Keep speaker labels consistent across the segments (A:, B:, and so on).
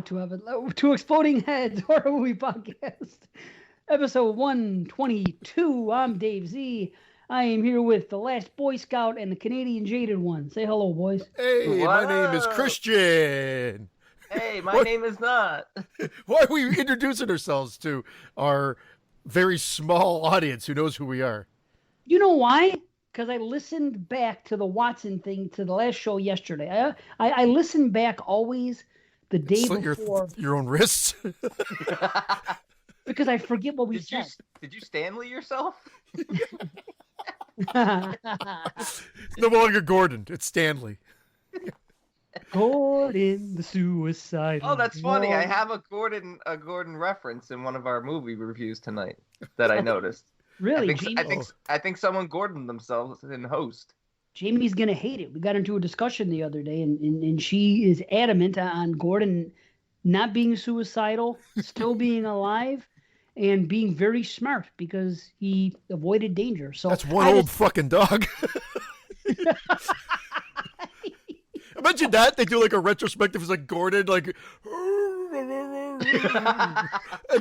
A: to Exploding Heads Horror Movie Podcast, episode 122. I'm Dave Z. I am here with the last Boy Scout and the Canadian Jaded One. Say hello, boys.
B: Hey,
C: What
B: my name is
C: up?
B: Christian.
C: Hey, my
B: What?
C: name is not.
B: Why are we introducing ourselves to our very small audience who knows who we are?
A: You know why? Because I listened back to the Watson thing to the last show yesterday. I listened back always the day
B: Slit
A: before
B: your own wrists.
A: because I forget what we
C: Did you
A: said.
C: did you Stanley yourself?
B: It's no longer Gordon. It's Stanley.
A: Gordon the suicide.
C: Oh, that's funny. I have a Gordon reference in one of our movie reviews tonight that I noticed.
A: Really,
C: I think someone Gordoned themselves in host.
A: Jamie's gonna hate it. We got into a discussion the other day, and she is adamant on Gordon not being suicidal, still being alive, and being very smart because he avoided danger. So
B: That's one old fucking dog. Imagine that. They do like a retrospective. It's like Gordon, like, and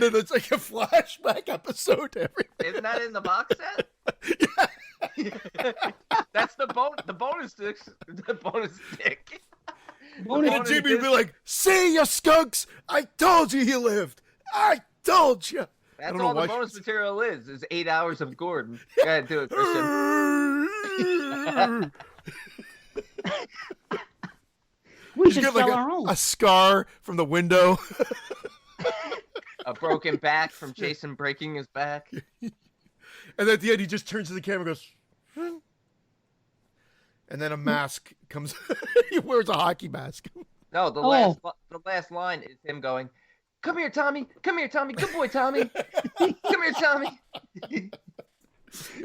B: then it's like a flashback episode to everything.
C: Isn't that in the box set? That's the bonus disc. The bonus dick.
B: And then Jamie would be like, "See you skunks! I told you he lived. I told you."
C: That's all the bonus material is 8 hours of Gordon. Go ahead, do it, Christian.
A: we should
B: get
A: sell
B: like
A: our own.
B: a scar from the window.
C: A broken back from Jason breaking his back.
B: And at the end, he just turns to the camera and goes, "Hmm." And then a mask comes. He wears a hockey mask.
C: No, the last line is him going, "Come here, Tommy. Come here, Tommy. Good boy, Tommy. Come here, Tommy."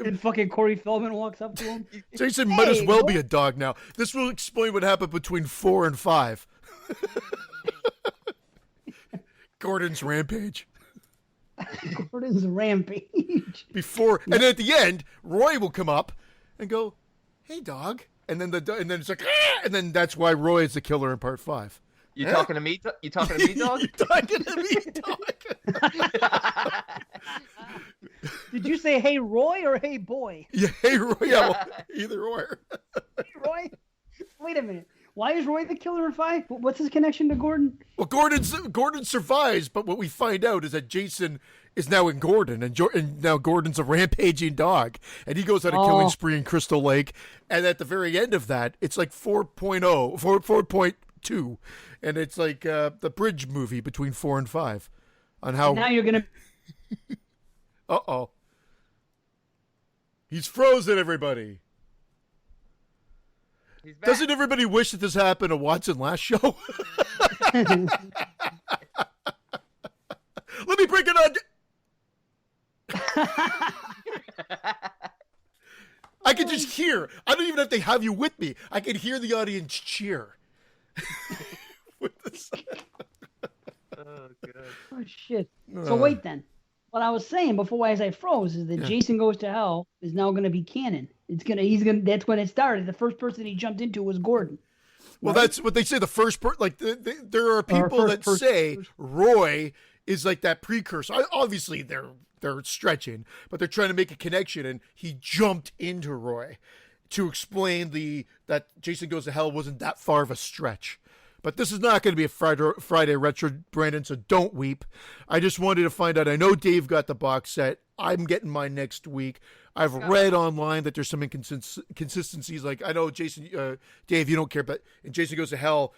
A: And fucking Corey Feldman walks up to him.
B: Jason might as well be a dog now. This will explain what happened between 4 and 5. Gordon's rampage.
A: Gordon's rampage.
B: And then at the end, Roy will come up and go, "Hey, dog." And then and then it's like, "Ah!" And then that's why Roy is the killer in part 5.
C: You talking to me? You talking to me, dog?
B: You talking to me, dog?
A: Did you say "Hey Roy" or "Hey boy"?
B: Yeah, hey, Roy. Yeah, well, either or.
A: Hey Roy. Wait a minute. Why is Roy the killer in 5? What's his connection to Gordon?
B: Well, Gordon survives, but what we find out is that Jason is now in Gordon, and now Gordon's a rampaging dog, and he goes on a killing spree in Crystal Lake, and at the very end of that, it's like 4.2, and it's like the bridge movie between 4 and 5, on how.
A: Now you're gonna.
B: Uh-oh. He's frozen, everybody.
C: He's back.
B: Doesn't everybody wish that this happened to Watson last show? Let me break it on. I can just hear. I don't even have to have you with me. I can hear the audience cheer.
C: Oh, God.
A: Oh shit. So wait then. What I was saying before as I froze is that Jason Goes to Hell is now going to be canon. That's when it started. The first person he jumped into was Gordon.
B: Well, that's what they say. The first there are people that say Roy is like that precursor. Obviously, they're stretching, but they're trying to make a connection, and he jumped into Roy to explain that Jason Goes to Hell wasn't that far of a stretch. But this is not going to be a Friday retro, Brandon, so don't weep. I just wanted to find out. I know Dave got the box set. I'm getting mine next week. I've read online that there's some inconsistencies. Like, I know Jason, Dave, you don't care, but in Jason Goes to Hell,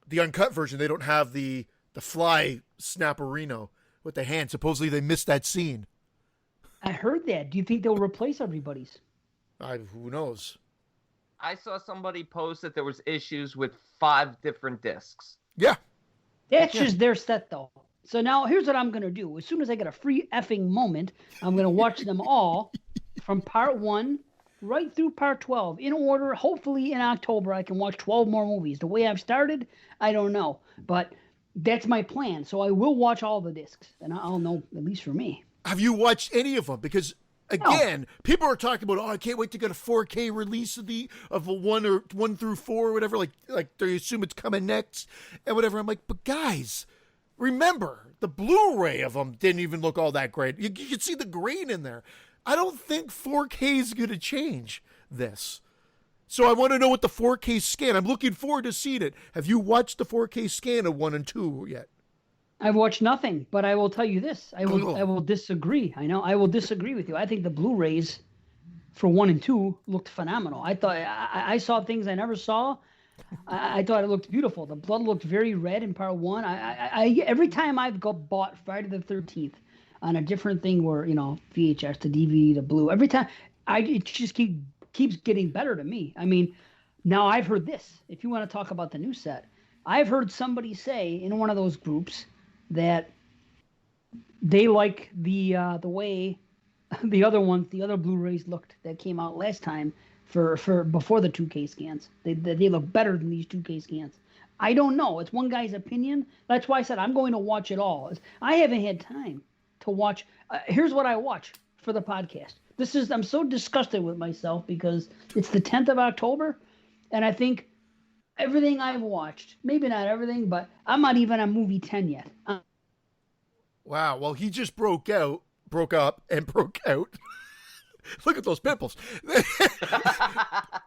B: the uncut version, they don't have the fly snapperino with the hand. Supposedly they missed that scene.
A: I heard that. Do you think they'll replace everybody's?
B: Who knows?
C: I saw somebody post that there was issues with 5 different discs.
B: Yeah.
A: That's just their set, though. So now here's what I'm going to do. As soon as I get a free effing moment, I'm going to watch them all from part 1 right through part 12 in order. Hopefully in October I can watch 12 more movies. The way I've started, I don't know. But that's my plan. So I will watch all the discs, and I'll know, at least for me.
B: Have you watched any of them? Because again, people are talking about, I can't wait to get a 4K release of a 1 through 4 or whatever. Like they assume it's coming next and whatever. I'm like, but guys, remember the Blu-ray of them didn't even look all that great. You can see the grain in there. I don't think 4K is going to change this. So I want to know what the 4K scan. I'm looking forward to seeing it. Have you watched the 4K scan of 1 and 2 yet?
A: I've watched nothing, but I will tell you this. I will disagree. I will disagree with you. I think the Blu-rays for 1 and 2 looked phenomenal. I thought I saw things I never saw. I thought it looked beautiful. The blood looked very red in part 1. I every time I've bought Friday the 13th on a different thing, where VHS to DVD to Blu, every time it just keeps getting better to me. I mean, now I've heard this. If you want to talk about the new set, I've heard somebody say in one of those groups that they like the way the other Blu-rays looked that came out last time for before the 2K scans. They look better than these 2K scans. I don't know. It's one guy's opinion. That's why I said I'm going to watch it all. I haven't had time to watch. Here's what I watch for the podcast. I'm so disgusted with myself because it's the 10th of October, and I think everything I've watched, maybe not everything, but I'm not even on movie 10 yet.
B: Wow. Well, he just broke up, and broke out. Look at those pimples.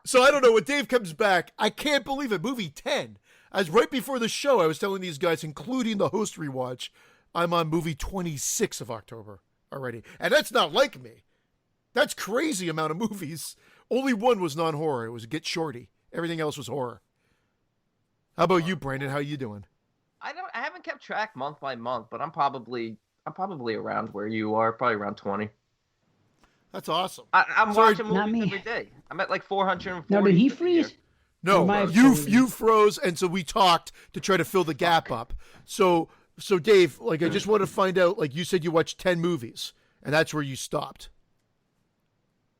B: So I don't know. When Dave comes back, I can't believe it. Movie 10. As right before the show, I was telling these guys, including the host rewatch, I'm on movie 26 of October already. And that's not like me. That's crazy amount of movies. Only one was non-horror. It was Get Shorty. Everything else was horror. How about you, Brandon? How you doing?
C: I haven't kept track month by month, but I'm probably around where you are, probably around 20.
B: That's awesome.
C: I'm watching movies every day. I'm at like 440.
A: Now, did he freeze?
B: No, you froze, and so we talked to try to fill the gap up. So Dave, I just want to find out, you said you watched 10 movies, and that's where you stopped.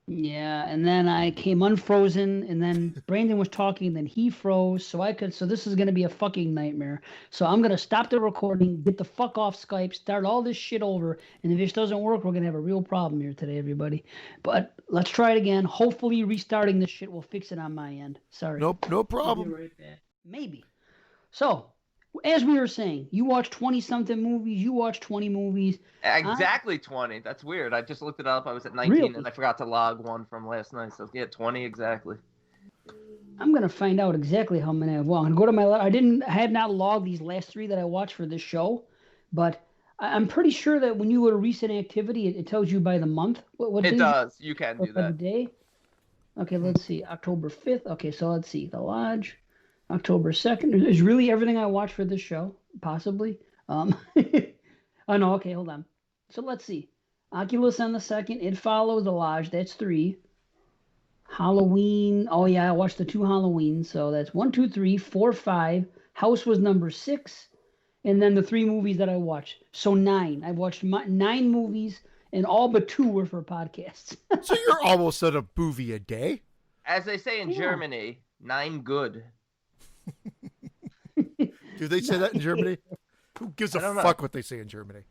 A: Yeah, and then I came unfrozen, and then Brandon was talking, and then he froze, so this is going to be a fucking nightmare. So I'm going to stop the recording, get the fuck off Skype, start all this shit over, and if this doesn't work, we're going to have a real problem here today, everybody. But let's try it again. Hopefully restarting this shit will fix it on my end. Sorry.
B: Nope, no problem.
A: Right back. Maybe. So, as we were saying, you watch 20-something movies, you watch 20 movies.
C: Exactly 20. That's weird. I just looked it up. I was at 19, really? And I forgot to log one from last night. So, yeah, 20 exactly.
A: I'm going to find out exactly how many I've watched. I'm going to go to my... I had not logged these last 3 that I watched for this show, but I'm pretty sure that when you go to recent activity, it tells you by the month. What
C: it does. You can do that.
A: The day. Okay, let's see. October 5th. Okay, so let's see. The Lodge. October 2nd is really everything I watched for this show, possibly. Oh, no, okay, hold on. So let's see. Oculus on the 2nd. It Follows, The Lodge. That's 3. Halloween. Oh, yeah, I watched the 2 Halloween. So that's 1, 2, 3, 4, 5. House was number 6. And then the 3 movies that I watched. So 9. I watched 9 movies, and all but 2 were for podcasts.
B: So you're almost at a movie a day?
C: As they say in Germany, 9 good.
B: Do they say that in Germany? Who gives a fuck what they say in Germany?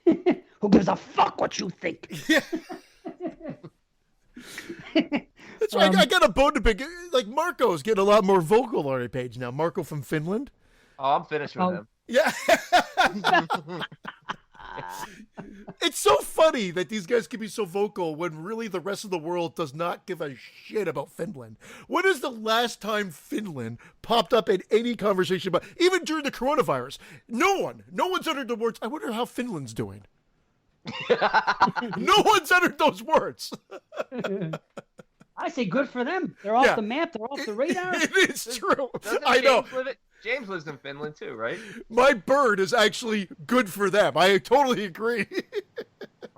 A: Who gives a fuck what you think?
B: Yeah. That's right. I got a bone to pick. Marco's getting a lot more vocal on our page now. Marco from Finland.
C: Oh, I'm finished with him.
B: Yeah. It's so funny that these guys can be so vocal when really the rest of the world does not give a shit about Finland. When is the last time Finland popped up in any conversation about, even during the coronavirus? No one's uttered the words, I wonder how Finland's doing. No one's uttered those words.
A: I say good for them. They're off the map. They're off the radar.
B: It is true. I know.
C: James lives in Finland too, right?
B: My bird is actually good for them. I totally agree.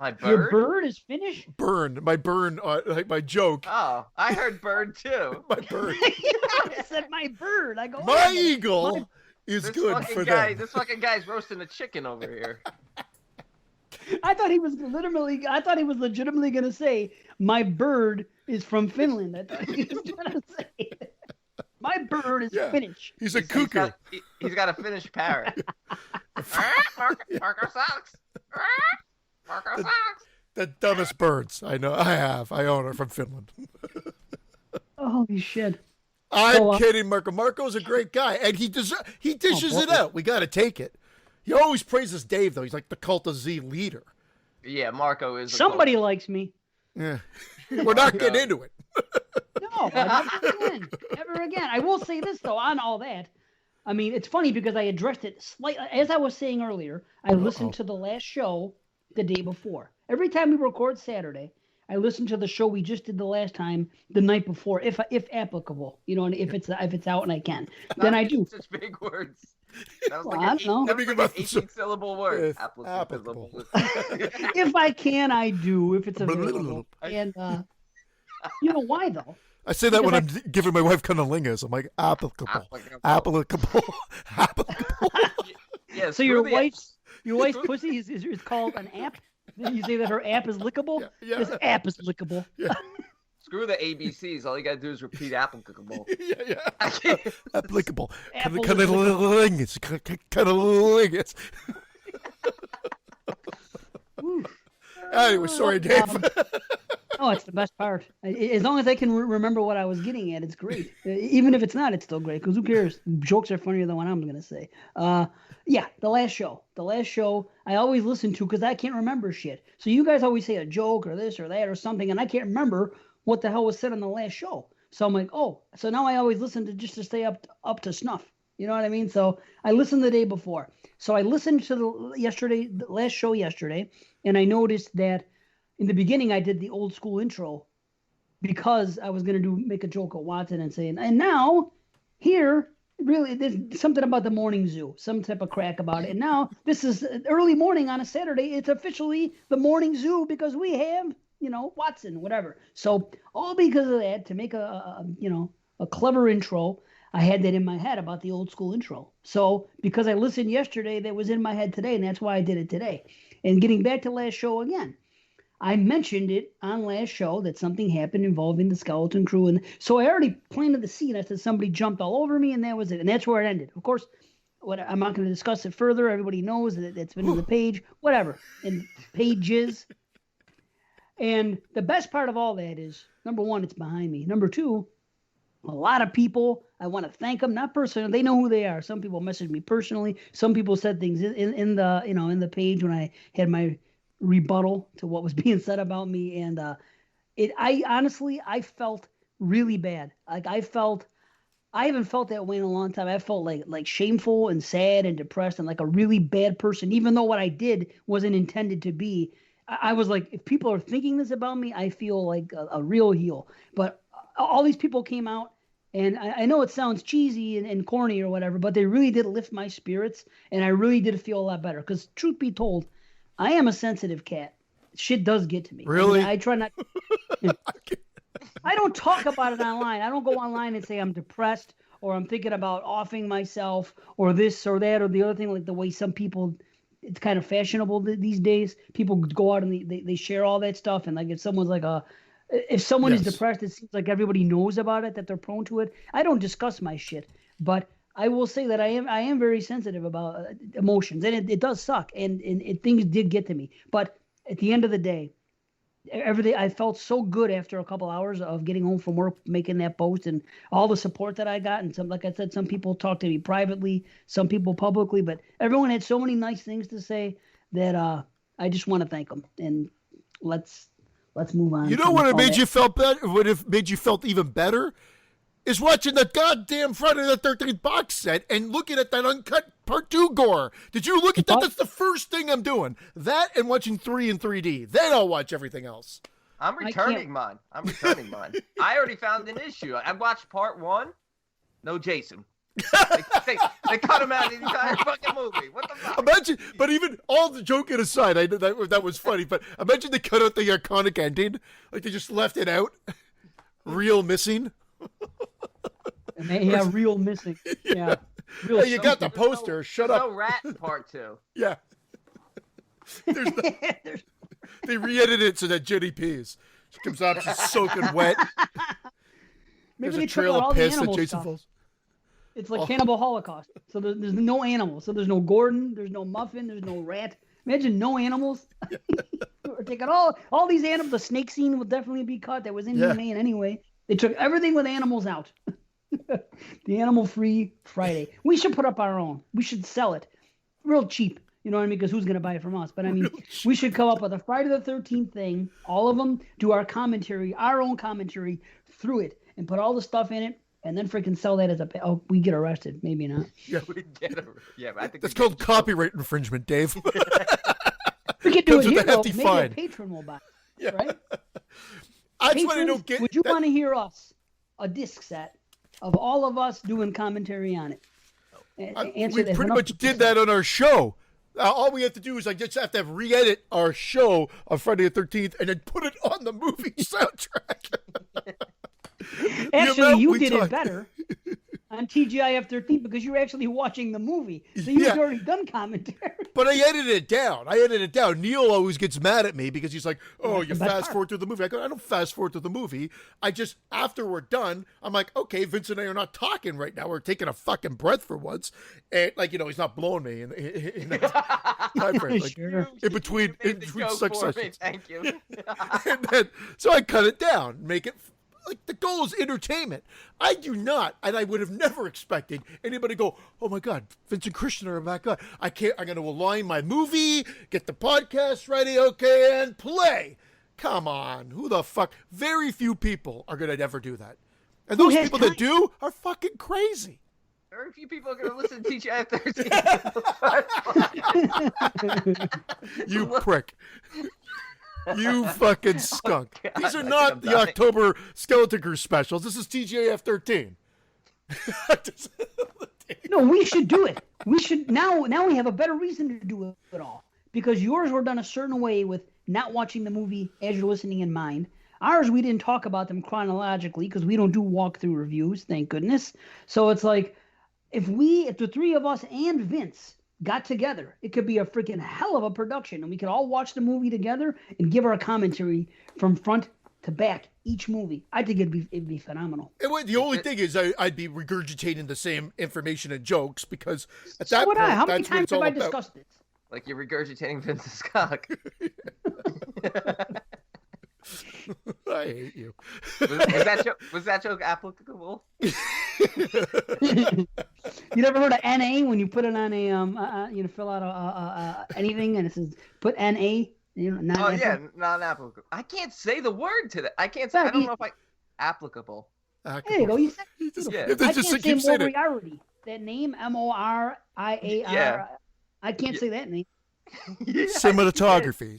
C: My bird?
A: Your bird is Finnish?
B: My joke.
C: Oh, I heard bird too.
B: My bird.
A: I said my bird. I go.
B: My eagle is good for them.
C: This fucking guy's roasting a chicken over here.
A: I thought he was legitimately going to say my bird is from Finland. I thought he was going to say. My bird is Finnish.
B: He's a cuckoo.
C: He's got a Finnish parrot. Marco sucks. Marco sucks.
B: The dumbest birds. I know. I own her from Finland.
A: Holy shit.
B: I'm kidding, Marco. Marco's a great guy, and he dishes it out. We got to take it. He always praises Dave, though. He's like the Cult of Z leader.
C: Yeah, Marco is.
A: Somebody likes me.
B: Yeah. We're not getting into it.
A: No, never again. Never again. I will say this, though, on all that. I mean, it's funny because I addressed it slightly. As I was saying earlier, I listened to the last show the day before. Every time we record Saturday, I listen to the show we just did the last time the night before, if applicable, you know, and if it's out and I can, then I do.
C: Such big words. That was
A: Well,
C: like
A: I don't know.
C: an 18-syllable word.
B: Applicable.
A: If I can, I do. If it's available, and you know why though?
B: I say that when I'm giving my wife cunnilingus. I'm like, applicable.
C: Yeah.
A: So your wife's pussy is called an app. Then you say that her app is lickable.
B: Yeah.
A: This app is lickable.
B: Yeah.
C: Screw the ABCs. All you gotta do is repeat applicable.
B: Yeah. Applicable.
A: Cunnilingus.
B: Cunnilingus. Anyway, sorry, Dave.
A: Oh, it's the best part. As long as I can remember what I was getting at, it's great. Even if it's not, it's still great. Because who cares? Jokes are funnier than what I'm going to say. Yeah, the last show. The last show I always listen to because I can't remember shit. So you guys always say a joke or this or that or something, and I can't remember what the hell was said on the last show. So I'm like, oh, so now I always listen to just to stay up to snuff. You know what I mean? So I listened the day before. So I listened to the last show yesterday, and I noticed that in the beginning I did the old school intro because I was gonna make a joke at Watson and saying, and now here really there's something about the morning zoo, some type of crack about it. And now this is early morning on a Saturday. It's officially the morning zoo because we have, you know, Watson, whatever. So all because of that, to make a clever intro, I had that in my head about the old school intro. So because I listened yesterday, that was in my head today, and that's why I did it today. And getting back to last show again, I mentioned it on last show that something happened involving the skeleton crew. And so I already planted the scene. I said somebody jumped all over me, and that was it. And that's where it ended. Of course, I'm not going to discuss it further. Everybody knows that it's been in the page, whatever, in pages. And the best part of all that is, number one, it's behind me. Number two, a lot of people, I want to thank them, not personally. They know who they are. Some people messaged me personally. Some people said things in the page when I had my rebuttal to what was being said about me. And I honestly felt really bad. Like I haven't felt that way in a long time. I felt like shameful and sad and depressed and like a really bad person, even though what I did wasn't intended to be. I was like, if people are thinking this about me, I feel like a real heel. But all these people came out, and I know it sounds cheesy and corny or whatever, but they really did lift my spirits, and I really did feel a lot better. Because truth be told, I am a sensitive cat. Shit does get to me.
B: Really?
A: I try not. I don't talk about it online. I don't go online and say I'm depressed or I'm thinking about offing myself or this or that or the other thing, like the way some people. It's kind of fashionable these days. People go out and they share all that stuff. And like if someone's like if someone is depressed, it seems like everybody knows about it, that they're prone to it. I don't discuss my shit, but I will say that I am very sensitive about emotions, and it does suck, and things did get to me. But at the end of the day, everything, I felt so good after a couple hours of getting home from work, making that post, and all the support that I got. And some, like I said, some people talked to me privately, some people publicly, but everyone had so many nice things to say that I just want to thank them. And let's move on.
B: You know what it made you felt better? What it made you felt even better is watching the goddamn Friday the 13th box set and looking at that uncut Part 2 gore. Did you look at that? That's the first thing I'm doing. That and watching 3 in 3D. Then I'll watch everything else.
C: I'm returning mine. I already found an issue. I watched Part 1. No Jason. They cut him out of the entire fucking movie. What the fuck?
B: Imagine, but even all the joking aside, I know that was funny, but imagine they cut out the iconic ending. Like they just left it out. Real missing.
A: Yeah, real missing. Yeah. Real
B: hey, you got the poster. Shut up.
C: No rat in Part 2.
B: Yeah. They re-edited it so that Jenny pees. She comes out, she's soaking wet.
A: Maybe
B: There's a trail of piss that Jason falls.
A: It's like Cannibal Holocaust. So there's no animals. So there's no Gordon. There's no Muffin. There's no rat. Imagine no animals. We're taking all these animals. The snake scene will definitely be cut. That was inhumane anyway. They took everything with animals out. The animal-free Friday. We should put up our own. We should sell it real cheap. You know what I mean? Because who's going to buy it from us? But I mean, we should come up with a Friday the 13th thing. All of them do our commentary, our own commentary through it, and put all the stuff in it, and then freaking sell that as a. Oh, we get arrested. Maybe not.
C: Yeah, I think
B: that's called copyright infringement, Dave.
A: We can do it here, though. Maybe a patron will buy it, right?
B: That's what I don't get.
A: Would you want to hear us, a disc set, of all of us doing commentary on it?
B: We pretty much did that on our show. All we have to do is just have to re-edit our show on Friday the 13th and then put it on the movie soundtrack.
A: Actually, you did it better on TGIF 13 because you were actually watching the movie. So you've already done commentary.
B: But I edited it down. Neil always gets mad at me because he's like, oh, you fast forward through the movie. I go, I don't fast forward through the movie. I just, after we're done, I'm like, okay, Vince and I are not talking right now. We're taking a fucking breath for once. And he's not blowing me in that time frame.
A: Sure.
B: In between such sessions.
C: Thank you.
B: And then, so I cut it down, make it the goal is entertainment. I do not, and I would have never expected anybody to go, oh my God, Vincent Christian are back on. I'm going to align my movie, get the podcast ready, okay, and play. Come on, who the fuck? Very few people are going to ever do that. And those people that do are fucking crazy.
C: Very few people are going to listen to TGI 13.
B: You prick. You fucking skunk. God, these are not the October Skeleton Crew specials. This is TGIF 13.
A: No, we should do it. We should now we have a better reason to do it all. Because yours were done a certain way with not watching the movie as you're listening in mind. Ours, we didn't talk about them chronologically because we don't do walkthrough reviews, thank goodness. So it's like if the three of us and Vince got together, it could be a freaking hell of a production, and we could all watch the movie together and give our commentary from front to back each movie. I think it'd be phenomenal.
B: The only thing is I'd be regurgitating the same information and jokes because at that point,
A: how many times have I discussed this?
C: Like you're regurgitating Vince's cock.
B: I hate you.
C: Was that joke applicable?
A: You never heard of NA when you put it on a fill out anything and it says put NA?
C: Non-applicable. I can't say the word to that. I can't say. I don't know if applicable.
A: There you go. You said
B: I can't say
A: Moriarty. That name Moriar.
C: Yeah.
A: I can't say that name.
C: Yeah,
B: cinematography.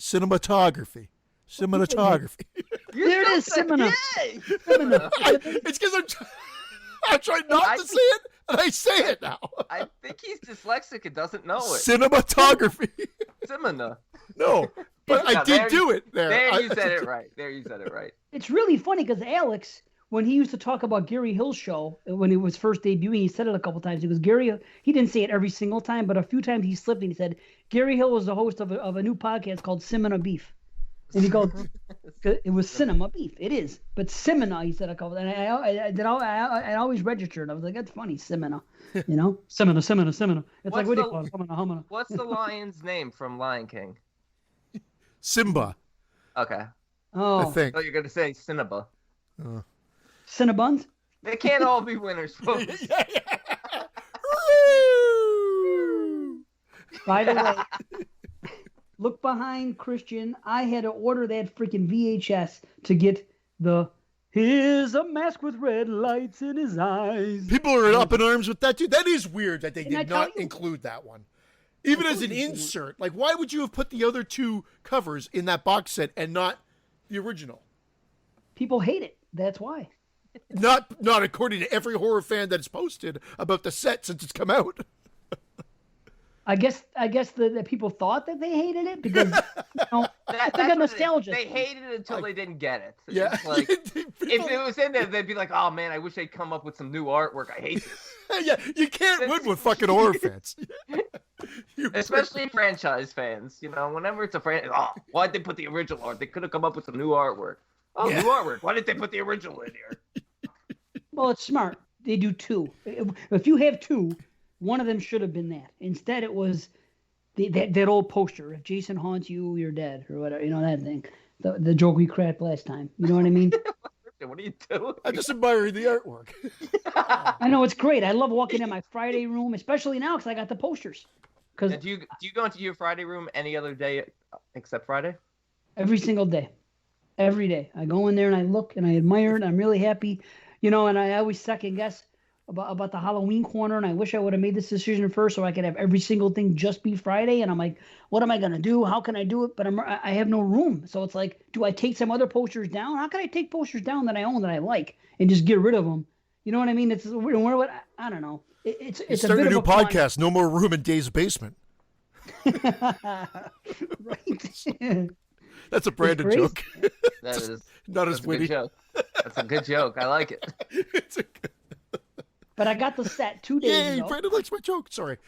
A: There it is, Simona.
B: It's because I'm trying not to say it, and I say it now.
C: I think he's dyslexic and doesn't know it.
B: Cinematography.
C: Simona.
B: No, but I did do it there.
C: There you said it right.
A: It's really funny because Alex, when he used to talk about Gary Hill's show, when he was first debuting, he said it a couple times. He didn't say it every single time, but a few times he slipped and he said, Gary Hill was the host of a new podcast called Simona Beef. And he goes, it was Cinema Beef. It is. But Simona, he said a couple. And I always registered. I was like, that's funny, Simona. You know? Simona. It's like, what do you call it? Humana.
C: What's the lion's name from Lion King?
B: Simba.
C: Okay.
A: Oh.
B: I think.
C: So you're going to say Cinnabon.
A: Cinnabons?
C: They can't all be winners, folks.
A: By the way, look behind Christian. I had to order that freaking VHS to get here's a mask with red lights in his eyes.
B: People are up in arms with that, too. That is weird that they did not include that one. Even as an insert. Like, why would you have put the other two covers in that box set and not the original?
A: People hate it. That's why.
B: Not according to every horror fan that's posted about the set since it's come out.
A: I guess the people thought that they hated it because it's like a nostalgia.
C: They hated it until they didn't get it.
B: Yeah.
C: It's like, if it was in there, they'd be like, "Oh man, I wish they'd come up with some new artwork. I hate this."
B: Yeah, you can't win with fucking horror fans.
C: Especially franchise fans. You know, whenever it's a franchise, why'd they put the original art? They could have come up with some new artwork. New artwork. Why did they put the original in here?
A: Well, it's smart. They do two. If you have two, one of them should have been that. Instead, it was that old poster. If Jason haunts you, you're dead, or whatever. You know that thing. The joke we cracked last time. You know what I mean?
C: What are you doing?
B: I'm just admiring the artwork.
A: I know, it's great. I love walking in my Friday room, especially now because I got the posters.
C: Do you go into your Friday room any other day except Friday?
A: Every single day. Every day. I go in there and I look and I admire it. I'm really happy. And I always second guess about the Halloween corner, and I wish I would have made this decision first so I could have every single thing just be Friday. And I'm like, what am I going to do? How can I do it? But I have no room. So it's like, do I take some other posters down? How can I take posters down that I own that I like and just get rid of them? You know what I mean? It's I don't know. It's
B: starting a new podcast. No more room in Dave's basement.
A: Right.
B: That's a Brandon joke.
C: That is
B: not as witty.
C: That's a good joke. I like it.
A: But I got the set 2 days ago.
B: Yay, Brandon likes my joke. Sorry.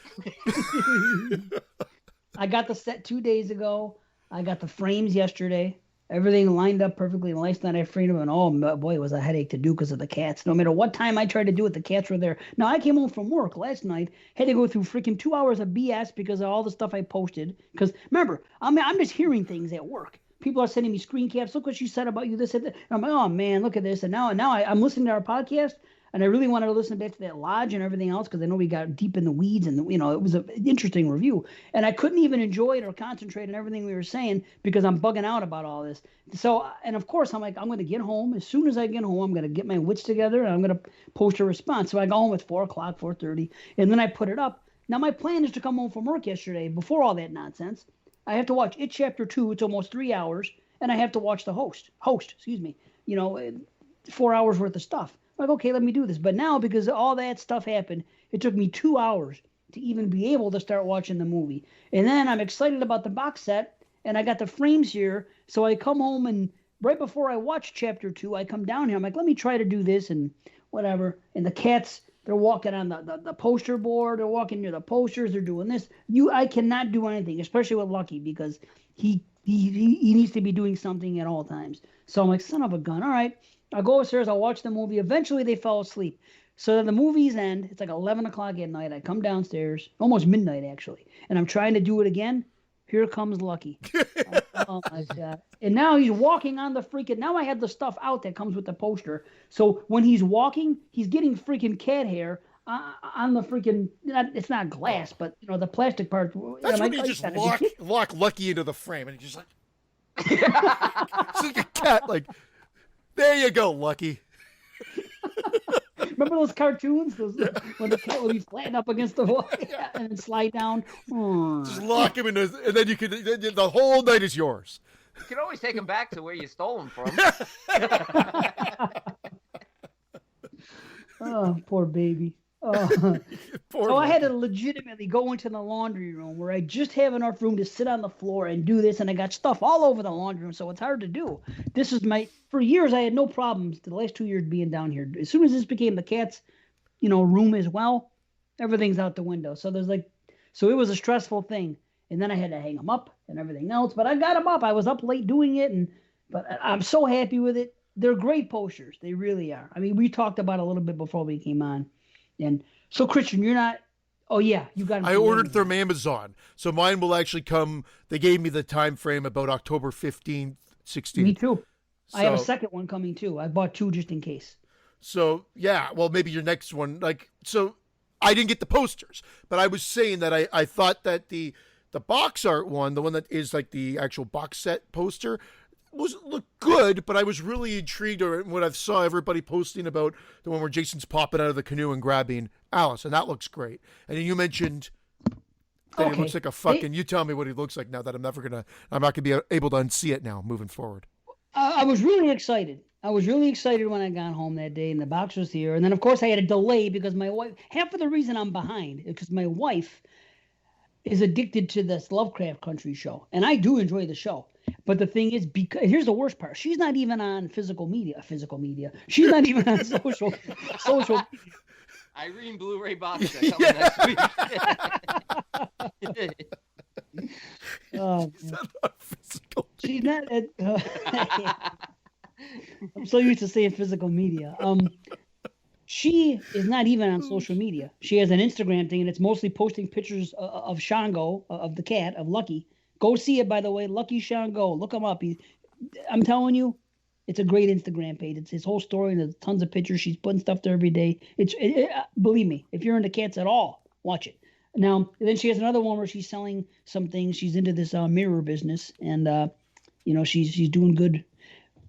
A: I got the set 2 days ago. I got the frames yesterday. Everything lined up perfectly. And last night I framed them, and oh boy, it was a headache to do because of the cats. No matter what time I tried to do it, the cats were there. Now, I came home from work last night, had to go through freaking 2 hours of BS because of all the stuff I posted. Because remember, I'm just hearing things at work. People are sending me screen caps. Look what she said about you. This and that. And I'm like, oh man, look at this. And now I'm listening to our podcast, and I really wanted to listen back to that lodge and everything else because I know we got deep in the weeds, and it was an interesting review. And I couldn't even enjoy it or concentrate on everything we were saying because I'm bugging out about all this. So, and of course, I'm like, I'm going to get home. As soon as I get home, I'm going to get my wits together and I'm going to post a response. So I go home at 4 o'clock, 4:30, and then I put it up. Now, my plan is to come home from work yesterday before all that nonsense. I have to watch It Chapter 2. It's almost 3 hours. And I have to watch the host, 4 hours worth of stuff. I'm like, okay, let me do this. But now, because all that stuff happened, it took me 2 hours to even be able to start watching the movie. And then I'm excited about the box set, and I got the frames here. So I come home, and right before I watch Chapter 2, I come down here. I'm like, let me try to do this and whatever. And the cats, they're walking on the poster board. They're walking near the posters. They're doing this. I cannot do anything, especially with Lucky, because he needs to be doing something at all times. So I'm like, son of a gun. All right, I'll go upstairs. I'll watch the movie. Eventually, they fell asleep. So then the movies end. It's like 11 o'clock at night. I come downstairs, almost midnight, actually. And I'm trying to do it again. Here comes Lucky. Oh, my God. And now he's walking on the freaking... Now I have the stuff out that comes with the poster. So when he's walking, he's getting freaking cat hair on the freaking... It's not glass, but, the plastic part.
B: That's when you just lock Lucky into the frame, and he's just like... It's like a cat, like... There you go, Lucky.
A: Remember those cartoons? When the cat would be flattened up against the wall and then slide down?
B: Just lock him in, and then you can... The whole night is yours.
C: You can always take him back to where you stole him from.
A: Oh, poor baby. So I had to legitimately go into the laundry room where I just have enough room to sit on the floor and do this, and I got stuff all over the laundry room, so it's hard to do. For years I had no problems the last 2 years being down here. As soon as this became the cat's, room as well, everything's out the window. So it was a stressful thing. And then I had to hang them up and everything else, but I got them up. I was up late doing it, but I'm so happy with it. They're great posters. They really are. I mean, we talked about it a little bit before we came on. And so, Christian, you're not... Oh, yeah, you got them.
B: I ordered from Amazon. So mine will actually come... They gave me the time frame about October 15th, 16th.
A: Me too. So, I have a second one coming, too. I bought 2 just in case.
B: So, yeah, well, maybe your next one... So I didn't get the posters, but I was saying that I thought that the box art one, the one that is like the actual box set poster... looked good, but I was really intrigued when I saw everybody posting about the one where Jason's popping out of the canoe and grabbing Alice, and that looks great. And then you mentioned that he looks like a fucking... You tell me what he looks like now that I'm not gonna be able to unsee it now moving forward.
A: I was really excited. When I got home that day and the box was here. And then, of course, I had a delay because my wife... Half of the reason I'm behind is because my wife is addicted to this Lovecraft Country show. And I do enjoy the show. But the thing is, here's the worst part. She's not even on physical media. She's not even on social media.
C: Irene Blu-ray box set coming next week.
A: She's not. I'm so used to saying physical media. She is not even on social media. She has an Instagram thing, and it's mostly posting pictures of Shango, of the cat, of Lucky. Go see it, by the way. Lucky Shango. Look him up. I'm telling you, it's a great Instagram page. It's his whole story, and there's tons of pictures. She's putting stuff there every day. Believe me, if you're into cats at all, watch it. Now, then she has another one where she's selling some things. She's into this mirror business, and she's doing good,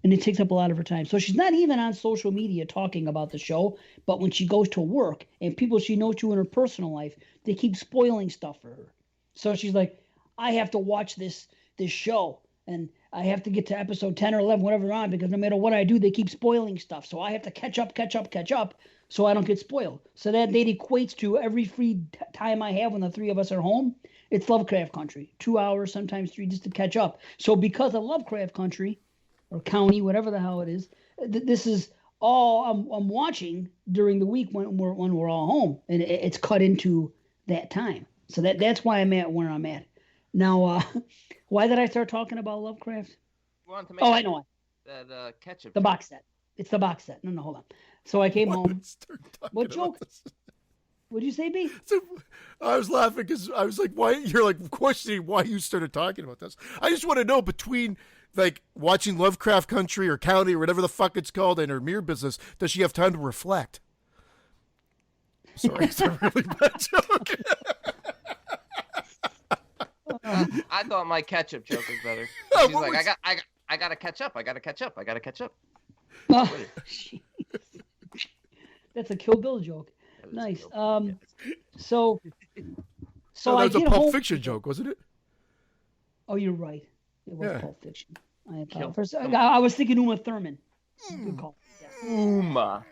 A: and it takes up a lot of her time. So she's not even on social media talking about the show. But when she goes to work and people she knows to in her personal life, they keep spoiling stuff for her. So she's like, I have to watch this show, and I have to get to episode 10 or 11, whatever they're on, because no matter what I do, they keep spoiling stuff. So I have to catch up, so I don't get spoiled. So that equates to every free time I have when the three of us are home, it's Lovecraft Country. 2 hours, sometimes 3, just to catch up. So because of Lovecraft Country, or County, whatever the hell it is, this is all I'm watching during the week when we're all home, and it's cut into that time. So that's why I'm at where I'm at. Now, why did I start talking about Lovecraft? I know why.
C: That ketchup.
A: The box set. It's the box set. No, hold on. So I came home. What joke? What'd you say, B?
B: So, I was laughing because I was like, why? You're like questioning why you started talking about this. I just want to know, between like watching Lovecraft Country or County or whatever the fuck it's called and her mirror business, does she have time to reflect? Sorry, it's a really bad joke.
C: I thought my ketchup joke was better. She's like, I gotta catch up.
A: Oh, that's a Kill Bill joke. Nice. So
B: that was a Pulp Fiction joke, wasn't it?
A: Oh, you're right. It was Pulp Fiction. I was thinking Uma Thurman. Good call. Yes.
C: Uma.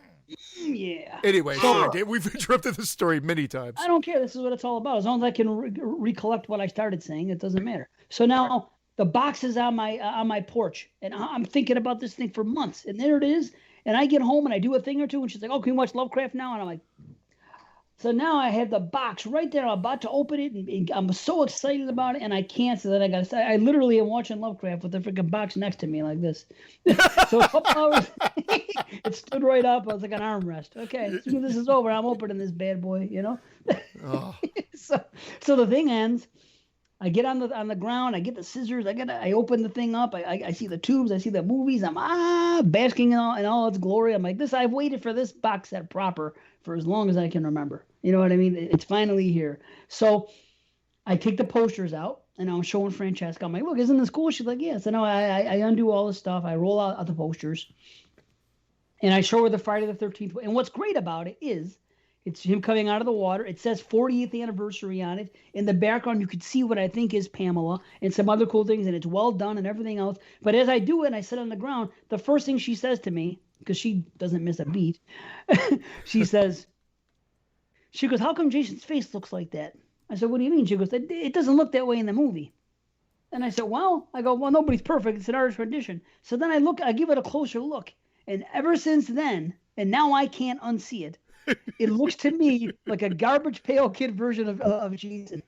A: Yeah.
B: Anyway, sorry, we've interrupted this story many times.
A: I don't care. This is what it's all about. As long as I can recollect what I started saying, it doesn't matter. So now the box is on my porch, and I'm thinking about this thing for months, and there it is. And I get home and I do a thing or two, and she's like, "Oh, can we watch Lovecraft now?" And I'm like, so now I have the box right there. I'm about to open it, and I'm so excited about it, and I can't. So then I got to say, I literally am watching Lovecraft with the freaking box next to me like this. So a couple hours, it stood right up. I was like an armrest. Okay, as soon as this is over, I'm opening this bad boy, Oh. So the thing ends. I get on the ground. I get the scissors. I open the thing up. I see the tubes. I see the movies. I'm basking in all its glory. I'm like, I've waited for this box set proper for as long as I can remember. You know what I mean? It's finally here. So I take the posters out, and I'm showing Francesca. I'm like, look, isn't this cool? She's like, yeah. So now I undo all this stuff. I roll out the posters, and I show her the Friday the 13th. And what's great about it is it's him coming out of the water. It says 40th anniversary on it. In the background, you could see what I think is Pamela and some other cool things, and it's well done and everything else. But as I do it and I sit on the ground, the first thing she says to me, because she doesn't miss a beat, she goes, how come Jason's face looks like that? I said, what do you mean? She goes, it doesn't look that way in the movie. And I said, well, nobody's perfect. It's an artist's rendition. So then I give it a closer look. And ever since then, and now I can't unsee it, it looks to me like a Garbage Pail Kid version of Jason.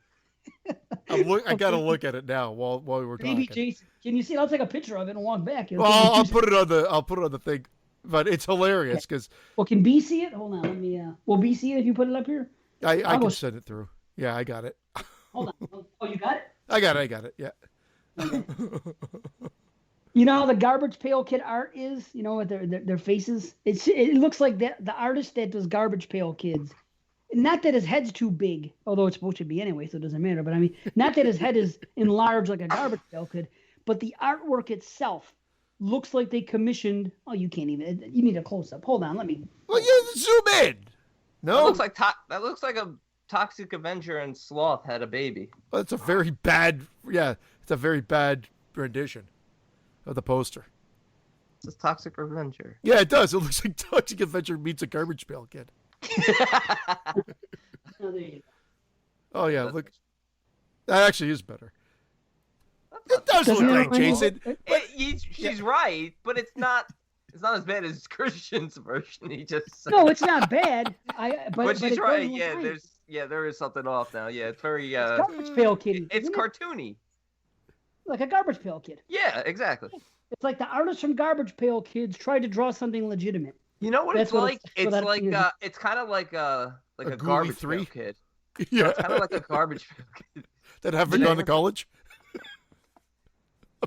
B: I gotta look at it now while we were talking.
A: Maybe Jason, can you see it? I'll take a picture of it and walk back.
B: Well, I'll put it on the thing, but it's hilarious because.
A: Well, can B see it? Hold on, let me. Will B see it if you put it up here?
B: I can send it through. Yeah, I got it.
A: Hold on. Oh, you got it?
B: I got it. Yeah.
A: Okay. You know how the Garbage Pail Kid art is? You know, with their faces? It looks like the artist that does Garbage Pail Kids. Not that his head's too big, although it's supposed to be anyway, so it doesn't matter. But I mean, not that his head is enlarged like a Garbage Pail Kid, but the artwork itself looks like they commissioned. Oh, you can't even. You need a close up. Hold on, let me.
B: Well, you zoom in. No,
C: that looks like a Toxic Avenger and Sloth had a baby.
B: Well, it's a very bad. Yeah, it's a very bad rendition of the poster.
C: It's Toxic Avenger.
B: Yeah, it does. It looks like Toxic Avenger meets a Garbage Pail Kid. Oh yeah, look. That actually is better. It does look like Jason.
C: She's right, but it's not as bad as Christian's version. He just
A: no, it's not bad. But
C: she's right. Yeah, there is something off now. Yeah, it's very
A: it's Garbage Pail Kid.
C: It's cartoony,
A: like a Garbage Pail Kid.
C: Yeah, exactly.
A: It's like the artists from Garbage Pail Kids tried to draw something legitimate.
C: You know what
A: That's
C: it's
A: what
C: like?
A: it's- what I think
C: It's kind of like a
B: A
C: garbage
B: Ghoulie 3?
C: pail kid.
B: Yeah.
C: It's kind of like a garbage pail kid.
B: That haven't gone to college?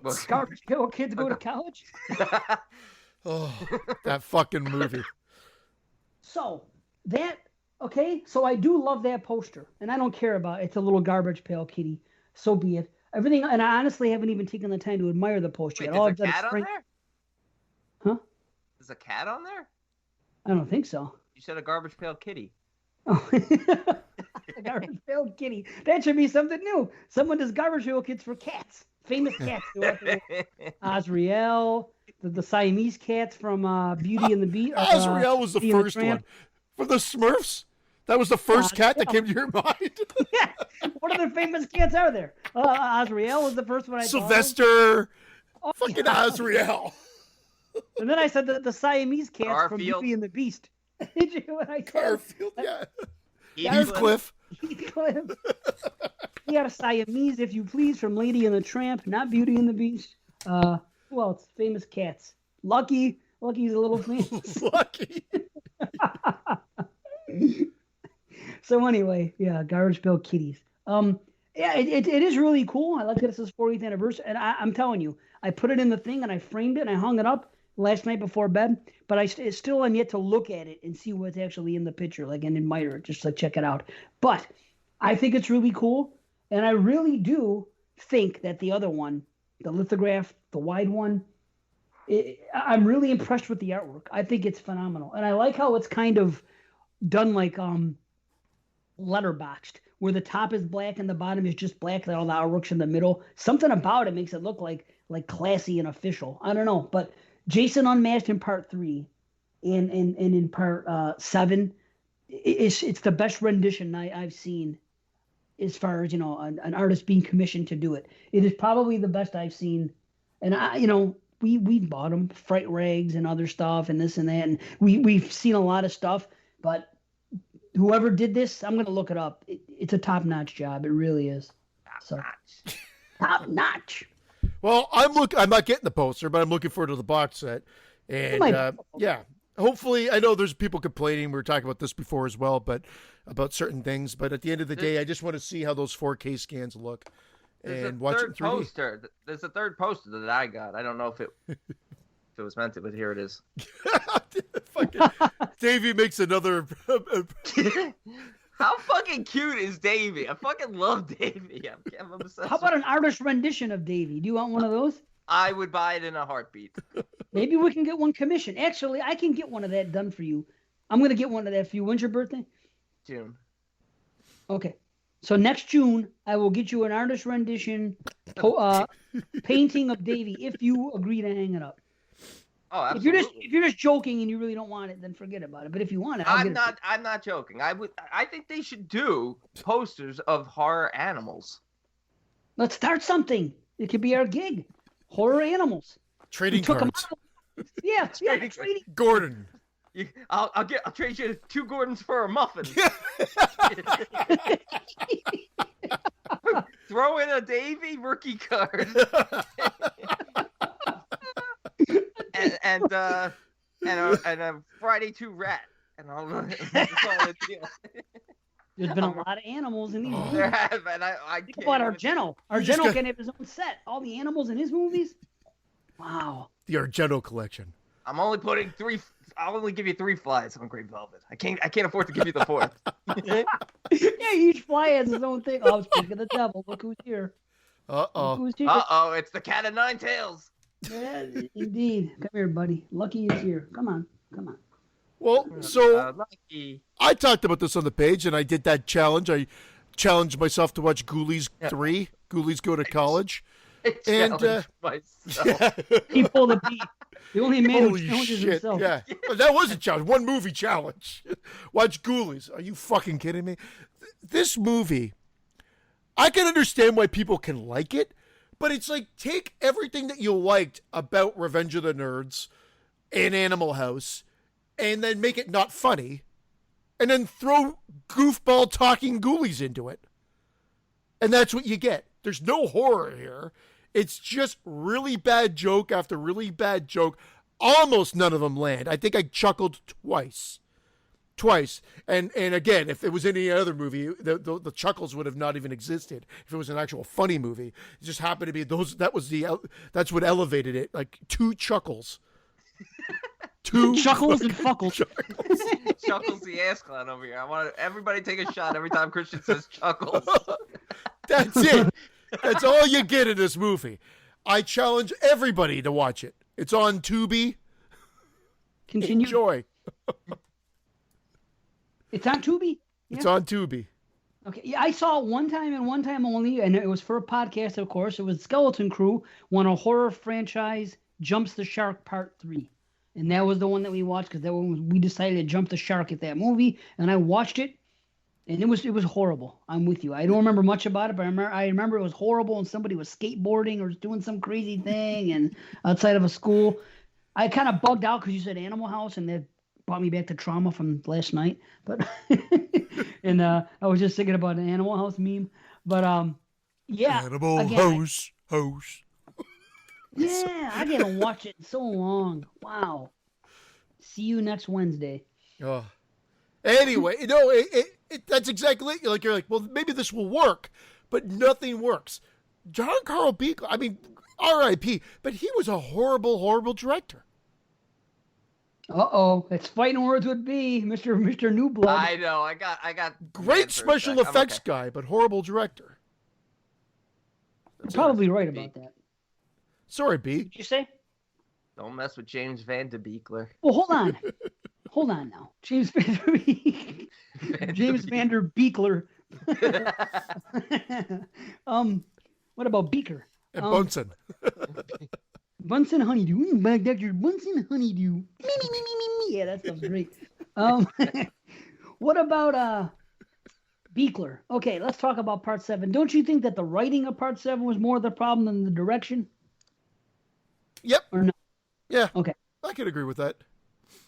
C: Well,
A: Garbage Pail Kids go to college.
B: Oh, that fucking movie.
A: So that okay. So I do love that poster, and I don't care about it's a little Garbage Pail Kitty. So be it. Everything, and I honestly haven't even taken the time to admire the poster.
C: Wait,
A: yet. All
C: there's a
A: I've done is
C: cat on
A: frank-
C: there?
A: Huh?
C: There's a cat on there?
A: I don't think so.
C: You said a garbage pail kitty.
A: Oh. A Garbage Pail Kitty. That should be something new. Someone does Garbage Pail Kids for cats. Famous cats. Azrael, the Siamese cats from Beauty and the Beast.
B: Azrael was the
A: Beauty and
B: first
A: Tramp.
B: one. From the Smurfs? That was the first cat that came to your mind?
A: Yeah. What other famous cats are there? Azrael was the first one I thought of.
B: Sylvester.
A: Oh,
B: Fucking
A: yeah.
B: Azrael.
A: And then I said the Siamese cats from
C: Garfield.
A: Beauty and the Beast. Did you what I said?
B: Garfield, yeah.
C: Heathcliff.
B: Heathcliff.
A: Heathcliff. He had a Siamese, if you please, from Lady and the Tramp, not Beauty and the Beast. Who else? Famous cats. Lucky. Lucky's a little famous.
B: Lucky.
A: So anyway, yeah, Garbage Pail Kitties. Yeah, it is really cool. I like that it's his 40th anniversary, and I'm telling you, I put it in the thing and I framed it and I hung it up last night before bed. But it's still am yet to look at it and see what's actually in the picture, like and admire it, just to check it out. But I think it's really cool, and I really do think that the other one, the lithograph, the wide one, I'm really impressed with the artwork. I think it's phenomenal, and I like how it's kind of done like letterboxed, where the top is black and the bottom is just black, and all the artwork's in the middle. Something about it makes it look like classy and official. I don't know, but Jason Unmasked in part 3 and in part 7, it's the best rendition I've seen as far as an artist being commissioned to do it. It is probably the best I've seen, and we bought them Fright Rags and other stuff and this and that, and we've seen a lot of stuff, but whoever did this, I'm gonna look it up. It's a top-notch job. It really is. Top notch.
B: Well, I'm not getting the poster, but I'm looking forward to the box set. And yeah, hopefully, I know there's people complaining. We were talking about this before as well, but about certain things. But at the end of the day, I just want to see how those 4K scans look and watch it in 3D.
C: Poster. There's a third poster that I got. I don't know if it was meant to, but here it is.
B: Fucking Davey makes another.
C: How fucking cute is Davey? I fucking love Davey. I'm obsessed.
A: How about an artist rendition of Davey? Do you want one of those?
C: I would buy it in a heartbeat.
A: Maybe we can get one commissioned. Actually, I can get one of that done for you. I'm going to get one of that for you. When's your birthday?
C: June.
A: Okay. So next June, I will get you an artist rendition painting of Davey if you agree to hang it up.
C: Oh, absolutely.
A: If you're just joking and you really don't want it, then forget about it. But if you want it,
C: I'm not joking. I think they should do posters of horror animals.
A: Let's start something. It could be our gig. Horror animals.
B: Trading cards.
A: Yeah, trading.
B: Gordon.
C: I'll trade you 2 Gordons for a muffin. Throw in a Davey rookie card. and a Friday 2 rat. And all the deal.
A: There's been a lot of animals in these movies.
C: There have, and I
A: Think about Argento. Argento can have his own set. All the animals in his movies. Wow.
B: The Argento collection.
C: I'm only putting 3. I'll only give you 3 flies on Great Velvet. I can't afford to give you the 4th.
A: Yeah, each fly has his own thing. Oh, speaking of the devil, look who's here.
B: Uh-oh.
A: Who's here?
C: It's the Cat of 9 Tails.
A: Yeah, indeed. Come here, buddy. Lucky is here. Come on.
B: Well, so
C: Lucky.
B: I talked about this on the page, and I did that challenge. I challenged myself to watch Ghoulies 3. Ghoulies Go to College.
C: And myself.
A: He pulled a beat. The only man who
B: Holy
A: challenges
B: shit,
A: himself.
B: yeah. That was a challenge. One movie challenge. Watch Ghoulies. Are you fucking kidding me? This movie, I can understand why people can like it, but it's like, take everything that you liked about Revenge of the Nerds and Animal House and then make it not funny and then throw goofball talking ghoulies into it. And that's what you get. There's no horror here. It's just really bad joke after really bad joke. almost none of them land. I think I chuckled twice. And again, if it was any other movie, the chuckles would have not even existed. If it was an actual funny movie, it just happened to be those. That's what elevated it. Like 2 chuckles. 2
A: chuckles and fuckles.
C: Chuckles the ass clown over here. I want everybody take a shot every time Christian says chuckles.
B: That's it. That's all you get in this movie. I challenge everybody to watch it. It's on Tubi.
A: Continue.
B: Enjoy.
A: It's on Tubi? Yeah.
B: It's on Tubi.
A: Okay. Yeah, I saw it one time and one time only, and it was for a podcast, of course. It was Skeleton Crew when a horror franchise jumps the shark part 3. And that was the one that we watched because that one we decided to jump the shark at that movie, and I watched it, and it was horrible. I'm with you. I don't remember much about it, but I remember it was horrible, and somebody was skateboarding or doing some crazy thing and outside of a school. I kind of bugged out because you said Animal House, and that brought me back to trauma from last night. But and I was just thinking about an Animal House meme. But yeah,
B: Animal House.
A: Yeah, I didn't watch it in so long. Wow. See you next Wednesday.
B: Oh. Anyway, that's exactly it. Like, you're like, well, maybe this will work, but nothing works. John Carl Buechler, I mean, R.I.P., but he was a horrible, horrible director.
A: Uh-oh, it's fighting words with B, Mr. New Blood.
C: I know. I got
B: great special effects guy, but horrible director.
A: You're probably right about that.
B: Sorry, B.
A: What did you say?
C: Don't mess with James Van De Beekler.
A: Well, hold on. Hold on now. James Van Der Beekler. What about Beaker?
B: And Bunsen.
A: Bunsen Honeydew. Dr. Bunsen Honeydew. Me. Yeah, that stuff's great. What about Beekler? Okay, let's talk about Part 7. Don't you think that the writing of Part 7 was more the problem than the direction?
B: Yep.
A: Or no?
B: Yeah.
A: Okay.
B: I could agree with that.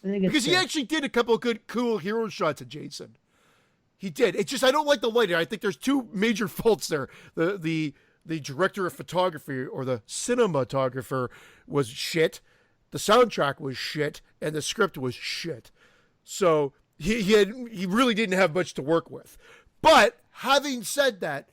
A: I think it's
B: because he actually did a couple of good, cool hero shots of Jason. He did. It's just I don't like the lighting. I think there's 2 major faults there. The director of photography or the cinematographer was shit. The soundtrack was shit, and the script was shit. So he really didn't have much to work with. But having said that,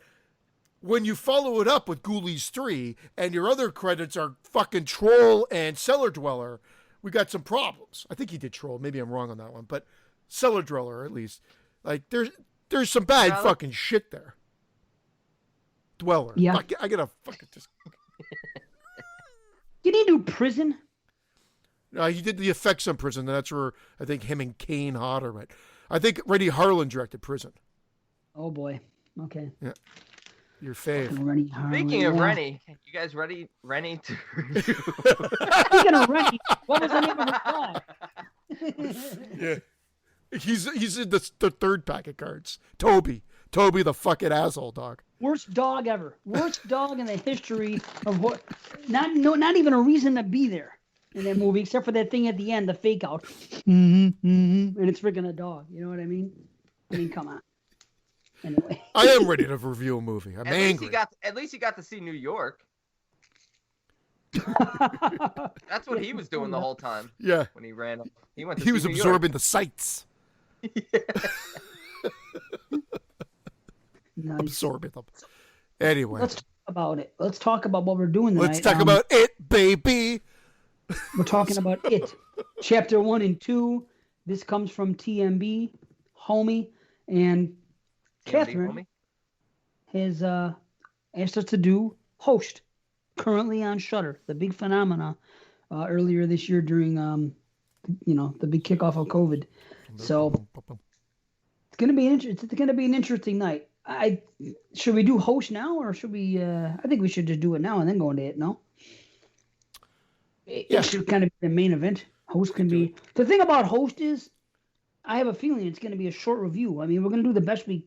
B: when you follow it up with Ghoulies 3 and your other credits are fucking Troll and Cellar Dweller, we got some problems. I think he did Troll. Maybe I'm wrong on that one, but Cellar Dweller at least. Like there's some bad fucking shit there. Dweller.
A: Yeah.
B: I gotta fucking just.
A: Did he do Prison?
B: No, he did the effects on Prison. That's where I think him and Kane Hodder went. I think Rennie Harlan directed Prison.
A: Oh boy. Okay.
B: Yeah. Your fave.
C: Speaking of Rennie, you guys ready to review?
A: Speaking of Rennie, what was the name of his dog?
B: Yeah. He's in the third pack of cards. Toby the fucking asshole dog.
A: Worst dog ever. Worst dog in the history of what? Not even a reason to be there in that movie, except for that thing at the end, the fake out. And it's freaking a dog. You know what I mean? I mean, come on. Anyway.
B: I am ready to review a movie. I'm angry.
C: At least he got to see New York. That's what he was doing the whole time.
B: Yeah.
C: When he ran up. He
B: was absorbing the sights.
C: Yeah.
A: Nice.
B: Absorbing them. Anyway.
A: Let's talk about it. Let's talk about what we're doing tonight.
B: Let's talk about it, baby.
A: We're talking about It. Chapter 1 and 2. This comes from TMB, Homie, and Catherine has asked us to do Host, currently on Shudder, the big phenomena earlier this year during the big kickoff of COVID. So it's gonna be an interesting night. Should we do Host now, or should we? I think we should just do it now and then go into it. No, it should kind of be the main event. Host can be the thing about Host is, I have a feeling it's going to be a short review. I mean, we're going to do the best we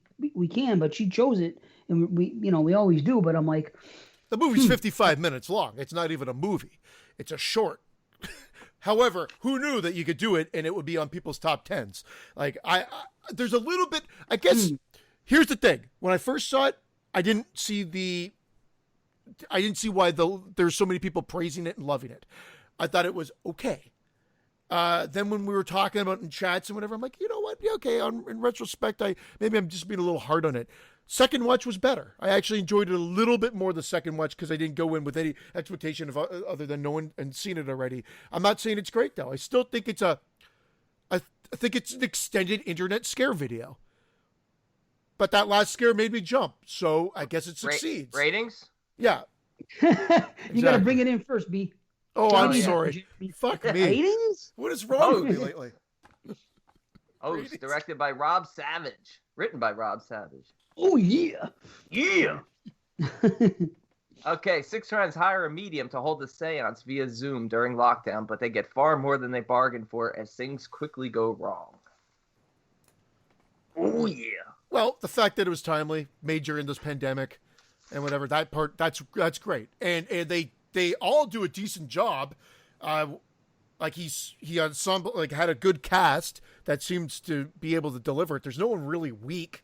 A: can, but she chose it, and we always do. But I'm like,
B: the movie's 55 minutes long. It's not even a movie. It's a short. However, who knew that you could do it and it would be on people's top 10s? Like there's a little bit. I guess here's the thing. When I first saw it, I didn't see why there's so many people praising it and loving it. I thought it was okay. Then when we were talking about it in chats and whatever, I'm like, you know what? Yeah, okay. In retrospect, maybe I'm just being a little hard on it. Second watch was better. I actually enjoyed it a little bit more the second watch because I didn't go in with any expectation of other than knowing and seeing it already. I'm not saying it's great though. I still think it's I think it's an extended internet scare video. But that last scare made me jump, so I guess it succeeds.
C: Ratings?
B: Yeah.
A: You got to bring it in first, B.
B: Oh, I'm sorry. Fuck me.
A: Ratings?
B: What is wrong with me lately?
C: It's directed by Rob Savage. Written by Rob Savage.
A: Oh, yeah.
C: Yeah. Okay, 6 friends hire a medium to hold a seance via Zoom during lockdown, but they get far more than they bargained for as things quickly go wrong. Oh, yeah.
B: Well, the fact that it was timely, made during this pandemic, and whatever, that part, that's great. And they all do a decent job. Like he ensemble, like had a good cast that seems to be able to deliver it. There's no one really weak.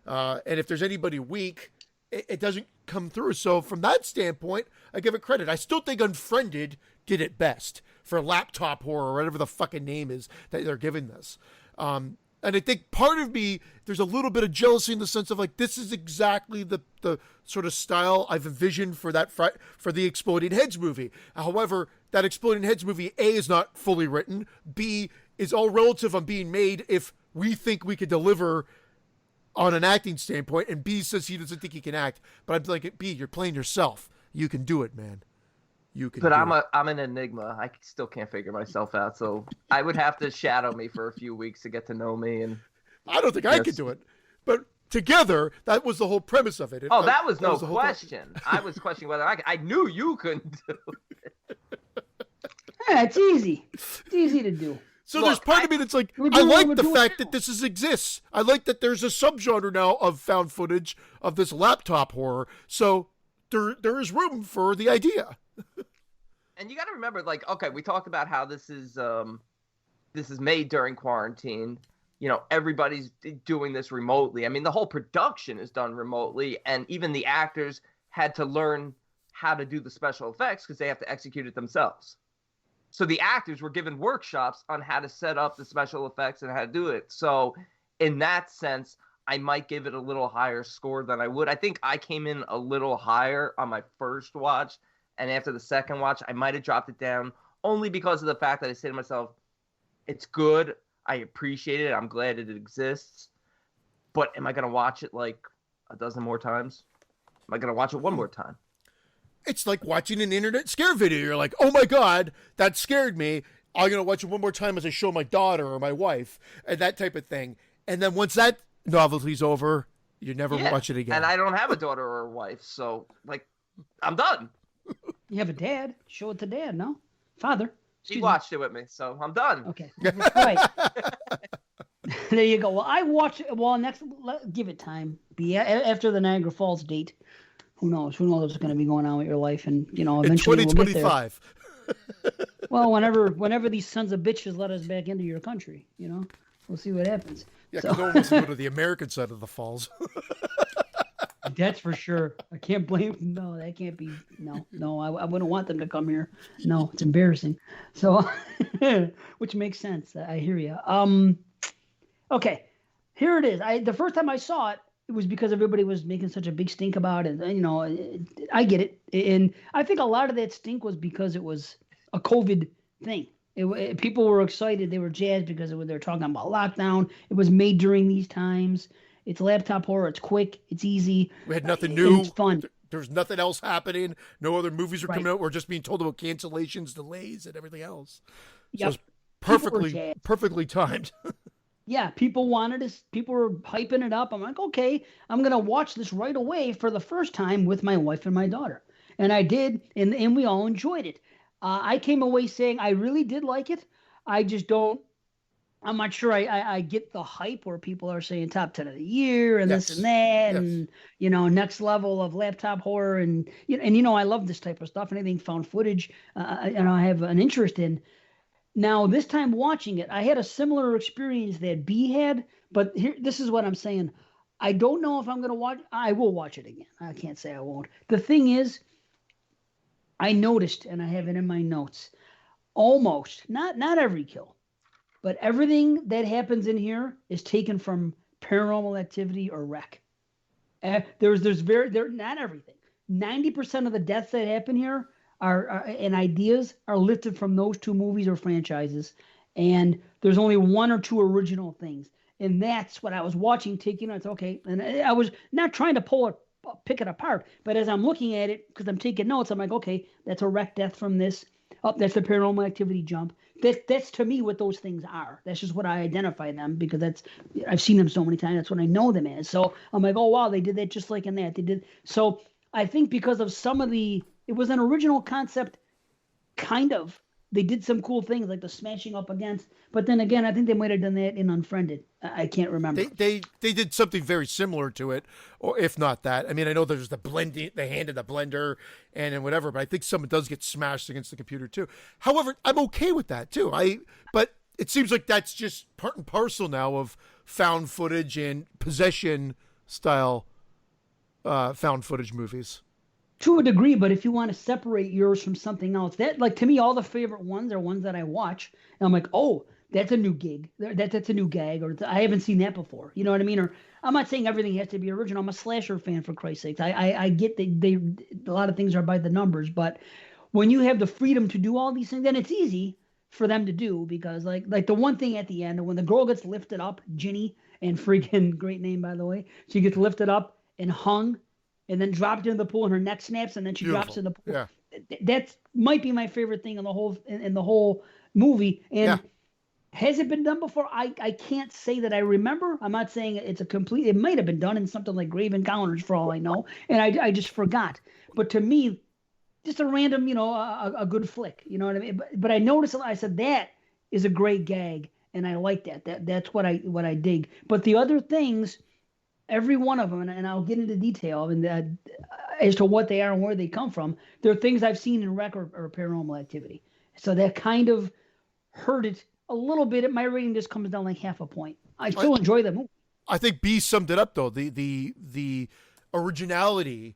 B: And if there's anybody weak, it doesn't come through. So from that standpoint, I give it credit. I still think Unfriended did it best for laptop horror or whatever the fucking name is that they're giving this. And I think part of me, there's a little bit of jealousy in the sense of like, this is exactly the sort of style I've envisioned for for the Exploding Heads movie. However, that Exploding Heads movie, A, is not fully written. B, is all relative on being made if we think we could deliver on an acting standpoint. And B says he doesn't think he can act. But I'm like, B, you're playing yourself. You can do it, man. You can. But
C: I'm an enigma. I still can't figure myself out. So I would have to shadow me for a few weeks to get to know me. And
B: I don't think I could do it. But together, that was the whole premise of it.
C: That was no question. I was questioning whether I knew you couldn't do it.
A: Yeah, it's easy. It's easy to do.
B: So there's part of me that's like, I like the fact that this exists. I like that there's a subgenre now of found footage of this laptop horror. So there is room for the idea.
C: And you got to remember, like, okay, we talked about how this is made during quarantine. You know, everybody's doing this remotely. I mean, the whole production is done remotely, and even the actors had to learn how to do the special effects because they have to execute it themselves. So the actors were given workshops on how to set up the special effects and how to do it. So in that sense, I might give it a little higher score than I would. I think I came in a little higher on my first watch. And after the second watch, I might have dropped it down only because of the fact that I say to myself, it's good. I appreciate it. I'm glad it exists. But am I going to watch it like a dozen more times? Am I going to watch it one more time?
B: It's like watching an internet scare video. You're like, oh my God, that scared me. I'm going to watch it one more time as I show my daughter or my wife and that type of thing. And then once that novelty's over, you never watch it again.
C: And I don't have a daughter or a wife. So, like, I'm done.
A: You have a dad. Show it to dad, no? Father.
C: He watched it with me, so I'm done.
A: Okay. Right. There you go. Well, I watch it. Well, give it time. After the Niagara Falls date. Who knows? Who knows what's going to be going on with your life? And, you know, eventually
B: in 2025.
A: We'll get there. Well, whenever these sons of bitches let us back into your country, you know, we'll see what happens.
B: Yeah, because no one wants to go to the American side of the falls.
A: That's for sure. I can't blame. No, that can't be. No, I wouldn't want them to come here. No, it's embarrassing. So, which makes sense. I hear you. Okay, here it is. The first time I saw it, it was because everybody was making such a big stink about it. You know, I get it, and I think a lot of that stink was because it was a COVID thing. People were excited. They were jazzed because they were talking about lockdown. It was made during these times. It's laptop horror. It's quick. It's easy.
B: We had nothing new.
A: It's fun.
B: There's nothing else happening. No other movies were coming out. We're just being told about cancellations, delays, and everything else. So it's perfectly timed.
A: Yeah, people wanted us. People were hyping it up. I'm like, okay, I'm gonna watch this right away for the first time with my wife and my daughter, and I did, and we all enjoyed it. I came away saying I really did like it. I just don't. I'm not sure I get the hype where people are saying top 10 of the year and this and that and, you know, next level of laptop horror. And I love this type of stuff. Anything found footage, and I have an interest in. Now, this time watching it, I had a similar experience that B had. But this is what I'm saying. I don't know if I'm going to watch. I will watch it again. I can't say I won't. The thing is, I noticed, and I have it in my notes, Almost. Not every kill. But everything that happens in here is taken from Paranormal Activity or Rec. There's not everything. 90% of the deaths that happen here are and ideas are lifted from those two movies or franchises, and there's only one or two original things, and that's what I was watching, taking it. Okay, and I was not trying to pick it apart, but as I'm looking at it, because I'm taking notes, I'm like, okay, that's a Rec death from this. Oh, that's the Paranormal Activity jump. That's to me what those things are. That's just what I identify them, because I've seen them so many times. That's what I know them as. So I'm like, oh wow, they did that just like in that. They did. So I think because of it was an original concept, kind of. They did some cool things like the smashing up against, but then again, I think they might have done that in Unfriended. I can't remember.
B: They did something very similar to it, or if not that. I mean, I know there's the blending, the hand in the blender, and whatever, but I think someone does get smashed against the computer too. However, I'm okay with that too. But it seems like that's just part and parcel now of found footage and possession style found footage movies.
A: To a degree, but if you want to separate yours from something else, that, like, to me, all the favorite ones are ones that I watch, and I'm like, oh, that's a new gig, that's a new gag, or I haven't seen that before. You know what I mean? Or I'm not saying everything has to be original. I'm a slasher fan, for Christ's sakes. I get that a lot of things are by the numbers, but when you have the freedom to do all these things, then it's easy for them to do, because like the one thing at the end, when the girl gets lifted up, Ginny, and freaking great name, by the way, she gets lifted up and hung, and then dropped into the pool, and her neck snaps, and then she drops in the pool.
B: Yeah.
A: That might be my favorite thing in the whole movie. And has it been done before? I can't say that I remember. I'm not saying it's it might have been done in something like Grave Encounters, for all I know, and I just forgot. But to me, just a random, a good flick. You know what I mean? But I noticed, I said, that is a great gag, and I like that. That's what I dig. But the other things, every one of them, and I'll get into detail as to what they are and where they come from, they're things I've seen in Rec or Paranormal Activity. So that kind of hurt it a little bit. My rating just comes down like half a point. I still enjoy the movie.
B: I think B summed it up, though. The originality,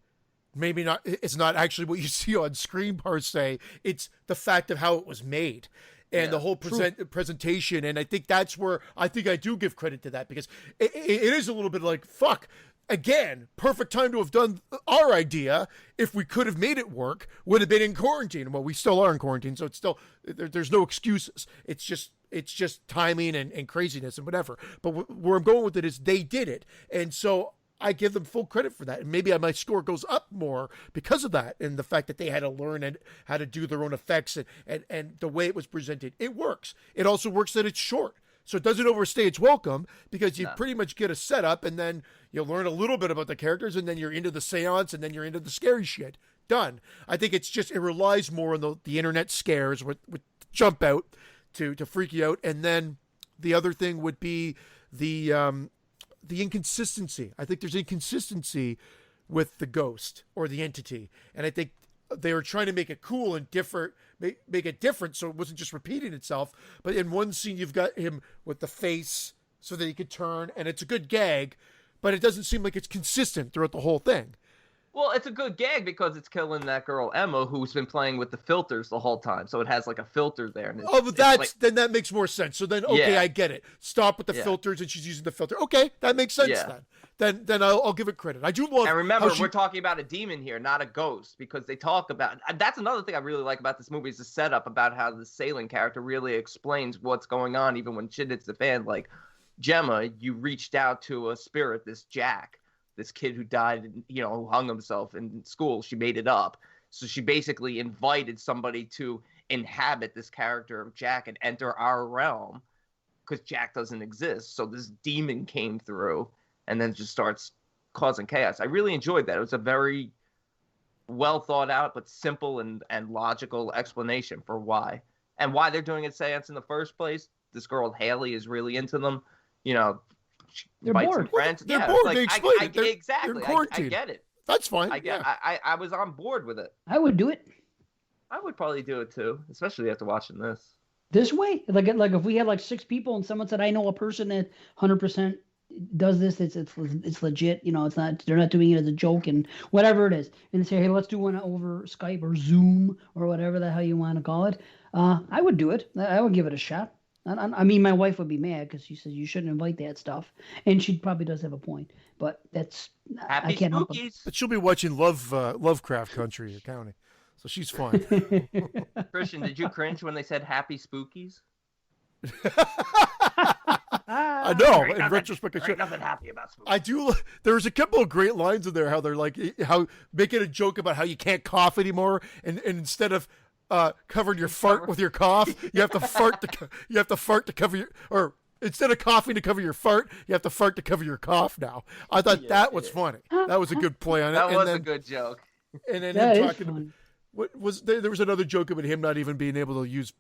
B: maybe not. It's not actually what you see on screen per se. It's the fact of how it was made. And the whole presentation, and I think that's where I do give credit to that, because it is a little bit like, fuck, again, perfect time to have done our idea. If we could have made it work, would have been in quarantine. Well, we still are in quarantine, so it's still, there's no excuses. It's just timing and craziness and whatever. But where I'm going with it is they did it, and so I give them full credit for that. And maybe my score goes up more because of that, and the fact that they had to learn how to do their own effects and the way it was presented. It works. It also works that it's short. So it doesn't overstay its welcome, because you pretty much get a setup, and then you'll learn a little bit about the characters, and then you're into the seance, and then you're into the scary shit. Done. I think it relies more on the internet scares with jump out to freak you out. And then the other thing would be the inconsistency. I think there's inconsistency with the ghost or the entity, and I think they were trying to make it cool and different, make it different, so it wasn't just repeating itself. But in one scene, you've got him with the face so that he could turn, and it's a good gag, but it doesn't seem like it's consistent throughout the whole thing.
C: Well, it's a good gag because it's killing that girl Emma, who's been playing with the filters the whole time. So it has like a filter there. And
B: but then that makes more sense. So then, okay, I get it. Stop with the filters, and she's using the filter. Okay, that makes sense then. Then I'll give it credit. I do love.
C: And remember, we're talking about a demon here, not a ghost, because they talk about. That's another thing I really like about this movie, is the setup about how the Salen character really explains what's going on, even when shit hits the fan. Like, Gemma, you reached out to a spirit, this Jack. This kid who died, who hung himself in school. She made it up. So she basically invited somebody to inhabit this character of Jack and enter our realm, because Jack doesn't exist. So this demon came through and then just starts causing chaos. I really enjoyed that. It was a very well thought out but simple and logical explanation for why. And why they're doing a seance in the first place. This girl, Haley, is really into them.
A: They're bored.
B: They're bored. They explain it.
C: Exactly. I get it.
B: That's fine.
C: I was on board with it.
A: I would do it.
C: I would probably do it too, especially after watching this.
A: This way, like if we had like 6 people and someone said, "I know a person that 100% does this. It's legit. You know, it's not. They're not doing it as a joke and whatever it is. And they say, hey, let's do one over Skype or Zoom or whatever the hell you want to call it. I would do it. I would give it a shot. I mean, my wife would be mad because she says you shouldn't invite that stuff, and she probably does have a point. But that's
C: Happy
A: I can't help it.
C: Spookies.
B: But she'll be watching Lovecraft Country or County, so she's fine.
C: Christian, did you cringe when they said Happy Spookies?
B: I know. In retrospect,
C: There ain't nothing happy about spookies.
B: I do. There's a couple of great lines in there. How they're like, how making a joke about how you can't cough anymore, and instead of covering your fart with your cough, you have to fart to cover your, or instead of coughing to cover your fart, you have to fart to cover your cough. Now, I thought that was funny. That was a good play on it.
C: That was a good joke.
B: And then
A: That
B: him
A: is
B: talking.
A: funny.
B: What was there was another joke about him not even being able to use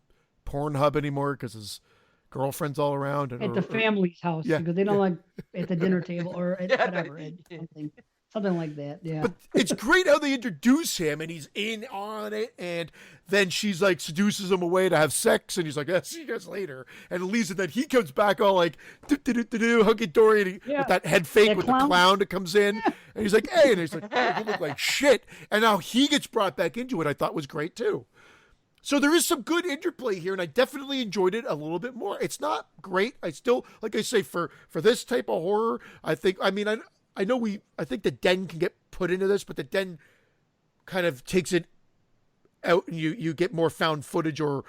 B: Pornhub anymore because his girlfriend's all around and
A: At the family's house
B: Yeah,
A: because they don't like at the dinner table or at
C: Yeah,
A: whatever, at something like that. Yeah.
B: But it's great how they introduce him and he's in on it, and then she's like seduces him away to have sex, and he's like, "I'll see you guys later," and leaves, and then he comes back all like hunky dory, and with that head fake
A: That
B: with
A: clown.
B: the clown that comes in, and he's like, "Hey," and he's like, "Oh, "You look like shit," and now he gets brought back into it. I thought was great too. So there is some good interplay here, and I definitely enjoyed it a little bit more. It's not great. I still, like I say, for this type of horror, I think. I mean, I know I think the Den can get put into this, but the Den kind of takes it out, and you get more found footage or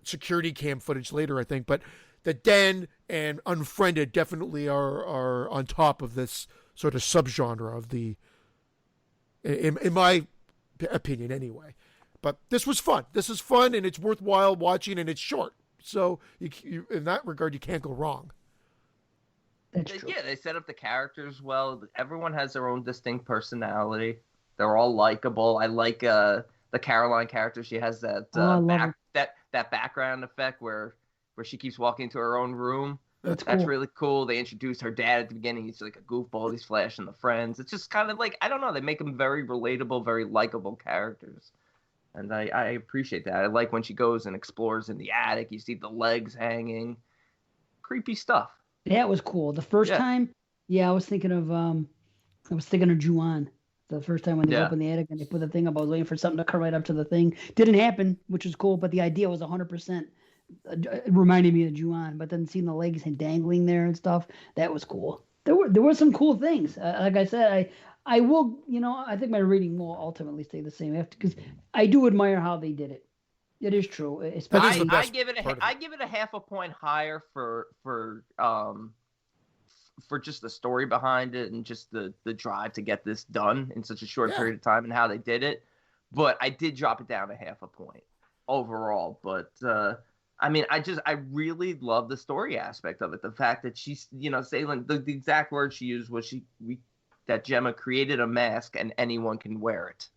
B: security cam footage later, I think. But the Den and Unfriended definitely are on top of this sort of subgenre of the, in my opinion, anyway. But this was fun. This is fun, and it's worthwhile watching, and it's short. So you in that regard, you can't go wrong.
A: That's true.
C: Yeah, they set up the characters well. Everyone has their own distinct personality. They're all likable. I like the Caroline character. She has that
A: I love her.
C: that background effect where she keeps walking to her own room.
A: That's
C: That's
A: cool.
C: really cool. They introduced her dad at the beginning. He's like a goofball. He's flashing the friends. It's just kind of like, I don't know. They make them very relatable, very likable characters. And I appreciate that. I like when she goes and explores in the attic. You see the legs hanging. Creepy stuff.
A: That was cool. The first time, I was thinking of Ju-on. The first time when they opened the attic and they put the thing up, I was waiting for something to come right up to the thing. Didn't happen, which was cool, but the idea was 100% reminding me of Ju-on. But then seeing the legs dangling there and stuff, that was cool. There were some cool things. Like I said, I will, I think my rating will ultimately stay the same because I do admire how they did it. It is true, especially.
C: I give it a half a point higher for just the story behind it and just the drive to get this done in such a short period of time and how they did it. But I did drop it down a half a point overall. But I mean, I really love the story aspect of it. The fact that she's, Salen, the exact word she used was that Gemma created a mask and anyone can wear it.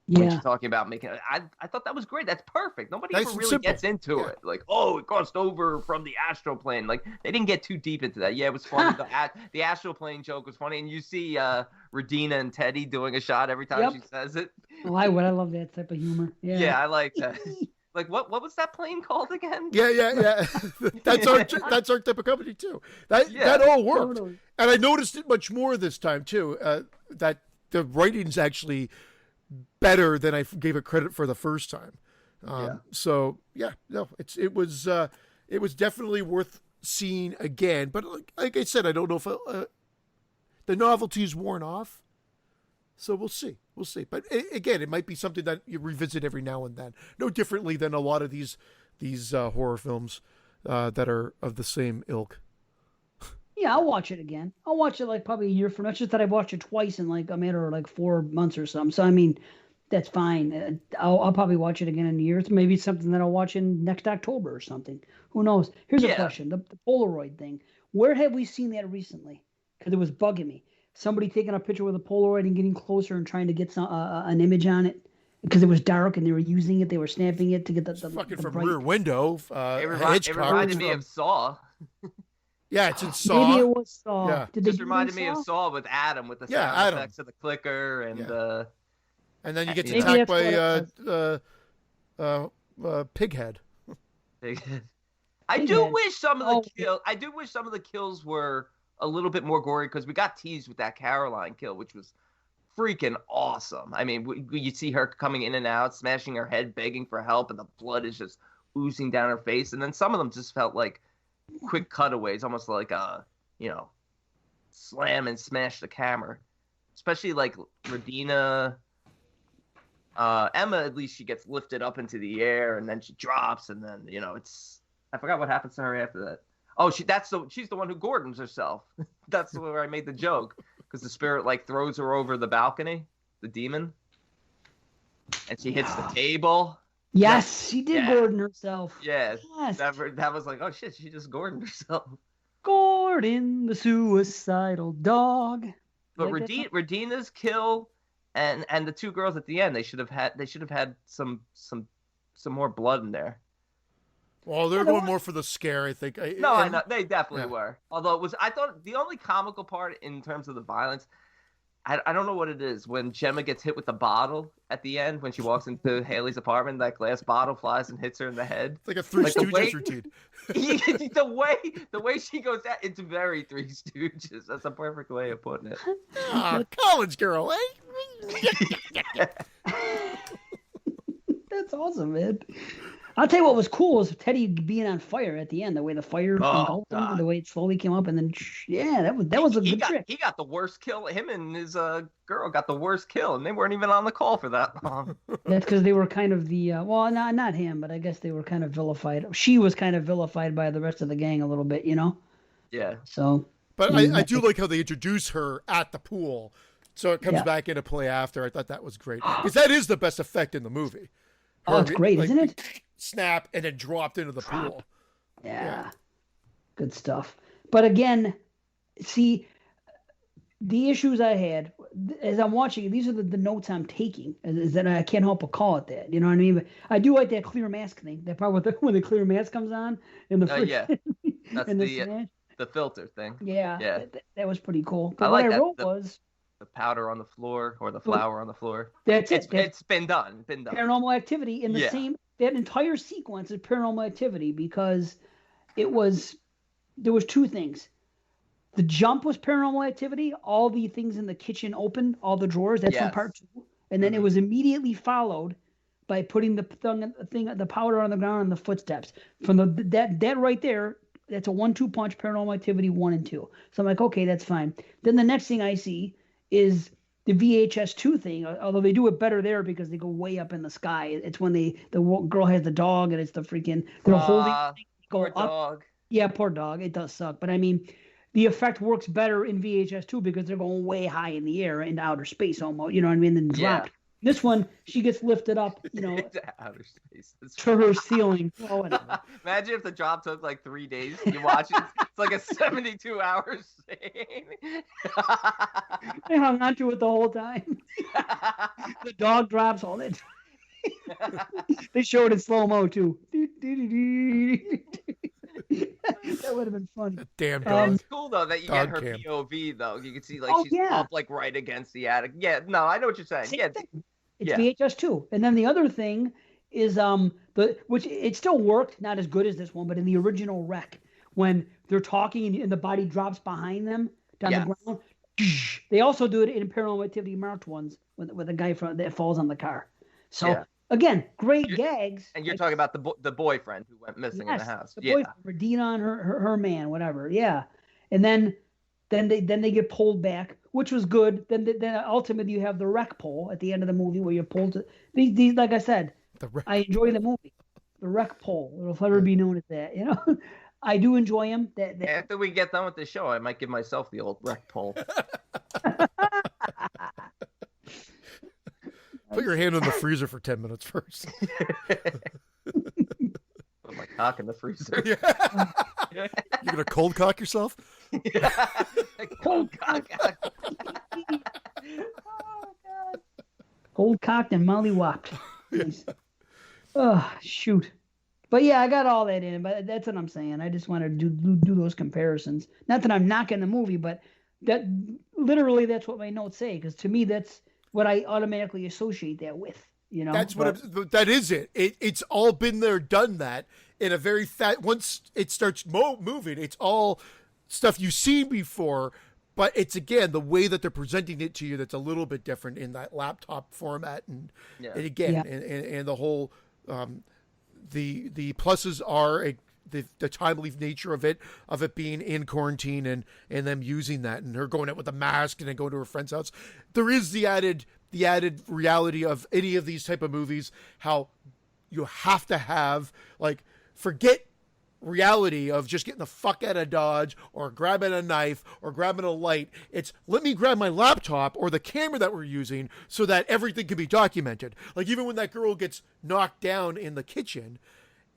C: When she's talking about making it, I thought that was great. That's perfect. Nobody ever really gets into it. Like, oh, it crossed over from the astral plane. Like, they didn't get too deep into that. Yeah, it was funny. The astral plane joke was funny, and you see Regina and Teddy doing a shot every time she says it.
A: Oh, I love that type of humor. Yeah,
C: yeah, I like that. Like, what was that plane called again?
B: Yeah. That's our type of company too. That all worked,
A: Totally.
B: and I noticed it much more this time too. That the writing's actually better than I gave it credit for the first time. So it was definitely worth seeing again. But like I said, I don't know if the novelty's worn off. So we'll see. But again, it might be something that you revisit every now and then. No differently than a lot of these horror films that are of the same ilk.
A: Yeah, I'll watch it again. I'll watch it like probably a year from now. It's just that I've watched it twice in like a matter of like 4 months or something. So I mean, that's fine. I'll probably watch it again in a year. It's maybe something that I'll watch in next October or something. Who knows? Here's a question: the Polaroid thing. Where have we seen that recently? Because it was bugging me. Somebody taking a picture with a Polaroid and getting closer and trying to get an image on it because it was dark and they were using it. They were snapping it to get the
B: fucking
A: the
B: from
A: bright...
B: Rear Window.
C: It reminded me of Saw.
B: Yeah, it's in Saw.
A: Maybe it was Saw.
B: Yeah.
A: Did
C: Just reminded me of Saw with Adam with the sound effects of the clicker and
B: and then you get
A: Maybe
B: attacked
A: that's
B: by Pighead.
C: I do wish some of the kills were a little bit more gory because we got teased with that Caroline kill, which was freaking awesome. I mean, you see her coming in and out, smashing her head, begging for help, and the blood is just oozing down her face. And then some of them just felt like quick cutaways, almost like slam and smash the camera. Especially like Radina. Emma, at least she gets lifted up into the air and then she drops, and then I forgot what happens to her after that. Oh, she's the one who Gordons herself. That's where I made the joke, because the spirit like throws her over the balcony, the demon, and she hits the table.
A: Yes, she did Gordon herself.
C: Yes. That was like, oh shit, she just Gordon herself.
A: Gordon, the suicidal dog.
C: But Radina's kill and the two girls at the end, they should have had some more blood in there.
B: Well, they're going more for the scare, I think.
C: I know they definitely were. Although I thought the only comical part in terms of the violence, I don't know what it is, when Gemma gets hit with the bottle at the end when she walks into Haley's apartment, that glass bottle flies and hits her in the head.
B: It's like a Three Stooges routine.
C: the way she goes out, it's very Three Stooges. That's a perfect way of putting it.
B: College girl, eh?
A: That's awesome, man. I'll tell you what was cool is Teddy being on fire at the end. The way the fire engulfed him, the way it slowly came up, and then that was a good trick.
C: He got the worst kill. Him and his girl got the worst kill, and they weren't even on the call for that long.
A: That's because they were kind of the not him, but I guess they were kind of vilified. She was kind of vilified by the rest of the gang a little bit,
C: Yeah.
A: So.
B: But I do like how they introduce her at the pool, so it comes back into play after. I thought that was great, because that is the best effect in the movie.
A: Oh, it's great, isn't it?
B: Snap and then dropped into the pool.
A: Yeah. Good stuff. But again, see, the issues I had as I'm watching, these are the notes I'm taking, is that I can't help but call it that. You know what I mean? But I do like that clear mask thing. That part when the clear mask comes on in the
C: that's the filter thing.
A: Yeah. That was pretty cool.
C: I like
A: what
C: that.
A: I wrote was
C: the powder on the floor or the flour on the floor.
A: That's it.
C: It's been done.
A: Paranormal Activity in the same, that entire sequence is Paranormal Activity, because there was two things. The jump was Paranormal Activity. All the things in the kitchen open, all the drawers. That's from part 2. And then it was immediately followed by putting the powder on the ground and the footsteps. From that right there, that's a 1-2 punch. Paranormal Activity 1 and 2. So I'm like, okay, that's fine. Then the next thing I see is the VHS 2 thing, although they do it better there because they go way up in the sky. It's when the girl has the dog and it's the freaking they're holding
C: poor
A: up.
C: dog.
A: Yeah, poor dog. It does suck, but I mean, the effect works better in VHS 2 because they're going way high in the air into outer space almost. You know what I mean? Then dropped. This one, she gets lifted up,
C: outer space.
A: To her ceiling. Oh, whatever.
C: Imagine if the job took like 3 days. You watch it, it's like a 72-hour scene.
A: I hung on to it the whole time. The dog drops all that. They showed it in slow-mo, too. That would have been fun.
B: Damn dog.
C: It's cool though that you get her POV though. You can see she's up like right against the attic. Yeah, no, I know what you're saying. It's
A: VHS 2. And then the other thing is which it still worked, not as good as this one, but in the original Wreck, when they're talking and the body drops behind them down the ground. They also do it in Paranormal Activity marked ones with a guy that falls on the car. So again, great gags.
C: And you're talking about the boyfriend who went missing in the house.
A: The boyfriend, Radina and her man, whatever. Yeah. And then they get pulled back, which was good. Then ultimately you have the wreck pull at the end of the movie where you're pulled to these like I said, I enjoy the movie. The wreck pull. It'll forever be known as that, I do enjoy him.
C: After we get done with the show, I might give myself the old wreck pull.
B: Put your hand in the freezer for 10 minutes first.
C: Put my cock in the freezer.
B: Yeah. You're going to cold cock yourself?
C: Cold cock.
A: Oh, God. Cold cocked and mollywopped. Oh, shoot. But yeah, I got all that in, but that's what I'm saying. I just want to do those comparisons. Not that I'm knocking the movie, but that literally that's what my notes say, because to me that's what I automatically associate that with.
B: That's that is it. It's all been there, done that in a very once it starts moving, it's all stuff you've seen before, but it's, again, the way that they're presenting it to you that's a little bit different in that laptop format. And again, and the whole, the pluses are the timely nature of it being in quarantine and them using that, and her going out with a mask and then going to her friend's house. There is the added reality of any of these type of movies, how you have to have, like, forget reality of just getting the fuck out of Dodge or grabbing a knife or grabbing a light. It's, let me grab my laptop or the camera that we're using so that everything can be documented. Like, even when that girl gets knocked down in the kitchen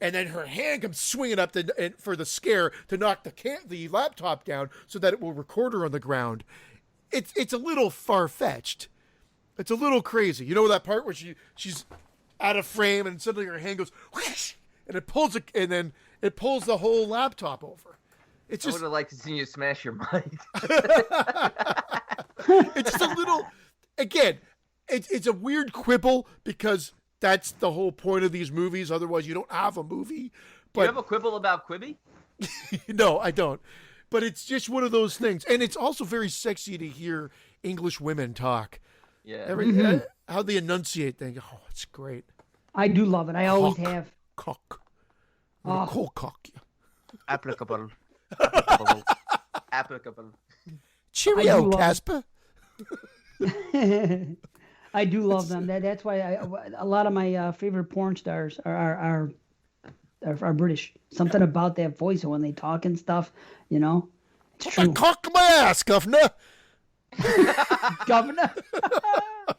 B: and then her hand comes swinging up for the scare to knock the laptop down so that it will record her on the ground. It's a little far-fetched. It's a little crazy. You know that part where she's out of frame and suddenly her hand goes whoosh, and it pulls and then it pulls the whole laptop over. It's just,
C: I would have liked to see you smash your mic.
B: It's just a little. Again, it's a weird quibble because that's the whole point of these movies. Otherwise, you don't have a movie. But
C: you have a quibble about Quibi?
B: No, I don't. But it's just one of those things, and it's also very sexy to hear English women talk.
C: Yeah.
B: How they enunciate things. Oh, it's great.
A: I do love it. I always have.
B: Cock.
A: Oh.
B: Cock.
C: Applicable. Applicable.
B: Cheerio, Casper.
A: I do love them. That's why a lot of my favorite porn stars are British. Something about that voice when they talk and stuff, you know. It's true.
B: Cock my ass, governor.
A: Governor.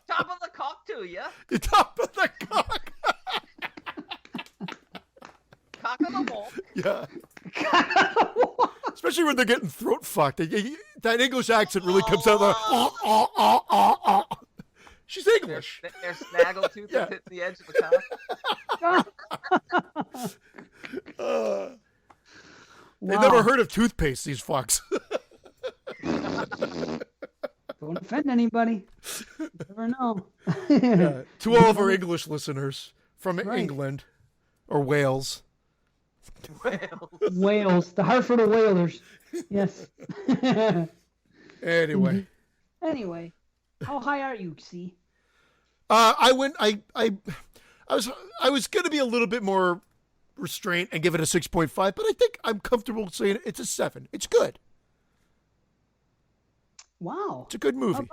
C: Top of the cock too, yeah?
B: The top of the cock.
C: Cock of the walk.
B: Yeah. Especially when they're getting throat fucked. That English accent really comes out like, She's English.
C: Their snaggletooth is hitting the edge of the cock.
B: They never heard of toothpaste, these fucks.
A: Don't offend anybody. Never know.
B: To all of our English listeners from England or Wales.
A: Wales. The Hartford of Whalers. Yes.
B: Anyway,
A: how high are you, C?
B: I was going to be a little bit more restrained and give it a 6.5, but I think I'm comfortable saying it's a 7. It's good.
A: Wow.
B: It's a good movie.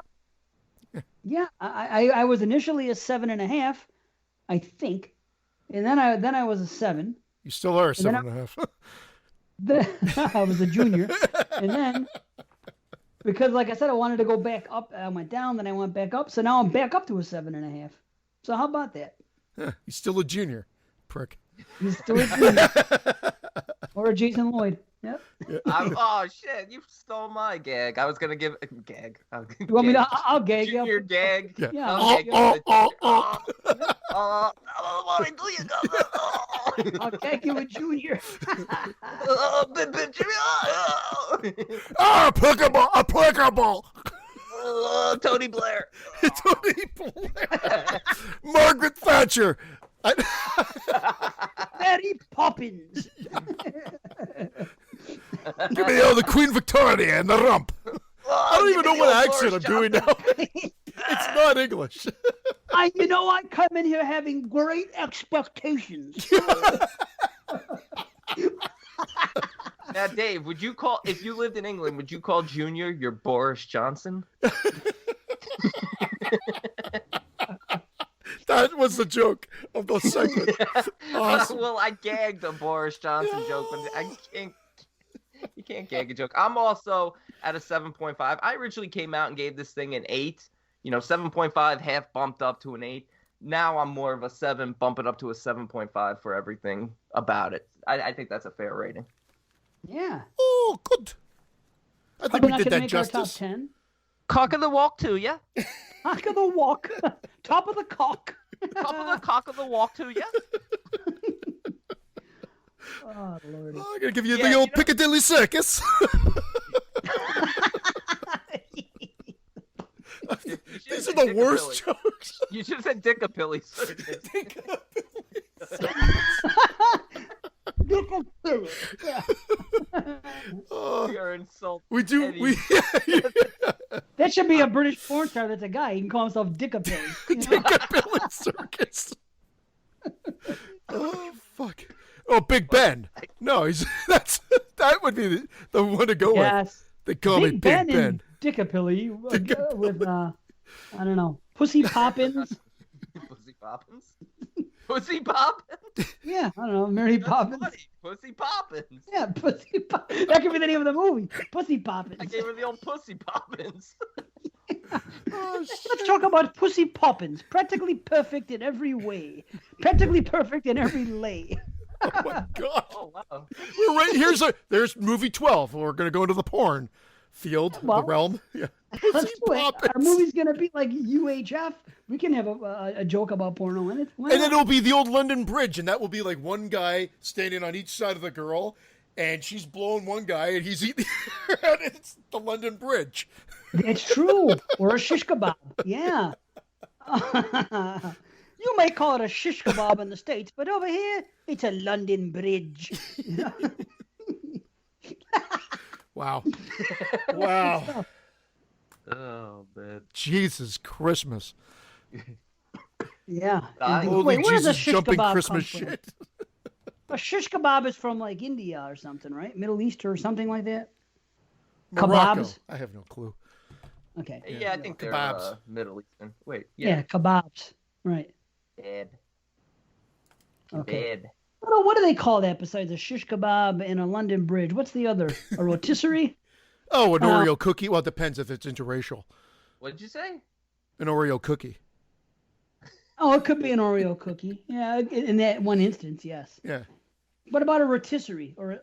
A: Yeah, I was initially a 7.5, I think, and then I was a 7.
B: You still are a 7.5.
A: I was a junior, and then because, like I said, I wanted to go back up. I went down, then I went back up, so now I'm back up to a 7.5. So how about that?
B: He's still a junior, prick.
A: He's still a junior, or a Jason Lloyd. Yep.
C: Oh shit! You stole my gag. I was gonna give a gag.
A: You want me to? I'll gag you.
C: Junior gag.
A: Yeah.
C: I'll
A: gag you a junior.
B: Applicable.
C: Tony Blair.
B: Tony Blair. Margaret Thatcher.
A: Mary Poppins.
B: Give me the Queen Victoria and the rump. I don't even know what accent I'm doing now. It's not English.
A: I come in here having great expectations.
C: Now, Dave, would you call, if you lived in England, would you call Junior your Boris Johnson?
B: That was the joke of the segment. Awesome.
C: Well, I gagged a Boris Johnson joke, but you can't gag a joke. I'm also at a 7.5. I originally came out and gave this thing an 8. 7.5 half bumped up to an 8. Now I'm more of a 7, bump it up to a 7.5 for everything about it. I think that's a fair rating.
A: Yeah.
B: Oh, good. I think we did that justice.
A: Our top 10.
C: Cock of the walk too, yeah?
A: Cock of the walk. Top of the cock.
C: Top of the cock of the walk too, yeah?
A: Oh, Lord.
B: I'm going to give you the old Piccadilly Circus. These are the worst jokes.
C: You should have said Dickapilly Circus.
A: Dickapilly.
C: You're insane.
B: We do.
A: That should be a British porn star. That's a guy. He can call himself Dickapilly.
B: Dickapilly Circus. Oh fuck! Oh, Big Ben. No, that would be the one to go with. They call me Big Ben.
A: And Dickapilly with I don't know, Pussy Poppins.
C: Pussy Poppins. Pussy Poppins?
A: Yeah, I don't know, Mary Poppins.
C: Funny. Pussy Poppins.
A: Yeah, Pussy Poppins. That could be the name of the movie. Pussy Poppins.
C: I gave her the old Pussy Poppins.
A: Let's talk about Pussy Poppins. Practically perfect in every way. Practically perfect in every lay.
B: Oh my god.
C: Oh wow.
B: We're right there's movie 12. We're gonna go into the porn field, the realm. Yeah.
A: Let's do it. Our movie's gonna be like UHF. We can have a joke about porno in it.
B: And then it'll be the old London Bridge, and that will be like one guy standing on each side of the girl, and she's blowing one guy, and he's eating. And it's the London Bridge.
A: It's true. Or a shish kebab. Yeah. You may call it a shish kebab in the States, but over here, it's a London Bridge.
B: Wow. Wow.
C: Oh, man.
B: Jesus Christmas.
A: Yeah.
B: Holy
A: where's
B: Jesus
A: a shish
B: jumping
A: kebab
B: Christmas
A: come from?
B: shit.
A: A shish kebab is from like India or something, right? Middle East or something like that?
B: Morocco.
A: Kebabs?
B: I have no clue.
A: Okay.
C: Yeah, I think
B: kebabs.
C: they're Middle Eastern. Wait.
A: Yeah, kebabs. Right.
C: Bad.
A: Okay.
C: Bad.
A: What do they call that besides a shish kebab and a London Bridge? What's the other? A rotisserie?
B: Oh, an Oreo cookie? Well, it depends if it's interracial.
C: What did you say?
B: An Oreo cookie.
A: Oh, it could be an Oreo cookie. Yeah, in that one instance, yes.
B: Yeah.
A: What about a rotisserie? Or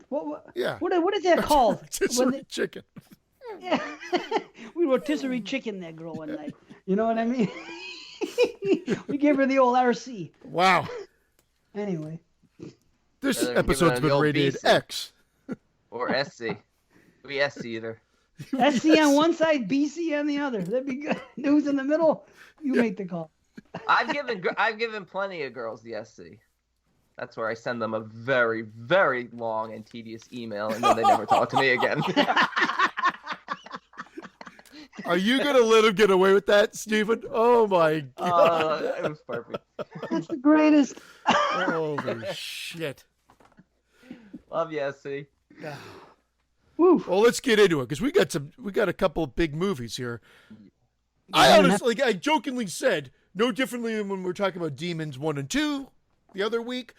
A: what?
B: Yeah.
A: What is that called?
B: Rotisserie chicken.
A: Yeah. We rotisserie chicken that girl one night. You know what I mean? We gave her the old RC.
B: Wow.
A: Anyway.
B: This episode's been rated X.
C: Or SC. We SC either.
A: SC on one side, BC on the other. That'd be good. Who's in the middle? You make the call.
C: I've given plenty of girls the SC. That's where I send them a very, very long and tedious email, and then they never talk to me again.
B: Are you going to let him get away with that, Stephen? Oh, my God.
C: It was perfect.
A: That's the greatest.
B: Holy shit.
C: Love you, SC.
A: Woo.
B: Well, let's get into it, because we got a couple of big movies here. I honestly, I jokingly said, no differently than when we were talking about Demons 1 and 2 the other week,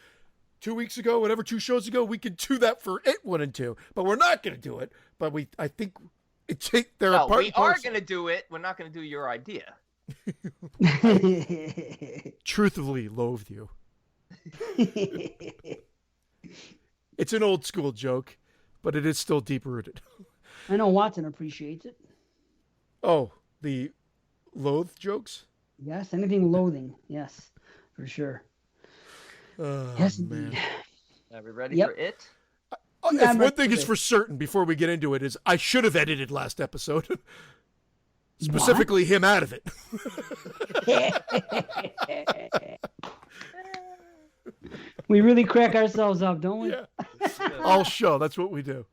B: 2 weeks ago, whatever, 2 shows ago, we could do that for It 1 and 2. But we're not going to do it. But I think they're a part.
C: We are going to do it. We're not going to do your idea.
B: Truthfully loathe you. It's an old school joke, but it is still deep rooted.
A: I know Watson appreciates it.
B: Oh, the loathe jokes?
A: Yes, anything loathing. Yes, for sure. Yes,
B: man.
C: Are we ready for It?
B: If one thing is for certain before we get into it is I should have edited last episode. Specifically him out of it.
A: We really crack ourselves up, don't we?
B: Yeah. All show. That's what we do.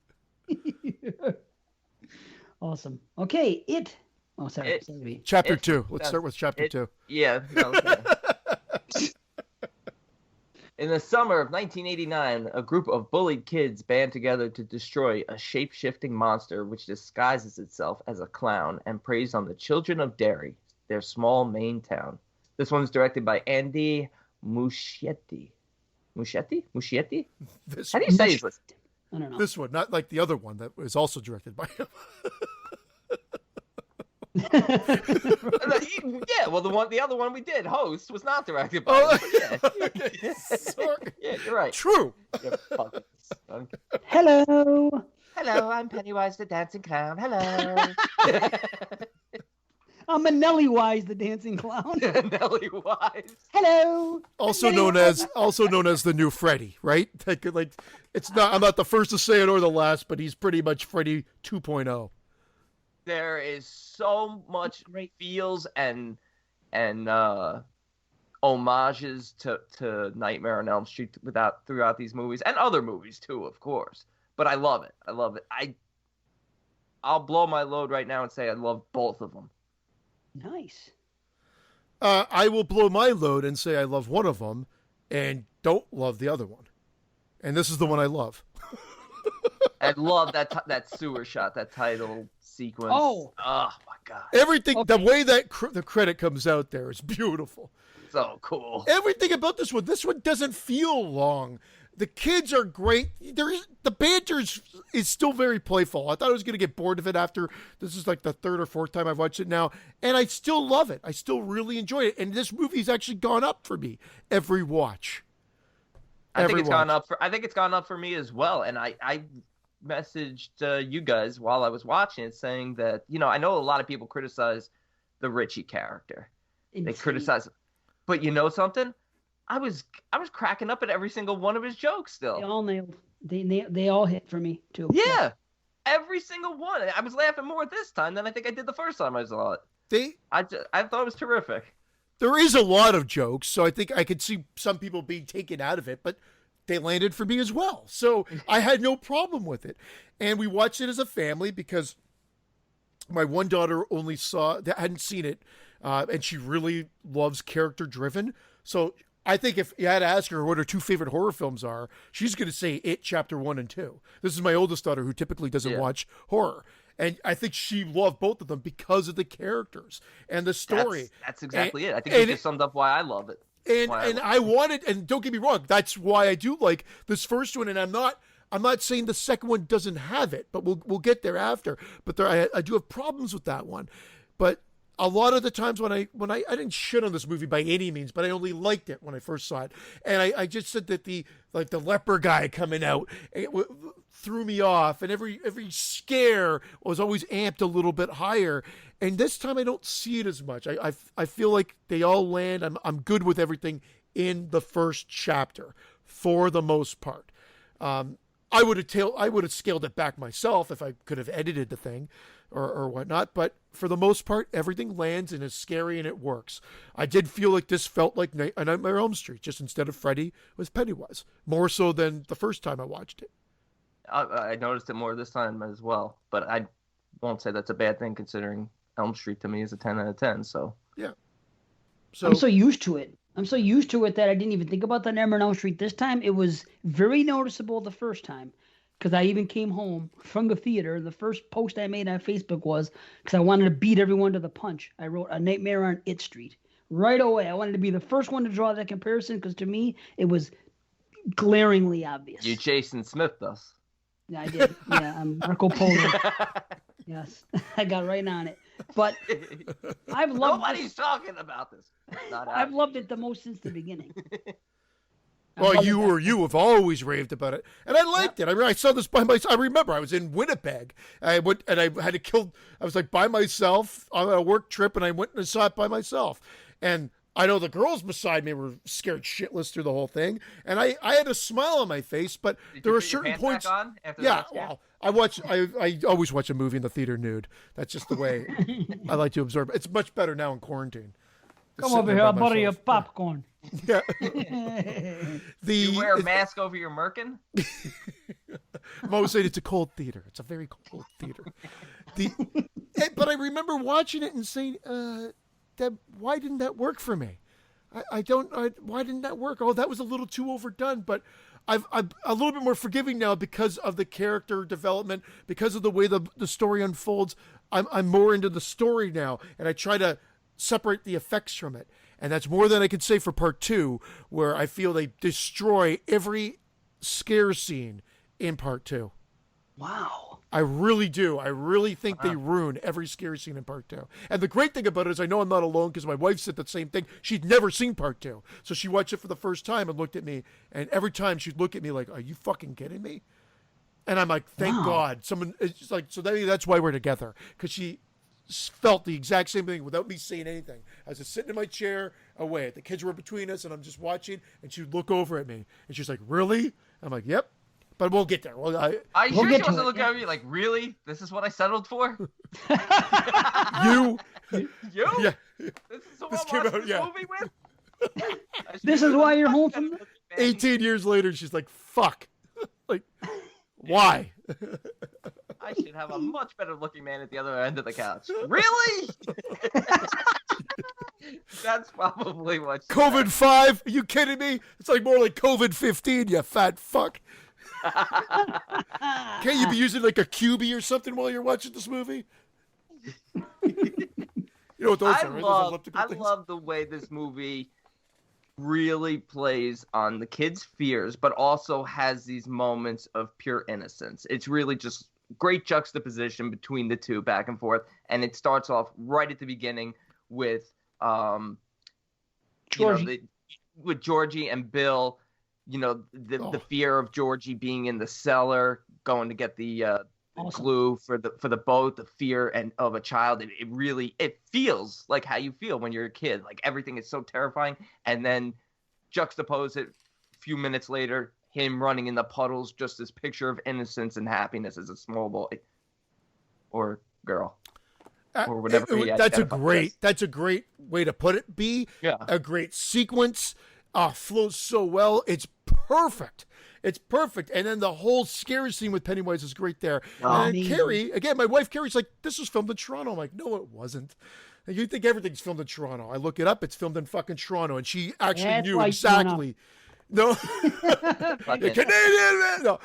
A: Awesome. Okay, It. Oh, sorry.
C: It.
B: Chapter 2. Let's start with Chapter 2.
C: Yeah. In the summer of 1989, a group of bullied kids band together to destroy a shape-shifting monster which disguises itself as a clown and preys on the children of Derry, their small Maine town. This one's directed by Andy Muschietti. Muschietti? How do you say this?
A: I don't know.
B: This one, not like the other one that was also directed by him.
C: Yeah, well, the other one we did, Host, was not directed by him. Yeah.
B: Okay, sorry.
C: Yeah, you're right.
B: True.
C: You fucking skunk.
A: Hello.
C: Hello, I'm Pennywise the Dancing Clown. Hello.
A: I'm a Nelly Wise, the dancing clown.
C: Nelly Wise.
A: Hello.
B: Also known as the new Freddy, right? Like it's not. I'm not the first to say it or the last, but he's pretty much Freddy 2.0.
C: There is so much
A: Great
C: feels and homages to Nightmare on Elm Street throughout these movies and other movies too, of course. But I love it. I love it. I'll blow my load right now and say I love both of them.
A: Nice.
B: I will blow my load and say I love one of them and don't love the other one. And this is the one I love.
C: I love that sewer shot, that title sequence.
A: Oh
C: my God.
B: Everything,
A: Okay.
B: the way that the credit comes out there is beautiful.
C: So cool.
B: Everything about this one doesn't feel long. The kids are great. The banter is still very playful. I thought I was going to get bored of it after. This is like the third or fourth time I've watched it now, and I still love it. I still really enjoy it. And this movie's actually gone up for me every watch.
C: I think it's gone up for me as well. And I messaged you guys while I was watching it, saying that I know a lot of people criticize the Richie character. They criticize, but you know something? I was cracking up at every single one of his jokes still.
A: They all nailed. They all hit for me too.
C: Yeah, every single one. I was laughing more this time than I think I did the first time I saw it. I thought it was terrific.
B: There is a lot of jokes, so I think I could see some people being taken out of it, but they landed for me as well. So I had no problem with it. And we watched it as a family because my one daughter hadn't seen it, and she really loves character-driven. So I think if you had to ask her what her two favorite horror films are, she's going to say It Chapter 1 and 2. This is my oldest daughter who typically doesn't watch horror. And I think she loved both of them because of the characters and the story.
C: That's exactly it. I think you just summed up why I love it.
B: I wanted, and don't get me wrong, that's why I do like this first one. And I'm not saying the second one doesn't have it, but we'll get there after. But I do have problems with that one. But a lot of the times when I didn't shit on this movie by any means, but I only liked it when I first saw it. And I just said that the leper guy coming out threw me off, and every scare was always amped a little bit higher. And this time I don't see it as much. I feel like they all land. I'm good with everything in the first chapter for the most part. I would have scaled it back myself if I could have edited the thing or whatnot. But for the most part, everything lands and is scary and it works. I did feel like this felt like Nightmare on Elm Street, just instead of Freddy was Pennywise, more so than the first time I watched it.
C: I noticed it more this time as well, but I won't say that's a bad thing considering Elm Street to me is a 10 out of 10. So
B: yeah.
A: I'm so used to it. That I didn't even think about the Nightmare on Elm Street this time. It was very noticeable the first time because I even came home from the theater. The first post I made on Facebook was because I wanted to beat everyone to the punch. I wrote A Nightmare on It Street right away. I wanted to be the first one to draw that comparison because to me it was glaringly obvious.
C: You Jason Smith us.
A: Yeah, I did. Yeah, I'm Marco Polo. Yes, I got right on it. But I've loved.
C: Nobody's talking about this.
A: I've loved it the most since the beginning.
B: Well, you have always raved about it, and I liked it. I saw this by myself. I remember I was in Winnipeg. I went and I had to kill. I was like by myself on a work trip, and I went and saw it by myself. And I know the girls beside me were scared shitless through the whole thing, and I had a smile on my face. But there were certain points. Well, I always watch a movie in the theater nude. That's just the way I like to absorb. It's much better now in quarantine.
A: Come over here, I'll butter your popcorn.
B: Yeah.
C: You wear a mask over your merkin?
B: I'm always saying it's a cold theater. It's a very cold theater. But I remember watching it and saying, why didn't that work for me? Why didn't that work? Oh, that was a little too overdone. But I'm a little bit more forgiving now because of the character development, because of the way the story unfolds. I'm more into the story now, and I try to separate the effects from it. And that's more than I could say for part 2, where I feel they destroy every scare scene in part 2.
A: Wow.
B: I really do. I really think they ruin every scary scene in part 2. And the great thing about it is I know I'm not alone because my wife said the same thing. She'd never seen part 2. So she watched it for the first time and looked at me. And every time she'd look at me like, are you fucking kidding me? And I'm like, thank God. Someone, it's just like, so that's why we're together. Because she felt the exact same thing without me saying anything. I was just sitting in my chair away. The kids were between us and I'm just watching. And she'd look over at me. And she's like, really? I'm like, yep. But we'll get there. Well,
C: Are you
B: we'll
C: sure she wasn't looking at me like, really? This is what I settled for?
B: You?
C: Yeah. This is who
B: came
C: I'm watching
B: out,
C: this movie with?
A: This is why you're home from
B: 18 years later, she's like, fuck. Like, why?
C: I should have a much better looking man at the other end of the couch. Really? That's probably what.
B: COVID-5? Are you kidding me? It's like more like COVID-15, you fat fuck. Can't you be using like a QB or something while you're watching this movie? You know what those are, right?
C: I love the way this movie really plays on the kids' fears, but also has these moments of pure innocence. It's really just great juxtaposition between the two, back and forth. And it starts off right at the beginning with with Georgie and Bill. You know, the fear of Georgie being in the cellar, going to get the glue for the boat, the fear of a child. It feels like how you feel when you're a kid. Like everything is so terrifying, and then juxtapose it a few minutes later, him running in the puddles, just this picture of innocence and happiness as a small boy or girl. Or whatever.
B: That's a great way to put it. A great sequence. Flows so well. It's perfect. It's perfect. And then the whole scary scene with Pennywise is great there. And then Carrie, again, my wife Carrie's like, this was filmed in Toronto. I'm like, no, it wasn't. And you think everything's filmed in Toronto. I look it up. It's filmed in fucking Toronto. And she actually knew exactly. No, Canadian man. No,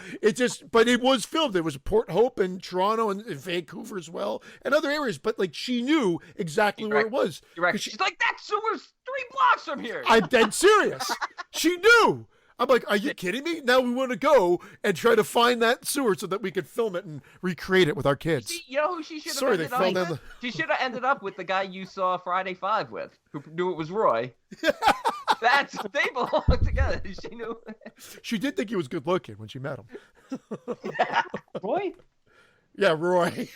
B: but it was filmed. It was Port Hope and Toronto and Vancouver as well, and other areas. But like she knew exactly where it was.
C: You're right. She's like, that sewer's 3 blocks from here.
B: I'm dead serious. She knew. I'm like, are you kidding me? Now we want to go and try to find that sewer so that we could film it and recreate it with our kids.
C: You know who she should have ended up with? She should have ended up with the guy you saw Friday 5 with, who knew it was Roy. They belong together. She knew.
B: She did think he was good looking when she met him.
A: Roy?
B: Yeah, Roy.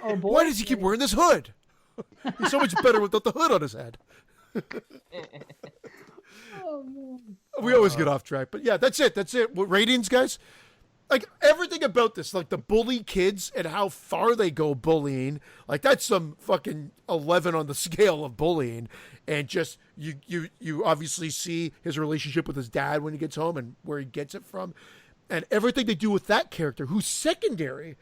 A: Oh boy.
B: Why does he keep wearing this hood? He's so much better without the hood on his head. We always get off track, but yeah, that's it. What ratings, guys? Like everything about this, like the bully kids and how far they go bullying, like that's some fucking 11 on the scale of bullying. And just you obviously see his relationship with his dad when he gets home and where he gets it from, and everything they do with that character who's secondary,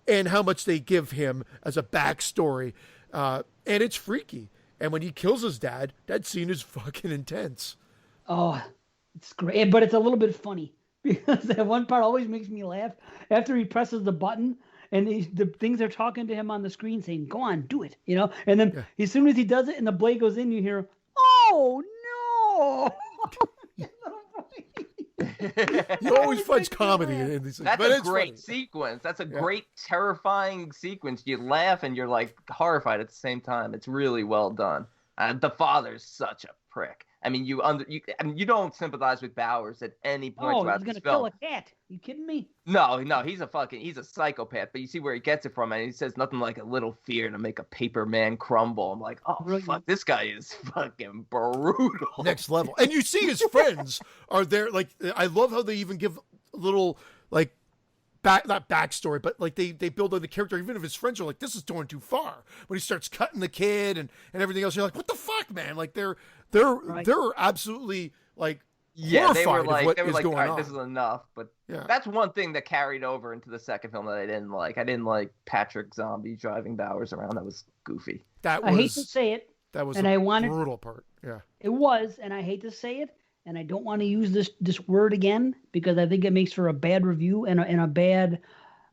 B: and how much they give him as a backstory, and it's freaky. And when he kills his dad, that scene is fucking intense.
A: Oh, it's great, but it's a little bit funny. Because that one part always makes me laugh. After he presses the button and the things are talking to him on the screen saying, go on, do it, you know? And then as soon as he does it and the blade goes in, you hear, oh, no.
B: He always finds comedy in these things.
C: That's a great sequence. That's a great, terrifying sequence. You laugh and you're like horrified at the same time. It's really well done. The father's such a prick. I mean, you don't sympathize with Bowers at any point throughout this film. Oh, he's
A: gonna kill a cat. You kidding me?
C: No, he's a psychopath. But you see where he gets it from, and he says nothing like a little fear to make a paper man crumble. I'm like, oh, brilliant. Fuck, this guy is fucking brutal.
B: Next level. And you see his friends are there. Like, I love how they even give a little, like, not backstory, but like they build on the character, even if his friends are like, this is going too far. When he starts cutting the kid and everything else, you're like, what the fuck, man? Like they're absolutely like
C: they were like,
B: going
C: all right,
B: on.
C: This is enough. But that's one thing that carried over into the second film that I didn't like. I didn't like Patrick Zombie driving Bowers around. That was goofy.
A: I hate to say it.
B: That was brutal part. Yeah,
A: it was, and I hate to say it. And I don't want to use this word again because I think it makes for a bad review and a bad,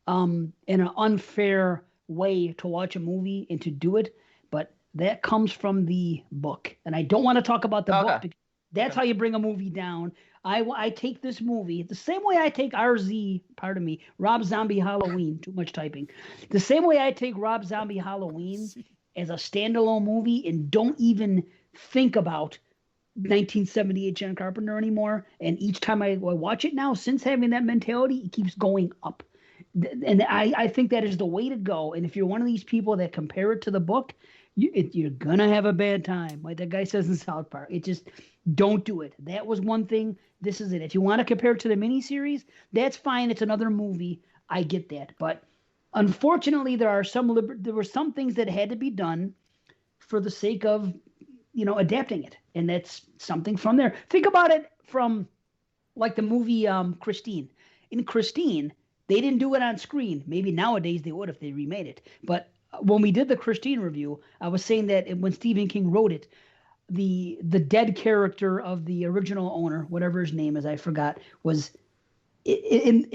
A: and an unfair way to watch a movie and to do it. But that comes from the book, and I don't want to talk about the book because that's how you bring a movie down. I take this movie the same way I take Rob Zombie Halloween. Too much typing. The same way I take Rob Zombie Halloween as a standalone movie and don't even think about 1978 John Carpenter anymore. And each time I watch it now, since having that mentality, it keeps going up. And I think that is the way to go. And if you're one of these people that compare it to the book, you're going to have a bad time. Like that guy says in South Park. It just, don't do it. That was one thing. This is it. If you want to compare it to the miniseries, that's fine. It's another movie. I get that. But unfortunately, there were some things that had to be done for the sake of, adapting it. And that's something from there. Think about it from like the movie Christine. In Christine, They didn't do it on screen. Maybe nowadays they would if they remade it. But when we did the Christine review, I was saying that when Stephen King wrote it, the dead character of the original owner, whatever his name is, I forgot, was in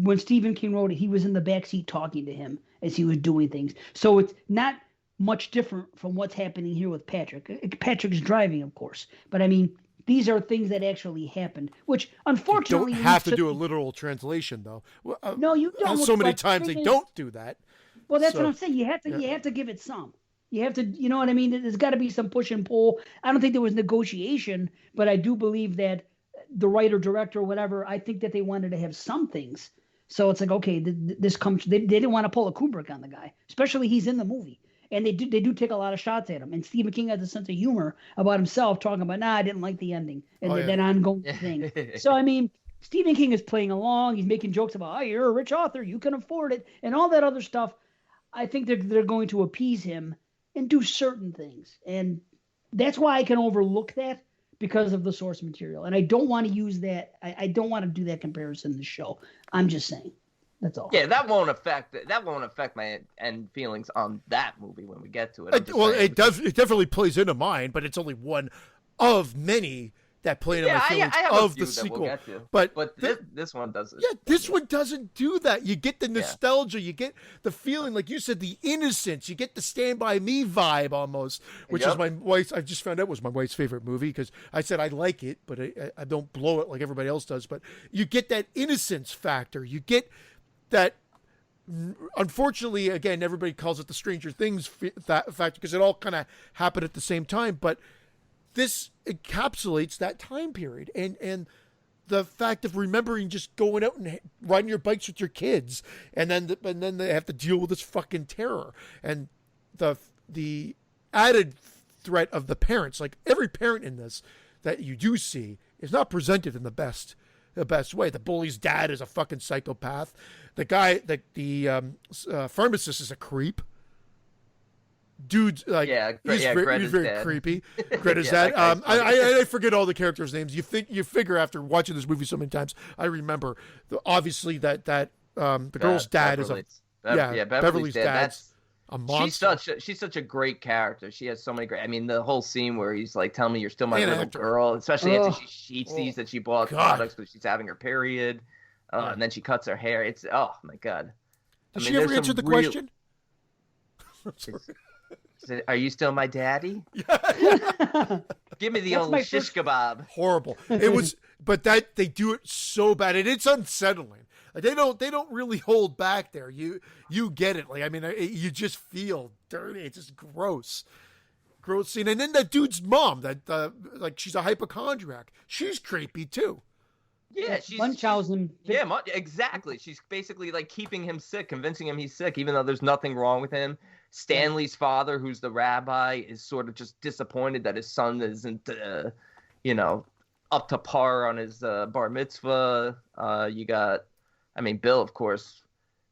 A: when Stephen King wrote it, he was in the backseat talking to him as he was doing things. So it's not much different from what's happening here with Patrick. Patrick's driving, of course, but I mean, these are things that actually happened, which unfortunately
B: you don't have to do a literal translation, though.
A: No, you don't.
B: So many times they don't do that.
A: Well, that's what I'm saying. You have to give it some. You have to, you know what I mean? There's got to be some push and pull. I don't think there was negotiation, but I do believe that the writer, director, whatever, I think that they wanted to have some things. So it's like, okay, this comes. They didn't want to pull a Kubrick on the guy, especially he's in the movie, and they do take a lot of shots at him. And Stephen King has a sense of humor about himself, talking about, I didn't like the ending and that ongoing thing. So I mean, Stephen King is playing along. He's making jokes about, oh, you're a rich author, you can afford it, and all that other stuff. I think they're going to appease him and do certain things. And that's why I can overlook that because of the source material. And I don't want to use that. I don't want to do that comparison in the show. I'm just saying. That's all.
C: Yeah, that won't affect my end feelings on that movie when we get to it.
B: It does. It definitely plays into mine, but it's only one of many that play into my feelings of the sequel.
C: We'll get to.
B: But
C: this one doesn't.
B: Yeah, this one doesn't do that. You get the nostalgia, you get the feeling, like you said, the innocence. You get the Stand By Me vibe almost, which is my wife's. I just found out was my wife's favorite movie because I said I like it, but I don't blow it like everybody else does. But you get that innocence factor. You get that. Unfortunately, again, everybody calls it the Stranger Things factor because it all kind of happened at the same time, but this encapsulates that time period and the fact of remembering just going out and riding your bikes with your kids, and then they have to deal with this fucking terror and the added threat of the parents. Like every parent in this that you do see is not presented in the best way. The bully's dad is a fucking psychopath. The guy, the pharmacist is a creep. Dude's like, he's very creepy. Greta's dad. I forget all the characters' names. You figure after watching this movie so many times, I remember obviously that the girl's dad is Beverly's dad's a monster.
C: She's such a great character. She has so many great. I mean, the whole scene where he's like, "Tell me you're still my little girl," especially after she sees that she bought products because she's having her period, and then she cuts her hair. It's my god.
B: Did she ever answer the question?
C: Are you still my daddy? Give me the old shish kebab.
B: Horrible. It was, but that they do it so bad, and it's unsettling. Like they don't really hold back there. You get it. Like I mean, you just feel dirty. It's just gross scene. And then that dude's mom, that like she's a hypochondriac. She's creepy too.
C: Yeah, she's
A: Munchausen.
C: Yeah, exactly. She's basically like keeping him sick, convincing him he's sick, even though there's nothing wrong with him. Stanley's father, who's the rabbi, is sort of just disappointed that his son isn't, up to par on his bar mitzvah. Bill, of course,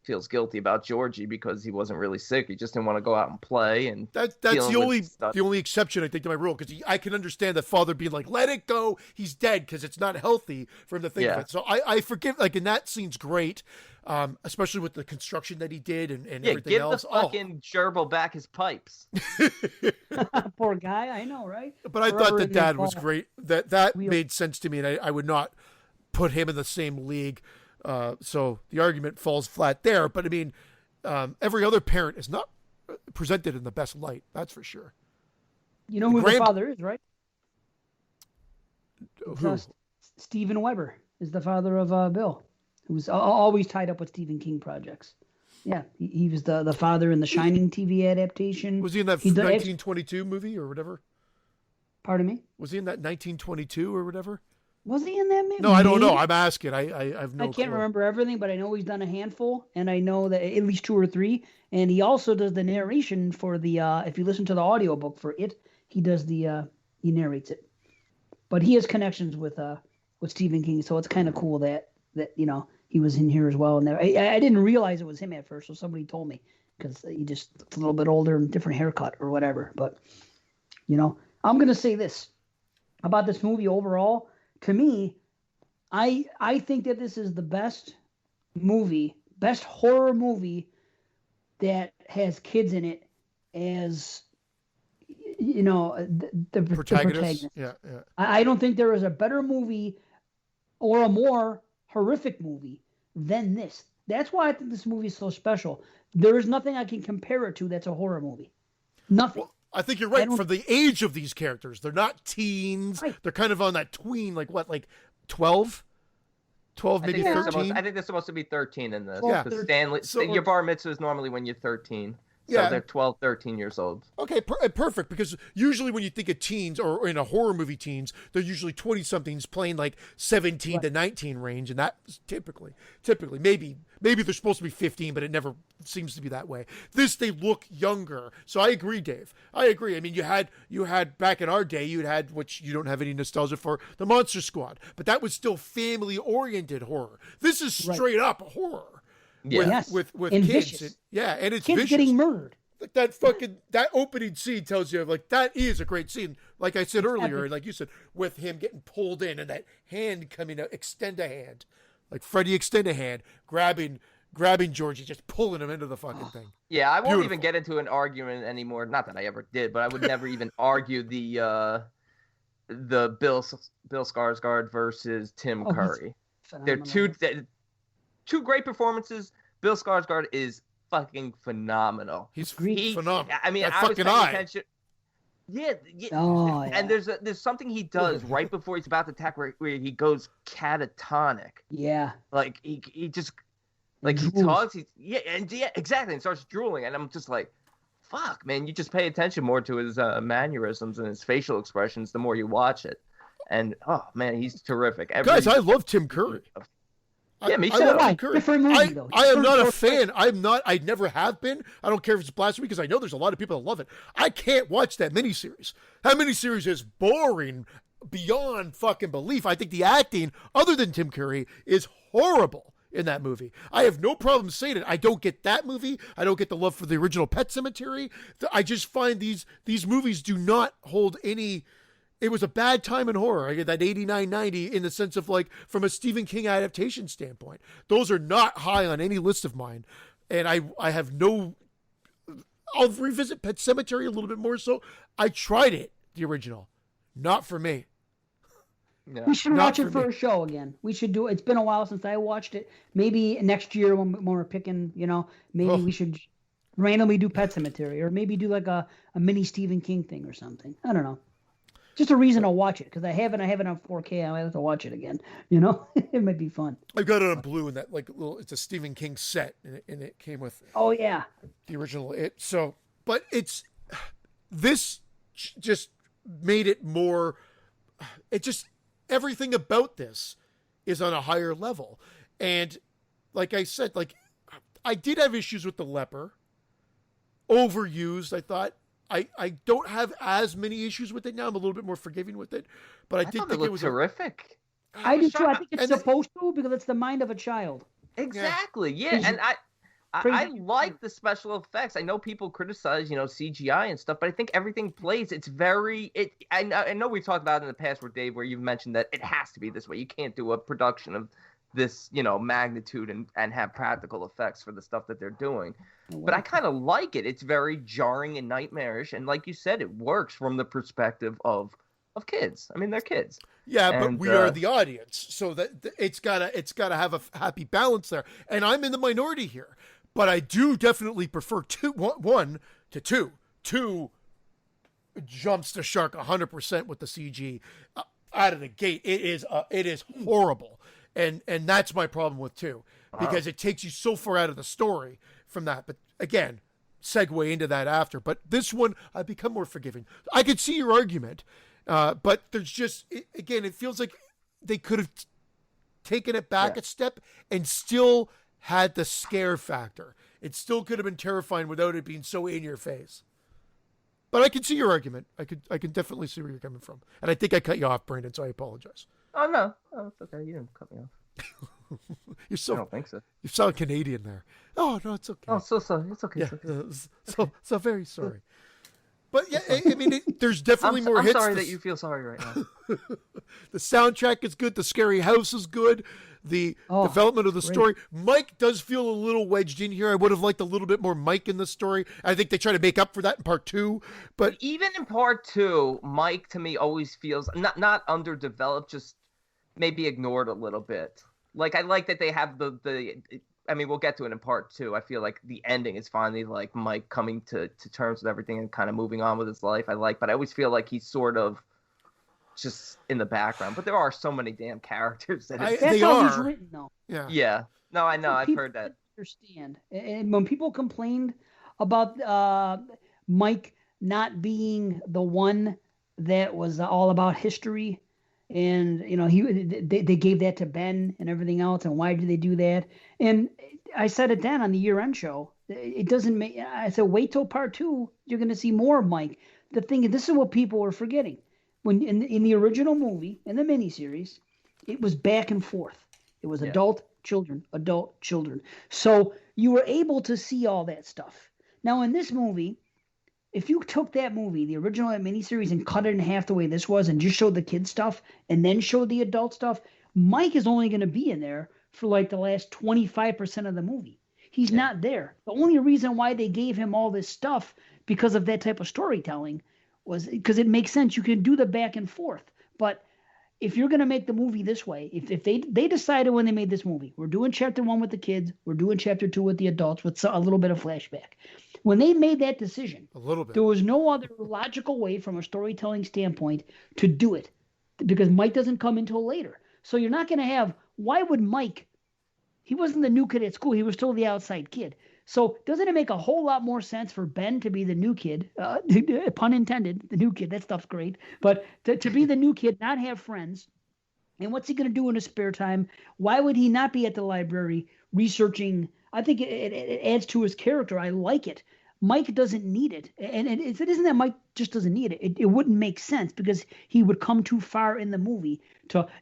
C: feels guilty about Georgie because he wasn't really sick. He just didn't want to go out and play. And
B: that's the only exception, I think, to my rule, because I can understand that father being like, let it go. He's dead because it's not healthy for him to think of it. So I forgive, like, and that scene's great. Especially with the construction that he did and everything else.
C: Give the fucking gerbil back his pipes.
A: Poor guy, I know, right?
B: But I thought the dad was great. That made sense to me, and I would not put him in the same league. So the argument falls flat there. But I mean, every other parent is not presented in the best light. That's for sure.
A: You know who the father is, right?
B: Who?
A: Steven Weber is the father of Bill, who was always tied up with Stephen King projects. Yeah, he was the father in the Shining TV adaptation.
B: Was he in that 1922 movie or whatever?
A: Pardon me?
B: Was he in that 1922 or whatever?
A: Was he in that movie?
B: No, I don't know. I'm asking. I have no clue.
A: I can't remember everything, but I know he's done a handful, and I know that at least 2 or 3. And he also does the narration for the. If you listen to the audiobook for it, he does the. He narrates it, but he has connections with Stephen King, so it's kind of cool that he was in here as well. And I didn't realize it was him at first, so somebody told me because he just looks a little bit older and different haircut or whatever. But I'm gonna say this about this movie overall. To me, I think that this is the best best horror movie that has kids in it as the protagonist.
B: Yeah.
A: I don't think there is a better movie or a more horrific movie than this. That's why I think this movie is so special. There is nothing I can compare it to that's a horror movie. Nothing.
B: Well, I think you're right. For the age of these characters, they're not teens.
A: Right.
B: They're kind of on that tween, like 12? 12, maybe 13?
C: I think they're supposed to be 13 in this.
B: Yeah.
C: Because Stanley, your bar mitzvah is normally when you're 13. So they're 12, 13 years old.
B: Okay, perfect. Because usually when you think of teens or in a horror movie teens, they're usually 20-somethings playing like 17 to 19 range. And that's typically, maybe they're supposed to be 15, but it never seems to be that way. They look younger. So I agree, Dave. I agree. I mean, you had back in our day, you had, which you don't have any nostalgia for, the Monster Squad. But that was still family-oriented horror. This is straight up horror.
C: Yeah.
B: With
A: and
B: kids.
A: Vicious.
B: And it's
A: kids
B: vicious.
A: Getting murdered.
B: Like that opening scene tells you, like, that is a great scene. Like I said earlier, and like you said, with him getting pulled in and that hand coming out, extend a hand, like Freddy extend a hand, grabbing Georgie, just pulling him into the fucking thing.
C: Yeah, I won't even get into an argument anymore. Not that I ever did, but I would never even argue the Bill Skarsgård versus Tim Curry. They're two great performances. Bill Skarsgård is fucking phenomenal.
B: He's phenomenal.
C: I mean,
B: that
C: I was
B: fucking
C: paying
B: eye.
C: attention. Yeah.
A: Oh, yeah.
C: And there's something he does right before he's about to attack where he goes catatonic.
A: Yeah.
C: Like he just like he talks. Exactly, and starts drooling, and I'm just like, fuck, man. You just pay attention more to his mannerisms and his facial expressions the more you watch it. And oh man, he's terrific.
B: Guys, I love Tim Curry.
C: Yeah, me too.
B: I am not a fan. I never have been. I don't care if it's blasphemy because I know there's a lot of people that love it. I can't watch that miniseries. That miniseries is boring beyond fucking belief. I think the acting, other than Tim Curry, is horrible in that movie. I have no problem saying it. I don't get that movie. I don't get the love for the original Pet Sematary. I just find these movies do not hold any. It was a bad time in horror. I get that 89, 90 in the sense of, like, from a Stephen King adaptation standpoint. Those are not high on any list of mine. And I have no... I'll revisit Pet Sematary a little bit more so. I tried it, the original. Not for me.
A: No. We should watch it for a show again. We should do it. It's been a while since I watched it. Maybe next year when we're picking, maybe we should randomly do Pet Sematary or maybe do like a mini Stephen King thing or something. I don't know. Just a reason to watch it because I have it on 4K. I have to watch it again. It might be fun.
B: I've got it on Blue and that it's a Stephen King set and it came with.
A: Oh yeah.
B: The original but this just made it more. It just everything about this is on a higher level, and like I said, like I did have issues with the leper. Overused, I thought. I don't have as many issues with it now. I'm a little bit more forgiving with it, but I did think it was
C: terrific.
A: I do too. I think it's supposed to because it's the mind of a child.
C: Exactly. Yeah, and I like the special effects. I know people criticize, CGI and stuff, but I think everything plays. It's very. I know we've talked about it in the past, where you've mentioned that it has to be this way. You can't do a production of this, magnitude and have practical effects for the stuff that they're doing. But I kind of like it. It's very jarring and nightmarish, and like you said, it works from the perspective of kids. I mean, they're kids.
B: Yeah, but we are the audience, so that it's gotta have a happy balance there. And I'm in the minority here, but I do definitely prefer 1 to 2. 2 jumps the shark 100% with the CG out of the gate. It is horrible. And that's my problem with 2, because it takes you so far out of the story from that. But again, segue into that after. But this one, I've become more forgiving. I could see your argument, but there's just, it feels like they could have taken it back a step and still had the scare factor. It still could have been terrifying without it being so in your face. But I can see your argument. I can definitely see where you're coming from. And I think I cut you off, Brandon, so I apologize.
C: Oh, no. Oh, it's okay. You didn't cut me off.
B: I don't think so. You sound Canadian there. Oh, no, it's okay.
C: Oh, so sorry. It's okay.
B: Yeah,
C: it's okay.
B: So very sorry. But yeah, I mean, there's definitely more hits.
C: I'm sorry that you feel sorry right now.
B: The soundtrack is good. The scary house is good. the development of the
A: great.
B: story. Mike does feel a little wedged in here. I would have liked a little bit more Mike in the story. I think they try to make up for that in part 2. But
C: even in part 2, Mike to me always feels not underdeveloped, just maybe ignored a little bit. Like I like that they have the I mean, we'll get to it in part 2. I feel like the ending is finally like Mike coming to terms with everything and kind of moving on with his life. But I always feel like he's sort of just in the background. But there are so many damn characters that
A: That's
B: they
A: how
B: are.
A: he's written, though.
C: Yeah. No, I know. I've heard that.
A: Understand. And when people complained about Mike not being the one that was all about history, and they gave that to Ben and everything else, and why did they do that? And I said it then on the year-end show. It doesn't make. I said wait till part 2. You're going to see more of Mike. The thing is, this is what people are forgetting. When in the original movie, in the miniseries, it was back and forth. It was adult children. So you were able to see all that stuff. Now in this movie, if you took that movie, the original miniseries, and cut it in half the way this was, and just showed the kid stuff, and then showed the adult stuff, Mike is only going to be in there for like the last 25% of the movie. He's not there. The only reason why they gave him all this stuff because of that type of storytelling was because it makes sense. You can do the back and forth. But if you're going to make the movie this way, if they decided when they made this movie, we're doing chapter 1 with the kids, we're doing chapter 2 with the adults with a little bit of flashback. When they made that decision, there was no other logical way from a storytelling standpoint to do it, because Mike doesn't come until later. So you're not going to have, why would Mike, he wasn't the new kid at school, he was still the outside kid. So doesn't it make a whole lot more sense for Ben to be the new kid, pun intended, the new kid, that stuff's great, but to be the new kid, not have friends, and what's he going to do in his spare time? Why would he not be at the library researching? I think it adds to his character. I like it. Mike doesn't need it. And it isn't that Mike just doesn't need it. It wouldn't make sense because he would come too far in the movie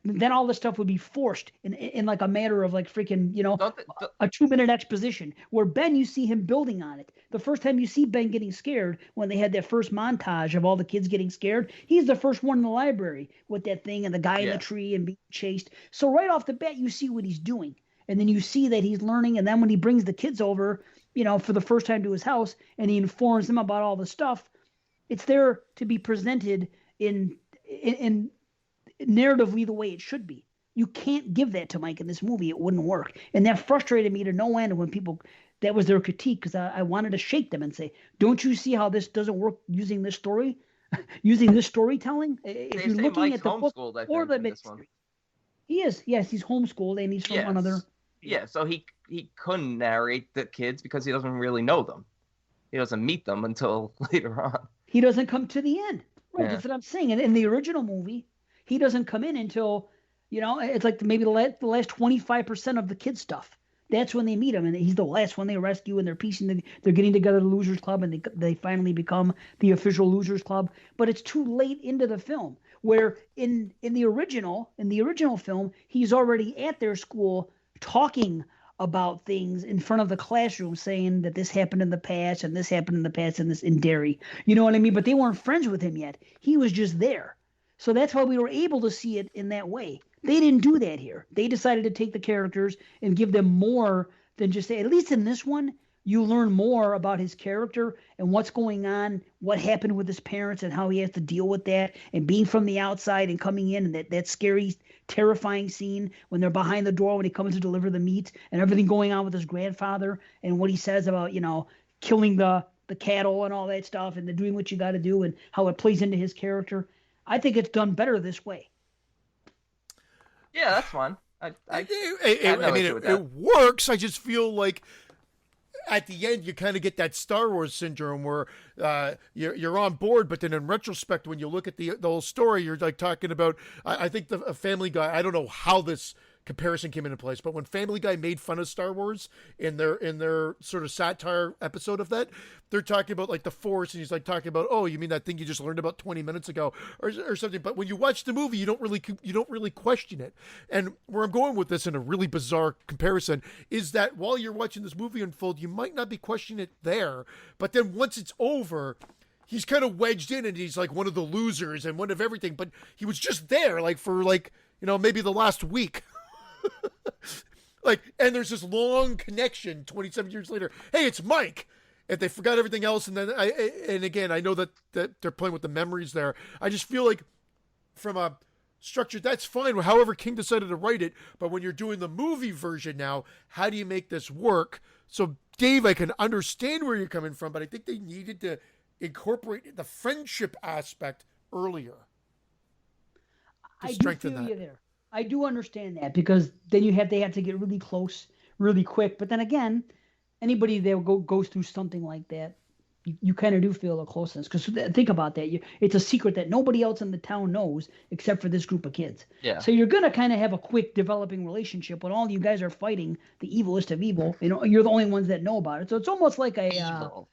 A: then all this stuff would be forced in like a matter of like freaking, a 2-minute exposition where Ben, you see him building on it. The first time you see Ben getting scared, when they had that first montage of all the kids getting scared, he's the first one in the library with that thing and the guy in the tree and being chased. So right off the bat, you see what he's doing. And then you see that he's learning. And then when he brings the kids over, for the first time to his house, and he informs them about all the stuff, it's there to be presented in narratively the way it should be. You can't give that to Mike in this movie. It wouldn't work. And that frustrated me to no end when people, that was their critique, because I wanted to shake them and say, don't you see how this doesn't work using this story, using this storytelling? If you're looking
C: Mike's
B: at
C: the book or the miniseries.
A: He is. Yes, he's homeschooled, and he's from another.
C: Yeah, so he couldn't narrate the kids because he doesn't really know them. He doesn't meet them until later on.
A: He doesn't come to the end. Right, that's what I'm saying. And in the original movie, he doesn't come in until, it's like maybe the last 25% of the kid stuff. That's when they meet him, and he's the last one they rescue, and they're they're getting together the Losers Club, and they finally become the official Losers Club. But it's too late into the film, where in the original film, he's already at their school talking about things in front of the classroom, saying that this happened in the past and this happened in the past and this in Derry. You know what I mean? But they weren't friends with him yet. He was just there. So that's why we were able to see it in that way. They didn't do that here. They decided to take the characters and give them more than just say, at least in this one, you learn more about his character and what's going on, what happened with his parents and how he has to deal with that, and being from the outside and coming in, and that scary, terrifying scene when they're behind the door when he comes to deliver the meat, and everything going on with his grandfather and what he says about, killing the cattle and all that stuff, and the doing what you got to do, and how it plays into his character. I think it's done better this way.
C: Yeah, that's fun.
B: It works. I just feel like at the end, you kind of get that Star Wars syndrome where you're on board, but then in retrospect, when you look at the whole story, you're like talking about. I think a Family Guy. I don't know how this comparison came into place, but when Family Guy made fun of Star Wars in their sort of satire episode of that, they're talking about like the Force, and he's like talking about, oh, you mean that thing you just learned about 20 minutes ago or something. But when you watch the movie, you don't really question it. And where I'm going with this in a really bizarre comparison is that while you're watching this movie unfold, you might not be questioning it there, but then once it's over, he's kind of wedged in and he's like one of the losers and one of everything, but he was just there like for maybe the last week. Like, and there's this long connection 27 years later. Hey, it's Mike. And they forgot everything else. And then again, I know that they're playing with the memories there. I just feel like from a structure, that's fine. However King decided to write it. But when you're doing the movie version now, how do you make this work? So Dave, I can understand where you're coming from, but I think they needed to incorporate the friendship aspect earlier.
A: I do feel you there. I do understand that, because then they had to get really close really quick. But then again, anybody that goes through something like that, you kind of do feel a closeness. Because think about that. It's a secret that nobody else in the town knows except for this group of kids.
C: Yeah.
A: So you're going to kind of have a quick developing relationship when all you guys are fighting the evilest of evil. You're the only ones that know about it. So it's almost like
C: evil.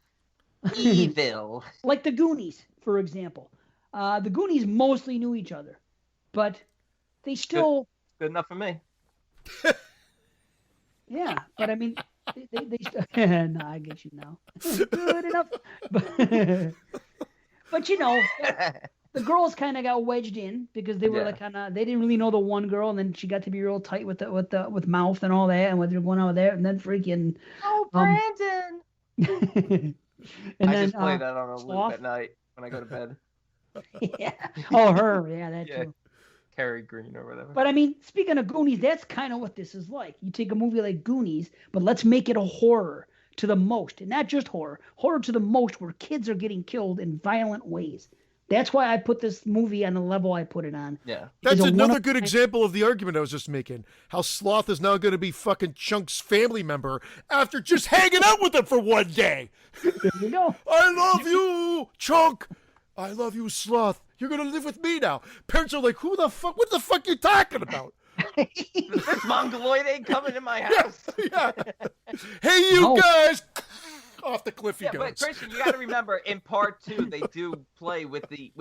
A: Like the Goonies, for example. The Goonies mostly knew each other, but they still...
C: Good enough for me.
A: Yeah, but I mean... no, I get you now. Good enough. But the girls kind of got wedged in because they were they didn't really know the one girl, and then she got to be real tight with Mouth and all that, and what they're going on with there, and then freaking
C: Brandon.
A: And
C: I
A: then
C: just play that on a
A: Sloth.
C: loop at night when I go to bed.
A: Yeah. Oh, her. Yeah, that too.
C: Carrie Green or whatever.
A: But I mean, speaking of Goonies, that's kind of what this is like. You take a movie like Goonies, but let's make it a horror to the most, and not just horror to the most, where kids are getting killed in violent ways. That's why I put this movie on the level I put it on.
C: Yeah.
B: That's another good example of the argument I was just making. How Sloth is now going to be fucking Chunk's family member after just hanging out with him for one day.
A: There you go.
B: I love you, Chunk. I love you, Sloth. You're going to live with me now. Parents are like, what the fuck you talking about?
C: This mongoloid ain't coming in my house.
B: Yeah. Hey, you guys. Off the cliff he goes.
C: But Christian, you got to remember, in part 2, they do play with the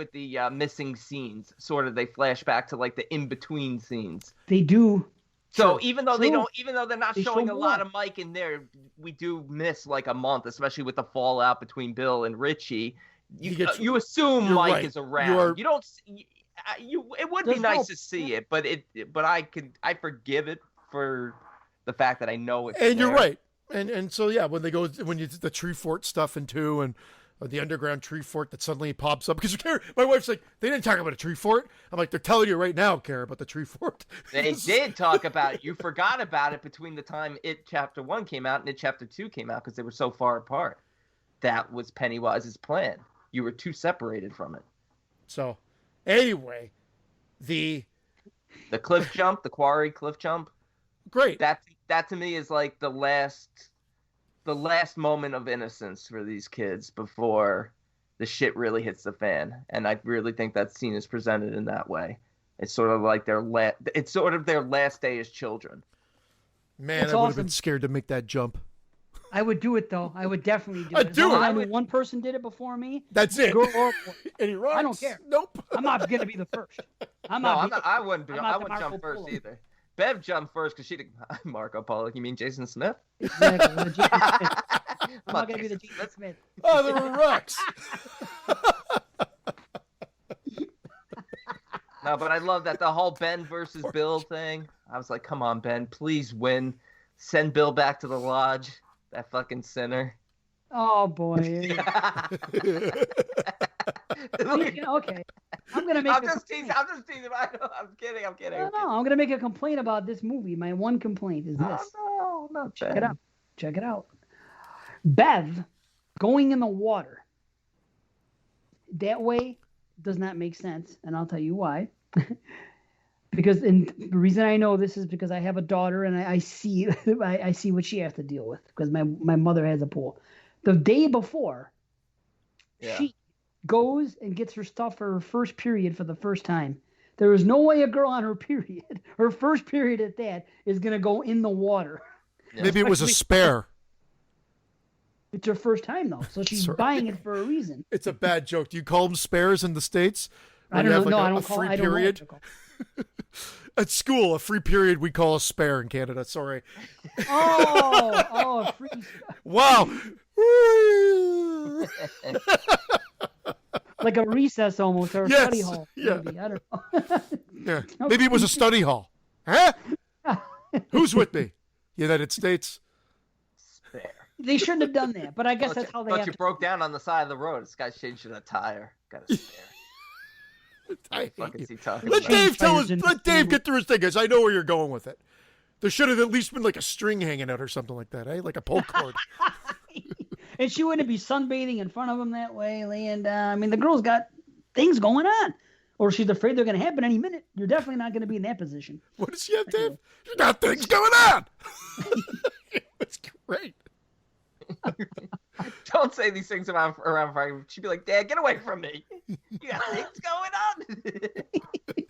C: missing scenes. Sort of, they flash back to like the in between scenes.
A: They do.
C: So even though they're not
A: They
C: showing
A: show
C: a lot
A: more.
C: of Mike in there, we do miss like a month, especially with the fallout between Bill and Richie. You assume Mike
B: right.
C: is around. You don't. It would be
A: There's
C: nice
A: hope.
C: to see it, but I forgive it for the fact that I know it's.
B: And
C: there.
B: you're right. And so yeah, when you did the tree fort stuff in 2 and the underground tree fort that suddenly pops up, because my wife's like, they didn't talk about a tree fort. I'm like, they're telling you right now, Kara, about the tree fort.
C: They did talk about it. You forgot about it between the time It Chapter 1 came out and It Chapter 2 came out because they were so far apart. That was Pennywise's plan. You were too separated from it.
B: So, anyway, the
C: cliff jump, the quarry cliff jump.
B: Great.
C: That to me is like the last moment of innocence for these kids before the shit really hits the fan. And I really think that scene is presented in that way. It's sort of like their last day as children.
B: Man,
A: That's
B: I would have
A: awesome.
B: been scared to make that jump.
A: I would do it though. I would definitely do it.
B: I'd do it.
A: I mean, one person did it before me.
B: That's it.
A: Girl or boy.
B: And he runs.
A: I don't care.
B: Nope.
A: I'm not gonna be the first.
C: I wouldn't jump first either. Bev jumped first because she did. Marco Polo. You mean Jason Smith?
A: Exactly. I'm not gonna be the Jason Smith.
B: Oh, there were rocks.
C: No, but I love that the whole Ben versus Bill thing. I was like, come on, Ben, please win. Send Bill back to the lodge. That fucking sinner.
A: Oh boy. Okay. I'm gonna make.
C: I'm just teasing. I'm kidding. I'm kidding.
A: No, I'm gonna make a complaint about this movie. My one complaint is this.
C: Oh no, not
A: Check it out. Check it out. Bev going in the water. That way does not make sense, and I'll tell you why. Because the reason I know this is because I have a daughter, and I see I see what she has to deal with because my mother has a pool. The day before, she goes and gets her stuff for her first period for the first time. There is no way a girl on her period, her first period at that, is going to go in the water.
C: Yeah.
B: Maybe it was a spare.
A: It's her first time, though, so she's buying it for a reason.
B: It's a bad joke. Do you call them spares in the States?
A: I don't know. No, I don't call it.
B: Free period? At school, a free period we call a spare in Canada. Sorry.
A: Oh, free.
B: Wow.
A: Like a recess almost, or a study hall.
B: Yeah.
A: Maybe. I don't know.
B: Yeah. Maybe it was a study hall. Huh? Who's with me? United States.
C: Spare.
A: They shouldn't have done that, but I guess that's how they
C: Thought
A: have
C: you
A: to.
C: broke down on the side of the road. This guy's changing a tire. Got a spare.
B: I hate
C: Fucking
B: you.
C: see talking
B: Let
C: about.
B: Dave tell us.
A: tires in
B: Let
A: the
B: Dave
A: family.
B: get through his thing, because I know where you're going with it. There should have at least been like a string hanging out or something like that, eh? Like a pull cord.
A: And she wouldn't be sunbathing in front of him that way, laying down. I mean, the girl's got things going on, or she's afraid they're going to happen any minute. You're definitely not going to be in that position.
B: What does she have, Dave? She got things going on. It's great.
C: Don't say these things around Frank. She'd be like, Dad, get away from me. You got things going on.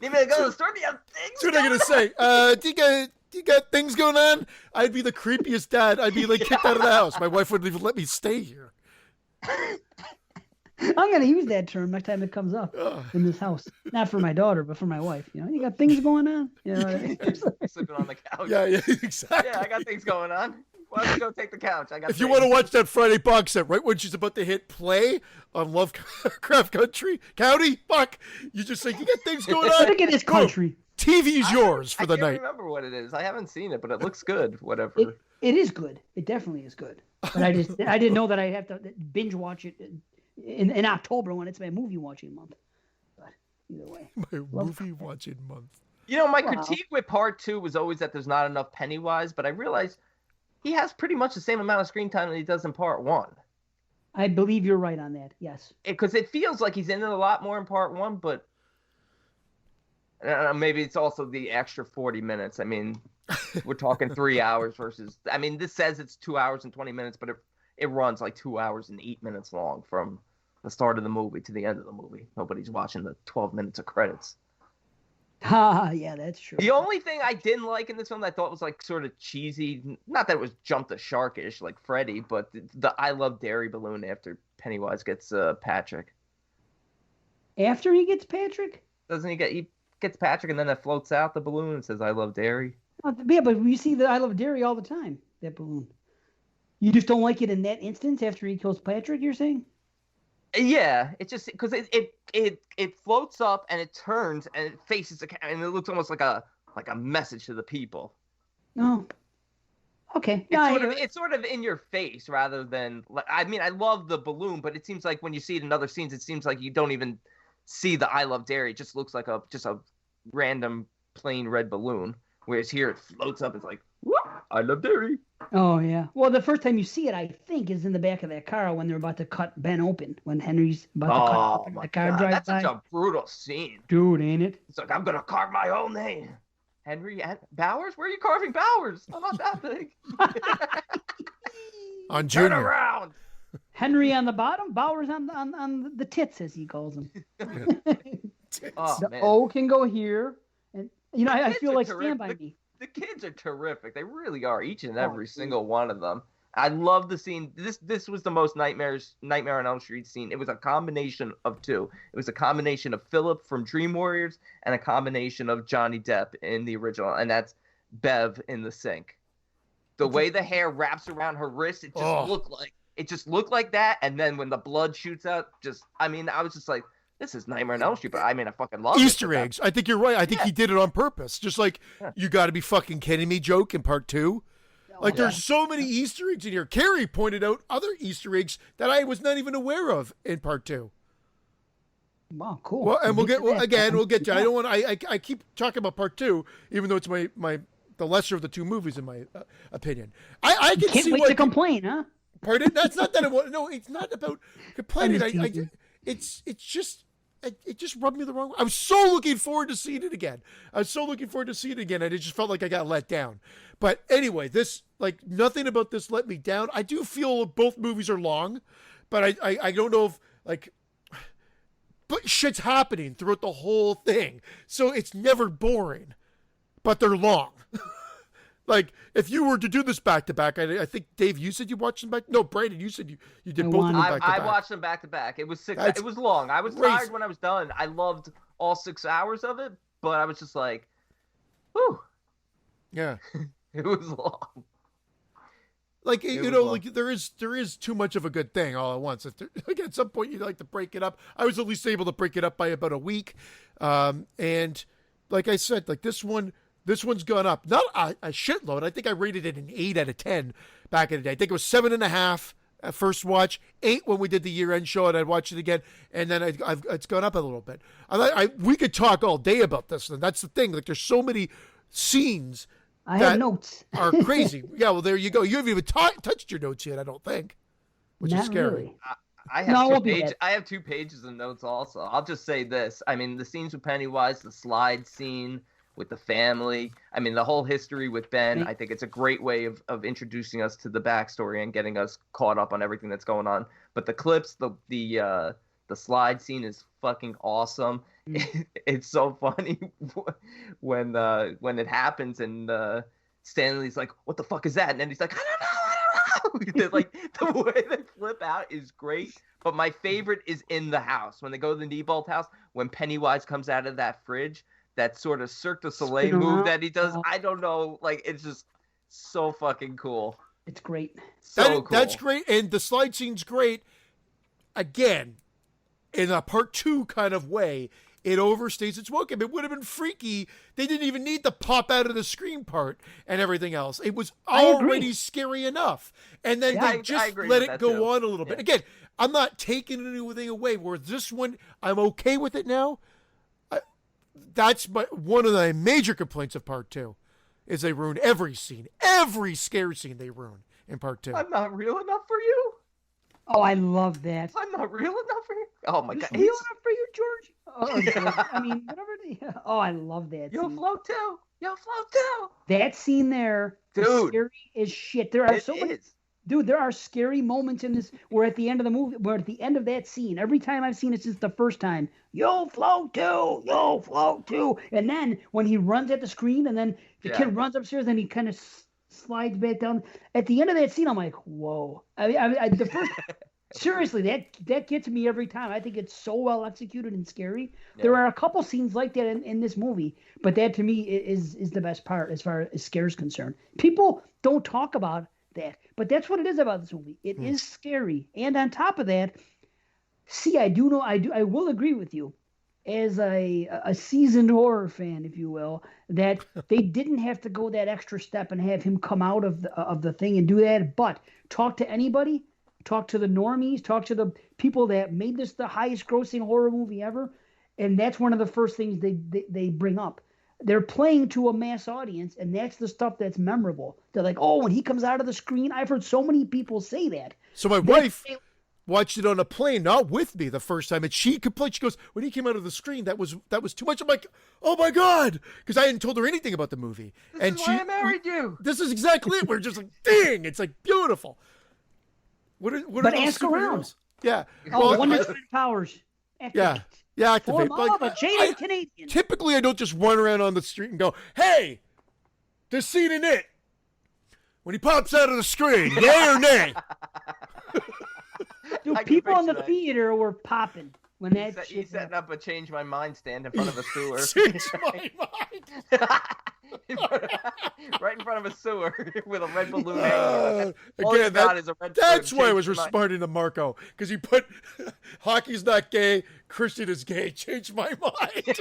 C: Need me to go to the store? Do you have things
B: That's what I'm gonna say. Do you got things going on? I'd be the creepiest dad. I'd be like kicked out of the house. My wife wouldn't even let me stay here.
A: I'm going to use that term next time it comes up in this house. Not for my daughter, but for my wife. You know, you got things going on. You know what I mean?
C: Sleeping on the couch.
B: Yeah, exactly.
C: Yeah, I got things going on. Why don't you go take the couch? I got.
B: If you want to watch that Friday box set, right when she's about to hit play on Lovecraft County, fuck, you just say, you got things going on.
A: Look at this country.
B: TV's yours for the
C: I can't
B: night.
C: remember what it is. I haven't seen it, but it looks good. Whatever.
A: It is good. It definitely is good. But I didn't know that I'd have to binge watch it in October when it's my movie watching month. But either way.
B: My movie watching month.
C: You know, my
A: Wow.
C: critique with part 2 was always that there's not enough Pennywise, but I realized he has pretty much the same amount of screen time that he does in part 1.
A: I believe you're right on that. Yes.
C: Because it feels like he's in it a lot more in part 1, but maybe it's also the extra 40 minutes. I mean, we're talking 3 hours versus. I mean, this says it's 2 hours and 20 minutes, but it runs like 2 hours and 8 minutes long from the start of the movie to the end of the movie. Nobody's watching the 12 minutes of credits.
A: Yeah, that's true.
C: The only thing I didn't like in this film that I thought was like sort of cheesy, not that it was jump the shark-ish like Freddy, but the I Love Dairy balloon after Pennywise gets Patrick.
A: After he gets Patrick?
C: Doesn't he gets Patrick and then it floats out the balloon and says I love dairy?
A: Yeah, but we see that I Love Dairy all the time, that balloon. You just don't like it in that instance after he kills Patrick, you're saying?
C: Yeah, it just because it floats up and it turns and it faces the camera and it looks almost like a message to the people.
A: No. Okay. Yeah,
C: It's sort of in your face rather than. I mean, I love the balloon, but it seems like when you see it in other scenes, it seems like you don't even see the I Love Dairy. It just looks like just a random plain red balloon. Whereas here it floats up. It's like, whoop, I love dairy.
A: Oh, yeah. Well, the first time you see it, I think, is in the back of that car when they're about to cut Ben open. When Henry's about to cut open the car drives
C: that's
A: by.
C: such a brutal scene.
A: Dude, ain't it?
C: It's like, I'm going to carve my own name. Henry Bowers? Where are you carving Bowers? I'm not that big.
B: On
C: Turn
B: Junior.
C: around.
A: Henry on the bottom, Bowers on the tits, as he calls them.
C: Oh,
A: The
C: man.
A: O can go here. And, you know, I
C: Kids
A: feel
C: are
A: like
C: terrific.
A: Stand By Me.
C: The kids are terrific. They really are, each and
A: Oh,
C: every
A: dude.
C: single one of them. I love the scene. This was the most Nightmare on Elm Street scene. It was a combination of two. It was a combination of Philip from Dream Warriors and a combination of Johnny Depp in the original, and that's Bev in the sink. The way the hair wraps around her wrist, it just looked like that. And then when the blood shoots out, I was just like, this is Nightmare on Elm Street, but I mean, I fucking love
B: Easter eggs. I think you're right. I think he did it on purpose. Just like you got to be fucking kidding me joke in part 2. Like there's so many Easter eggs in here. Carrie pointed out other Easter eggs that I was not even aware of in part 2.
A: Wow, cool.
B: Well, and we'll get
A: to that.
B: we'll get to. I don't want. I keep talking about part 2, even though it's the lesser of the two movies in my opinion. I can
A: Can't
B: see
A: wait
B: why.
A: to complain, huh?
B: Pardon? That's not that. No, it's not about complaining.
A: I'm just teasing.
B: It's just. It just rubbed me the wrong way. I was so looking forward to seeing it again. And it just felt like I got let down. But anyway, this, like, nothing about this let me down. I do feel both movies are long, but I don't know if, like, but shit's happening throughout the whole thing. So it's never boring, but they're long. Like, if you were to do this back to back, I think, Dave, you said you watched them back. No, Brandon, you said you did both of them back to back.
C: I watched them back to back. It was 6.
B: That's
C: it was long. I was
B: crazy.
C: tired when I was done. I loved all 6 hours of it, but I was just like, whew,
B: Yeah.
C: it was long.
B: Like,
C: It
B: you
C: was
B: know,
C: long.
B: like there is too much of a good thing all at once. Like at some point you'd like to break it up. I was at least able to break it up by about a week. And like I said, like this one This one's gone up. Not a shitload. I think I rated it an 8 out of 10 back in the day. I think it was 7.5 at first watch, 8 when we did the year-end show, and I'd watch it again, and then it's gone up a little bit. We could talk all day about this, and that's the thing. Like, there's so many scenes
A: I have notes.
B: are crazy. Yeah, well, there you go. You haven't even touched your notes yet, I don't think, which is scary.
A: Really.
C: I have 2 pages of notes also. I'll just say this. I mean, the scenes with Pennywise, the slide scene with the family. I mean, the whole history with Ben. I think it's a great way of introducing us to the backstory and getting us caught up on everything that's going on. But the clips, the slide scene is fucking awesome. It's so funny when it happens and Stanley's like, "What the fuck is that?" And then he's like, "I don't know." Like, the way they flip out is great. But my favorite is in the house when they go to the Neibolt house, when Pennywise comes out of that fridge. That sort of Cirque du Soleil move that he does. I don't know. Like, it's just so fucking cool.
A: It's great.
B: Cool. That's great. And the slide scene's great. Again, in a part 2 kind of way, it overstays its welcome. It would have been freaky. They didn't even need the pop out of the screen part and everything else. It was already scary enough. And then they just let it go on a little bit. Again, I'm not taking anything away. Where this one, I'm okay with it now. That's one of the major complaints of part 2 is they ruin every scene. Every scary scene they ruin in part 2.
C: I'm not real enough for you.
A: Oh, I love that.
C: I'm not real enough for you. Oh my God.
A: Real enough for you, George? Oh, I mean, whatever. Oh, I love that.
C: You'll float too. You'll float too.
A: That scene there,
C: dude,
A: scary as shit. There are so many. Dude, there are scary moments in this where at the end of the movie, where at the end of that scene, every time I've seen it since the first time, you'll float too, you'll float too. And then when he runs at the screen and then the kid runs upstairs and he kind of slides back down. At the end of that scene, I'm like, whoa. The first, seriously, that gets me every time. I think it's so well executed and scary. Yeah. There are a couple scenes like that in this movie, but that to me is the best part as far as scare is concerned. People don't talk about that, but that's what it is about this movie. It is scary, and on top of that, I will agree with you as a seasoned horror fan, if you will, that they didn't have to go that extra step and have him come out of the thing and do that. But talk to anybody, talk to the normies, talk to the people that made this the highest grossing horror movie ever, and that's one of the first things they bring up. They're playing to a mass audience, and that's the stuff that's memorable. They're like, oh, when he comes out of the screen, I've heard so many people say that.
B: So my wife watched it on a plane, not with me the first time, and she complained. She goes, when he came out of the screen, that was too much. I'm like, oh my God, because I hadn't told her anything about the movie.
C: This is why I married you.
B: This is exactly it. We're just like, dang, it's like beautiful. What are
A: but
B: those
A: ask around.
B: Yeah.
A: Oh, Wonder Powers.
B: Yeah. Yeah, activate.
A: A jaded Canadian.
B: Typically, I don't just run around on the street and go, hey, this scene in it, when he pops out of the screen, yay or nay?
A: Dude, people in the theater were popping when that shit
C: he's setting up a Change My Mind stand in front of a sewer.
B: Change my mind.
C: Right in front of a sewer with a red balloon hanging.
B: Again, that's why I was responding to Marco, because he put hockey's not gay, Christian is gay. Changed my mind.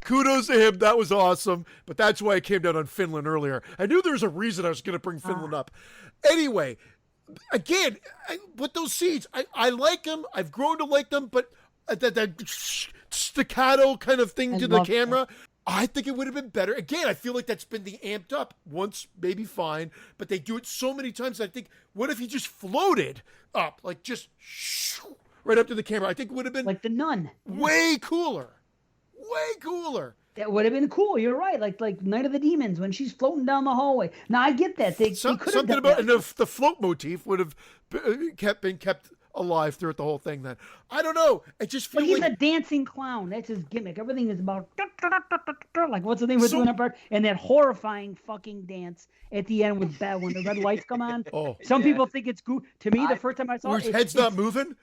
B: Kudos to him. That was awesome. But that's why I came down on Finland earlier. I knew there was a reason I was going to bring Finland up. Anyway, again, with those scenes, I like them. I've grown to like them, but that staccato kind of thing to the camera. That. I think it would have been better. Again, I feel like that's been the amped up once, maybe fine, but they do it so many times. I think, what if he just floated up, like just right up to the camera? I think it would have been
A: like The Nun.
B: Way cooler. Way cooler.
A: That would have been cool. You're right. Like Night of the Demons when she's floating down the hallway. Now I get that. They could have done
B: something about the float motif would have been kept alive throughout the whole thing. Then I don't know. I just feel
A: he's a dancing clown. That's his gimmick. Everything is about like what's the name with doing that part and that horrifying fucking dance at the end with Beth when the red lights come on.
B: Oh,
A: some people think it's good. To me, the first time I saw it,
B: his head's not moving.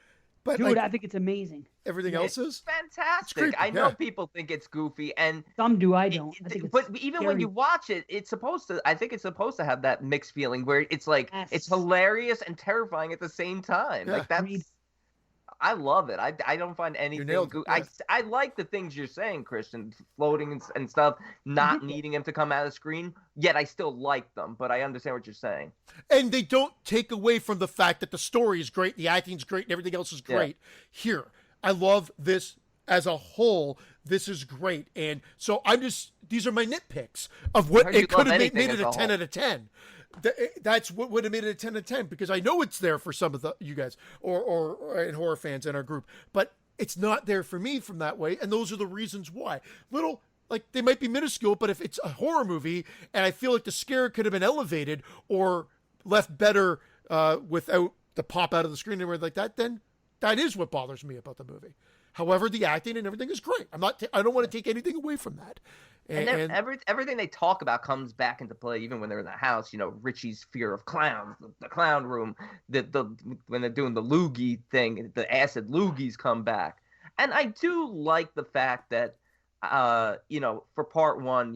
B: But
A: dude, I think it's amazing.
B: Everything else is
C: fantastic. I know people think it's goofy, and
A: some do. I don't. I think
C: but even when you watch it, it's supposed to. I think it's supposed to have that mixed feeling where it's like it's hilarious and terrifying at the same time.
B: Yeah.
C: Like that's. I love it. I don't find anything. I like the things you're saying, Christian, floating and stuff, not needing him to come out of the screen. Yet I still like them, but I understand what you're saying.
B: And they don't take away from the fact that the story is great, the acting's great, and everything else is great. Yeah. Here, I love this as a whole. This is great, and so these are my nitpicks of what it could have made it a 10 out of 10. That's what would have made it a 10 out of 10, because I know it's there for some of you guys or and horror fans in our group, but it's not there for me from that way, and those are the reasons why. Like, they might be minuscule, but if it's a horror movie and I feel like the scare could have been elevated or left better without the pop out of the screen or anything like that, then that is what bothers me about the movie. However, the acting and everything is great. I don't want to take anything away from that.
C: And everything they talk about comes back into play, even when they're in the house. You know, Richie's fear of clowns, the clown room, when they're doing the loogie thing, the acid loogies come back. And I do like the fact that, for part one,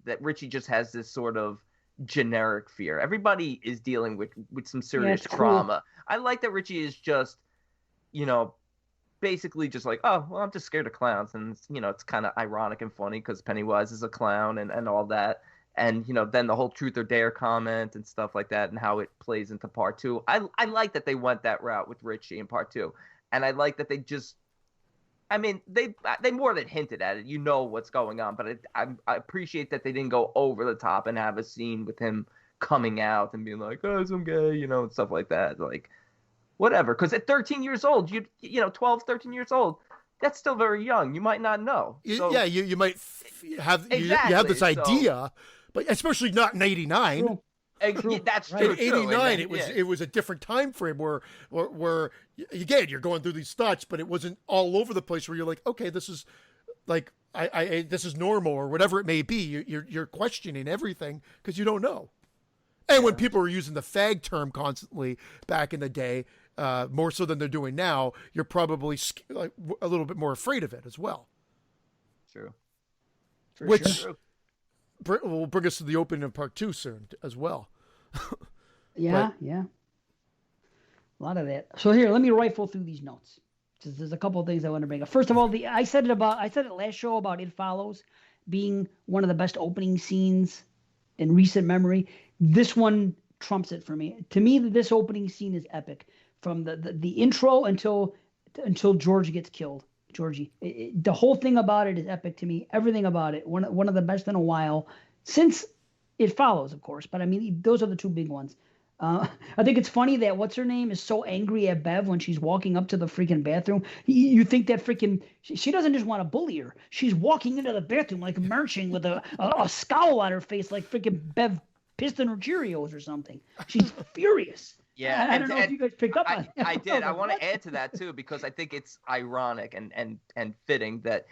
C: that Richie just has this sort of generic fear. Everybody is dealing with some serious trauma. Cool. I like that Richie is just, basically just like, oh, well, I'm just scared of clowns. And, it's kind of ironic and funny because Pennywise is a clown and all that. And, then the whole truth or dare comment and stuff like that and how it plays into part two. I like that they went that route with Richie in part two. And I like that they just, they more than hinted at it. You know what's going on. But I appreciate that they didn't go over the top and have a scene with him coming out and being like, oh, I'm gay, and stuff like that. Like, whatever, because at 13 years old, 12, 13 years old, that's still very young. You might not know. So,
B: you might have you have this idea, but especially not in '89.
C: That's true.
B: In '89, it was a different time frame where again you're going through these thoughts, but it wasn't all over the place where you're like, okay, this is like this is normal or whatever it may be. You're questioning everything because you don't know. And when people were using the fag term constantly back in the day, more so than they're doing now, you're probably a little bit more afraid of it as well.
C: True.
B: Which will bring us to the opening of part two soon as well.
A: Yeah. A lot of that. So here, let me rifle through these notes. There's a couple of things I want to bring up. First of all, I said it last show about It Follows being one of the best opening scenes in recent memory. This one trumps it for me. To me, this opening scene is epic. From the intro until George gets killed. Georgie. The whole thing about it is epic to me. Everything about it. One of the best in a while. Since It Follows, of course. But those are the two big ones. I think it's funny that what's her name is so angry at Bev when she's walking up to the freaking bathroom. You think that freaking she doesn't just want to bully her. She's walking into the bathroom like marching with a scowl on her face like freaking Bev pissed in her Cheerios or something. She's furious.
C: Yeah,
A: I don't know if you guys picked up on it.
C: I did. I want to add to that too because I think it's ironic and fitting that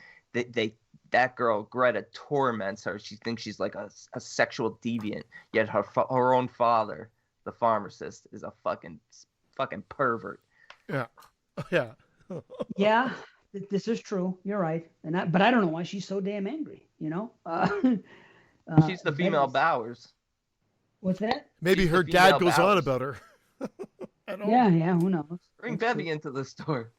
C: that girl Greta torments her. She thinks she's like a sexual deviant. Yet her own father, the pharmacist, is a fucking pervert.
B: Yeah.
A: Yeah, this is true. You're right. But I don't know why she's so damn angry.
C: She's the female Bowers.
A: What's that?
B: Maybe her dad goes on about her.
A: Yeah, who knows?
C: Bring Bevy into the store.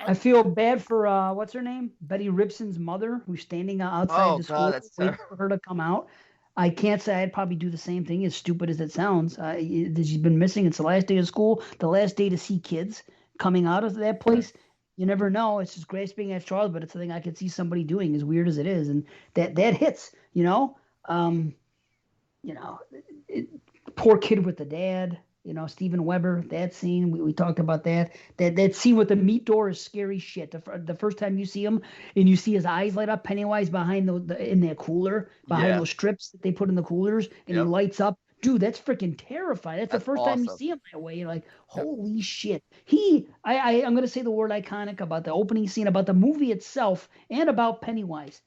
A: I feel bad for what's her name? Betty Ribson's mother, who's standing outside the school waiting for her to come out. I can't say I'd probably do the same thing, as stupid as it sounds. She's been missing. It's the last day of school, the last day to see kids coming out of that place. You never know. It's just grasping at straws, but it's something I could see somebody doing, as weird as it is, and that hits. Poor kid with the dad. Steven Weber, that scene, we talked about that. That scene with the meat door is scary shit. The first time you see him and you see his eyes light up, Pennywise behind in that cooler, behind those strips that they put in the coolers, and he lights up. Dude, that's freaking terrifying. That's the first time you see him that way. You're like, holy shit. I'm going to say the word iconic about the opening scene, about the movie itself, and about Pennywise.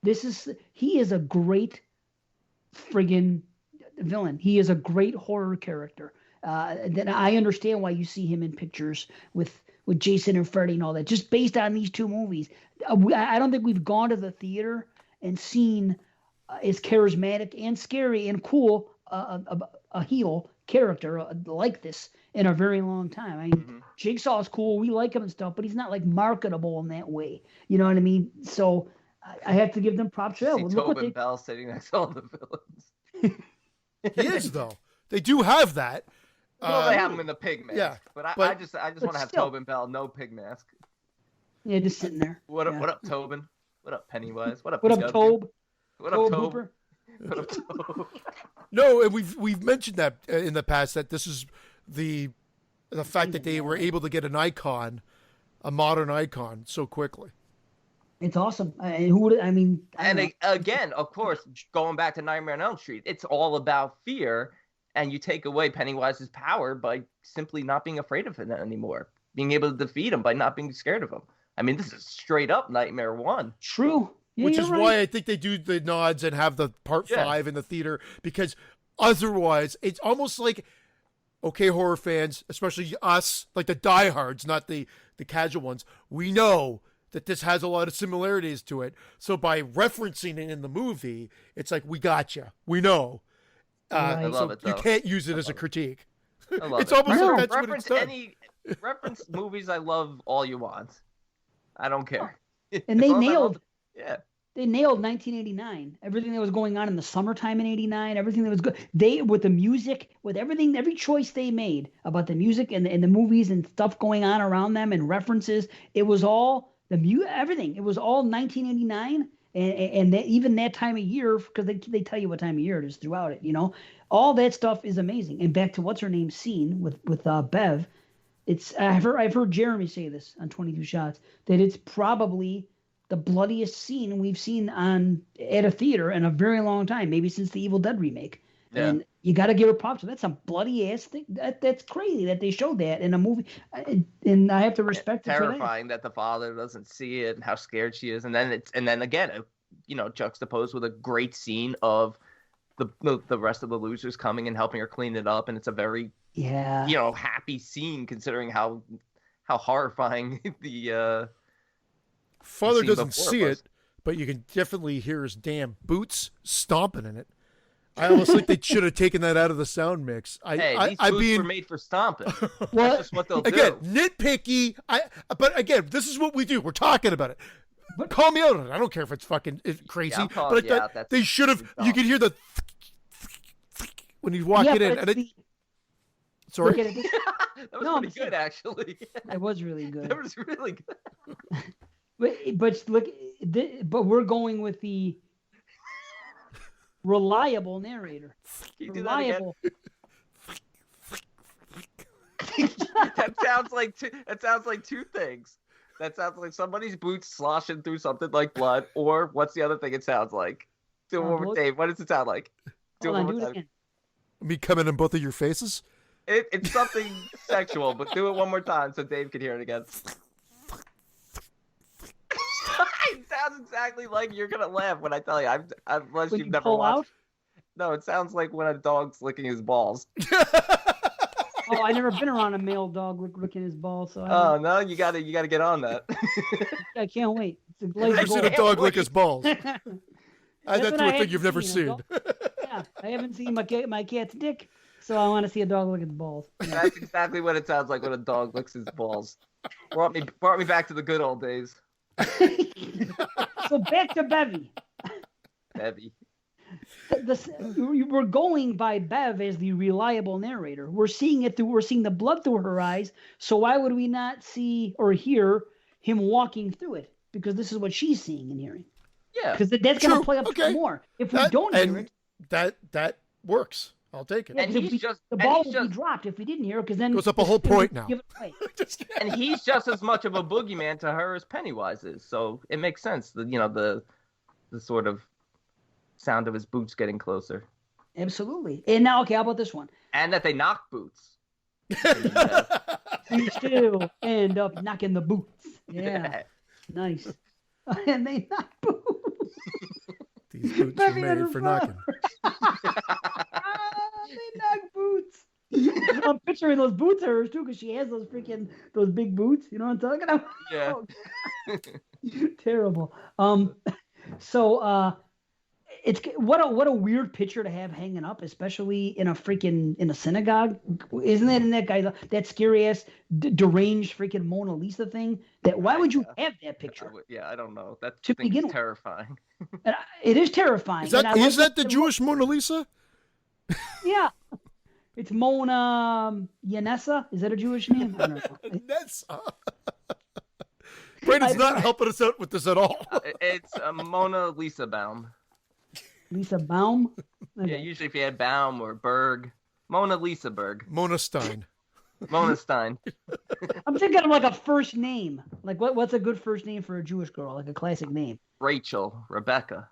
A: He is a great friggin' villain. He is a great horror character. Then I understand why you see him in pictures with Jason and Freddy and all that, just based on these two movies. I don't think we've gone to the theater and seen as charismatic and scary and cool a heel character like this in a very long time. I mean, Jigsaw is cool. We like him and stuff, but he's not like marketable in that way. You know what I mean? So I have to give them props.
C: See Tobin Bell sitting next to all the villains.
B: He is though. They do have that.
C: Well, they have him in the pig mask.
B: Yeah,
C: but I just want to have Tobin Bell, no pig mask.
A: Yeah, just sitting there.
C: What up, Tobin? What up, Pennywise? What up,
A: Tobe?
C: What up, Tobe? What up, Tobe?
B: No, and we've mentioned that in the past, that this is the fact that they were able to get an icon, a modern icon, so quickly.
A: It's awesome.
C: Again, of course, going back to Nightmare on Elm Street, it's all about fear, and you take away Pennywise's power by simply not being afraid of him anymore, being able to defeat him by not being scared of him. I mean, this is straight up Nightmare 1.
A: True. Yeah,
B: which is why I think they do the nods and have the part 5 in the theater, because otherwise it's almost like, okay, horror fans, especially us, like the diehards, not the casual ones, we know that this has a lot of similarities to it. So by referencing it in the movie, it's like, we got you. We know.
C: I love it, though.
B: You can't use it as a critique.
C: I love
B: it's
C: it.
B: almost like that's what it's done.
C: Reference movies I love all you want. I don't care.
A: And they nailed.
C: Yeah.
A: They nailed 1989. Everything that was going on in the summertime in '89, everything that was good. They, with the music, with everything, every choice they made about the music and the movies and stuff going on around them and references, it was all everything. It was all 1989, and even that time of year, because they tell you what time of year it is throughout it. You know, all that stuff is amazing. And back to what's her name's scene with Bev, I've heard Jeremy say this on 22 Shots, that it's probably the bloodiest scene we've seen at a theater in a very long time, maybe since the Evil Dead remake. Yeah. And you got to give her props. That's a bloody ass thing. That's crazy that they showed that in a movie, and I have to respect it.
C: Terrifying that the father doesn't see it and how scared she is, and then again, juxtaposed with a great scene of the rest of the losers coming and helping her clean it up, and it's a very happy scene considering how horrifying the
B: father doesn't see it, but you can definitely hear his damn boots stomping in it. I almost think they should have taken that out of the sound mix.
C: These boots were made for stomping. That's just what they'll do.
B: Again, nitpicky. But again, this is what we do. We're talking about it. But call me out on it. I don't care if it's fucking crazy. But they should have. You could hear the when he's walking in. And sorry.
C: That was pretty good, actually.
A: That was really good.
C: That was really good.
A: But look, but we're going with the reliable narrator. Reliable.
C: That sounds like two things. That sounds like somebody's boots sloshing through something like blood, or what's the other thing it sounds like? Do it one more, Dave. What does it sound like?
A: Do it again.
B: Me coming in both of your faces?
C: It's something sexual, but do it one more time so Dave can hear it again. It sounds exactly like you're gonna laugh when I tell you. Unless you've never watched. No, it sounds like when a dog's licking his balls.
A: Oh, I've never been around a male dog licking his balls. So
C: no, you gotta get on that.
A: I can't wait.
B: I've seen a dog lick his balls. That's one thing you've never seen.
A: Yeah, I haven't seen my cat's dick, so I want to see a dog lick his balls. Yeah.
C: That's exactly what it sounds like when a dog licks his balls. Brought me back to the good old days.
A: So back to Bevy.
C: Bevy.
A: We're going by Bev as the reliable narrator. We're seeing the blood through her eyes. So why would we not see or hear him walking through it? Because this is what she's seeing and hearing.
C: Yeah.
A: Because that's going to play up more. If we don't hear it,
B: that works. I'll take it.
A: Yeah, and the ball would be dropped if we didn't hear it, because then
B: goes up a whole point now.
C: And he's just as much of a boogeyman to her as Pennywise is, so it makes sense. The sort of sound of his boots getting closer.
A: Absolutely. And now, okay, how about this one?
C: And that they knock boots.
A: We still end up knocking the boots. Yeah. Nice. And they knock boots.
B: These boots are made for knocking.
A: They knock boots. I'm picturing those boots of hers too, because she has those big boots. You know what I'm talking about?
C: Yeah.
A: Terrible. So it's what a weird picture to have hanging up, especially in a synagogue. Isn't that in that guy that scary ass deranged freaking Mona Lisa thing? That why would you have that picture?
C: I don't know. That
A: To
C: thing
A: begin
C: is
A: with.
C: terrifying.
A: It is terrifying.
B: Is that the Jewish Mona Lisa?
A: Yeah. It's Mona Yanessa. Is that a Jewish name? I don't know.
B: Nessa. Brandon's not helping us out with this at all.
C: It's Mona Lisa Baum.
A: Lisa Baum? Okay.
C: Yeah, usually if you had Baum or Berg. Mona Lisa Berg.
B: Mona Stein.
C: Mona Stein.
A: I'm thinking of like a first name. Like what's a good first name for a Jewish girl? Like a classic name.
C: Rachel. Rebecca.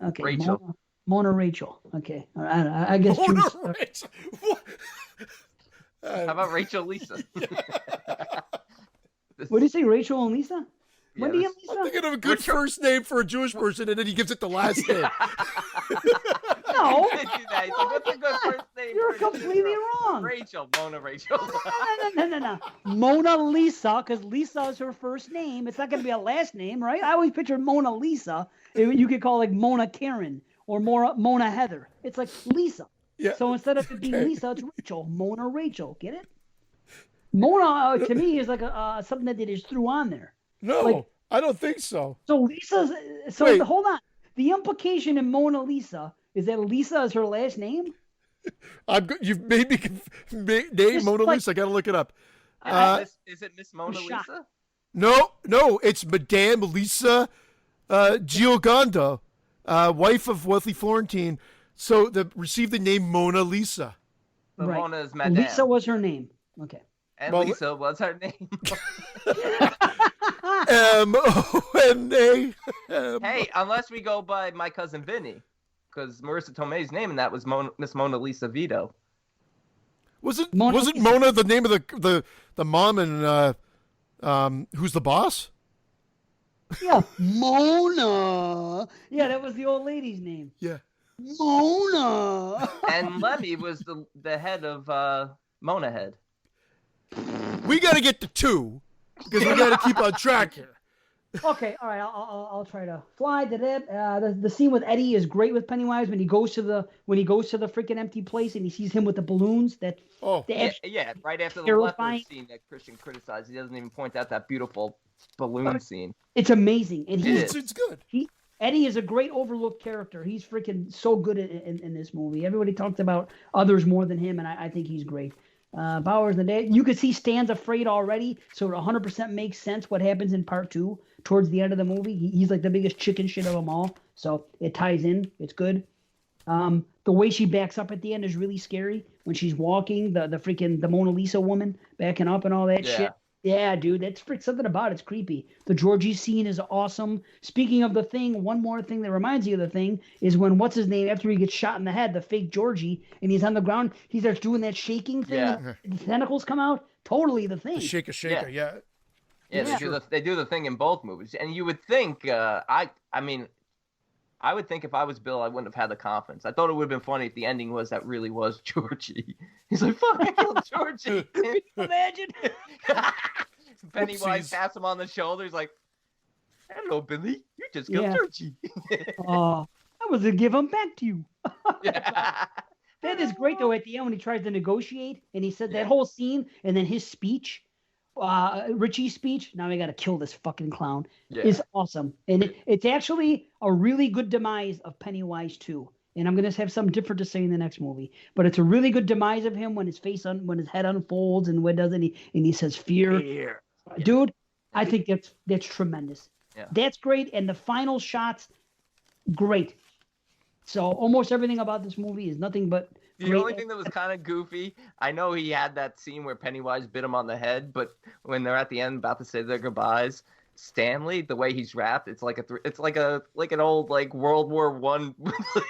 A: Okay.
C: Rachel.
A: Mona Rachel. Okay. I guess
B: Mona
A: Jews.
B: Rachel. What?
C: How about Rachel Lisa?
A: What do you say, Rachel and Lisa?
C: Yeah,
A: Wendy
C: this-
A: and Lisa?
B: I'm thinking of a good first name for a Jewish person, and then he gives it the last name.
A: No.
C: He did do that. He's like, what's a good first name?
A: You're
C: for a Jewish
A: completely
C: girl?
A: wrong.
C: Rachel. Mona Rachel.
A: No. Mona Lisa, because Lisa is her first name. It's not going to be a last name, right? I always picture Mona Lisa. You could call it like Mona Karen or Mona Heather. It's like Lisa.
B: Yeah.
A: So instead of it being Lisa, it's Rachel. Mona Rachel. Get it? Mona, to me, is like something that they just threw on there.
B: No,
A: Like-
B: I don't think so.
A: So Lisa's. So
B: Wait.
A: hold on. The implication in Mona Lisa is that Lisa is her last name.
B: You've made me name
A: Just
B: Mona
A: like-
B: Lisa. I gotta look it up.
C: Is it Miss Mona
A: shocked.
C: Lisa?
B: No, it's Madame Lisa Giogondo, wife of wealthy Florentine. So received the name Mona Lisa.
C: So
A: Right.
C: Mona is Madame.
A: Lisa was her name. Okay.
C: And
B: Well,
C: Lisa was her name.
B: Mona.
C: Hey, unless we go by My Cousin Vinny, because Marissa Tomei's name and that was Miss Mona Lisa Vito.
B: Wasn't
A: Mona
B: Lisa.
A: Lisa.
B: Mona the name of the mom and who's the boss?
A: Yeah, Mona. Yeah, that was the old lady's name.
B: Yeah.
A: Mona.
C: And Lemmy was the head of Mona Head.
B: We got to get to 2 because we got to keep on track here.
A: Okay, all right. I'll try to fly to that. The scene with Eddie is great with Pennywise when he goes to the freaking empty place and he sees him with the balloons. That
B: Oh,
C: Yeah, right after the
A: Terrifying.
C: leopard scene that Christian criticized, he doesn't even point out that beautiful balloon scene.
A: it's amazing, and
B: it's good.
A: Eddie is a great overlooked character. He's freaking so good in this movie. Everybody talks about others more than him, and I think he's great. Bowers and the Day. You could see Stan's afraid already, so it 100% makes sense what happens in part 2 towards the end of the movie. He's like the biggest chicken shit of them all, so it ties in. It's good. The way she backs up at the end is really scary when she's walking. The Mona Lisa woman backing up and all that shit. Yeah, dude, that's something about it's creepy. The Georgie scene is awesome. Speaking of the Thing, one more thing that reminds you of the Thing is when what's his name after he gets shot in the head, the fake Georgie, and he's on the ground, he starts doing that shaking thing.
C: Yeah.
A: The tentacles come out. Totally the Thing.
B: Shaker, yeah.
C: Yeah, they do the thing in both movies, and you would think I would think if I was Bill, I wouldn't have had the confidence. I thought it would have been funny if the ending was that really was Georgie. He's like, "Fuck, I killed Georgie."
A: Imagine.
C: Pennywise
B: Whoopsies.
C: taps him on the shoulder. He's like, "Hello, Billy. You just killed
A: Yeah.
C: Georgie."
A: Oh, I was gonna give him back to you.
C: Yeah.
A: That is great though. At the end, when he tries to negotiate, and he said
C: Yeah.
A: that whole scene, and then his speech, Richie's speech. Now we got to kill this fucking clown.
C: Yeah.
A: Is awesome, and it's actually a really good demise of Pennywise too. And I'm gonna have something different to say in the next movie, but it's a really good demise of him when his when his head unfolds and what does it, and he says fear. Dude, I think that's tremendous.
C: Yeah.
A: That's great, and the final shots, great. So almost everything about this movie is nothing but
C: The
A: great.
C: only thing that was kind of goofy, I know he had that scene where Pennywise bit him on the head, but when they're at the end about to say their goodbyes, Stanley, the way he's wrapped, it's like an old like World War I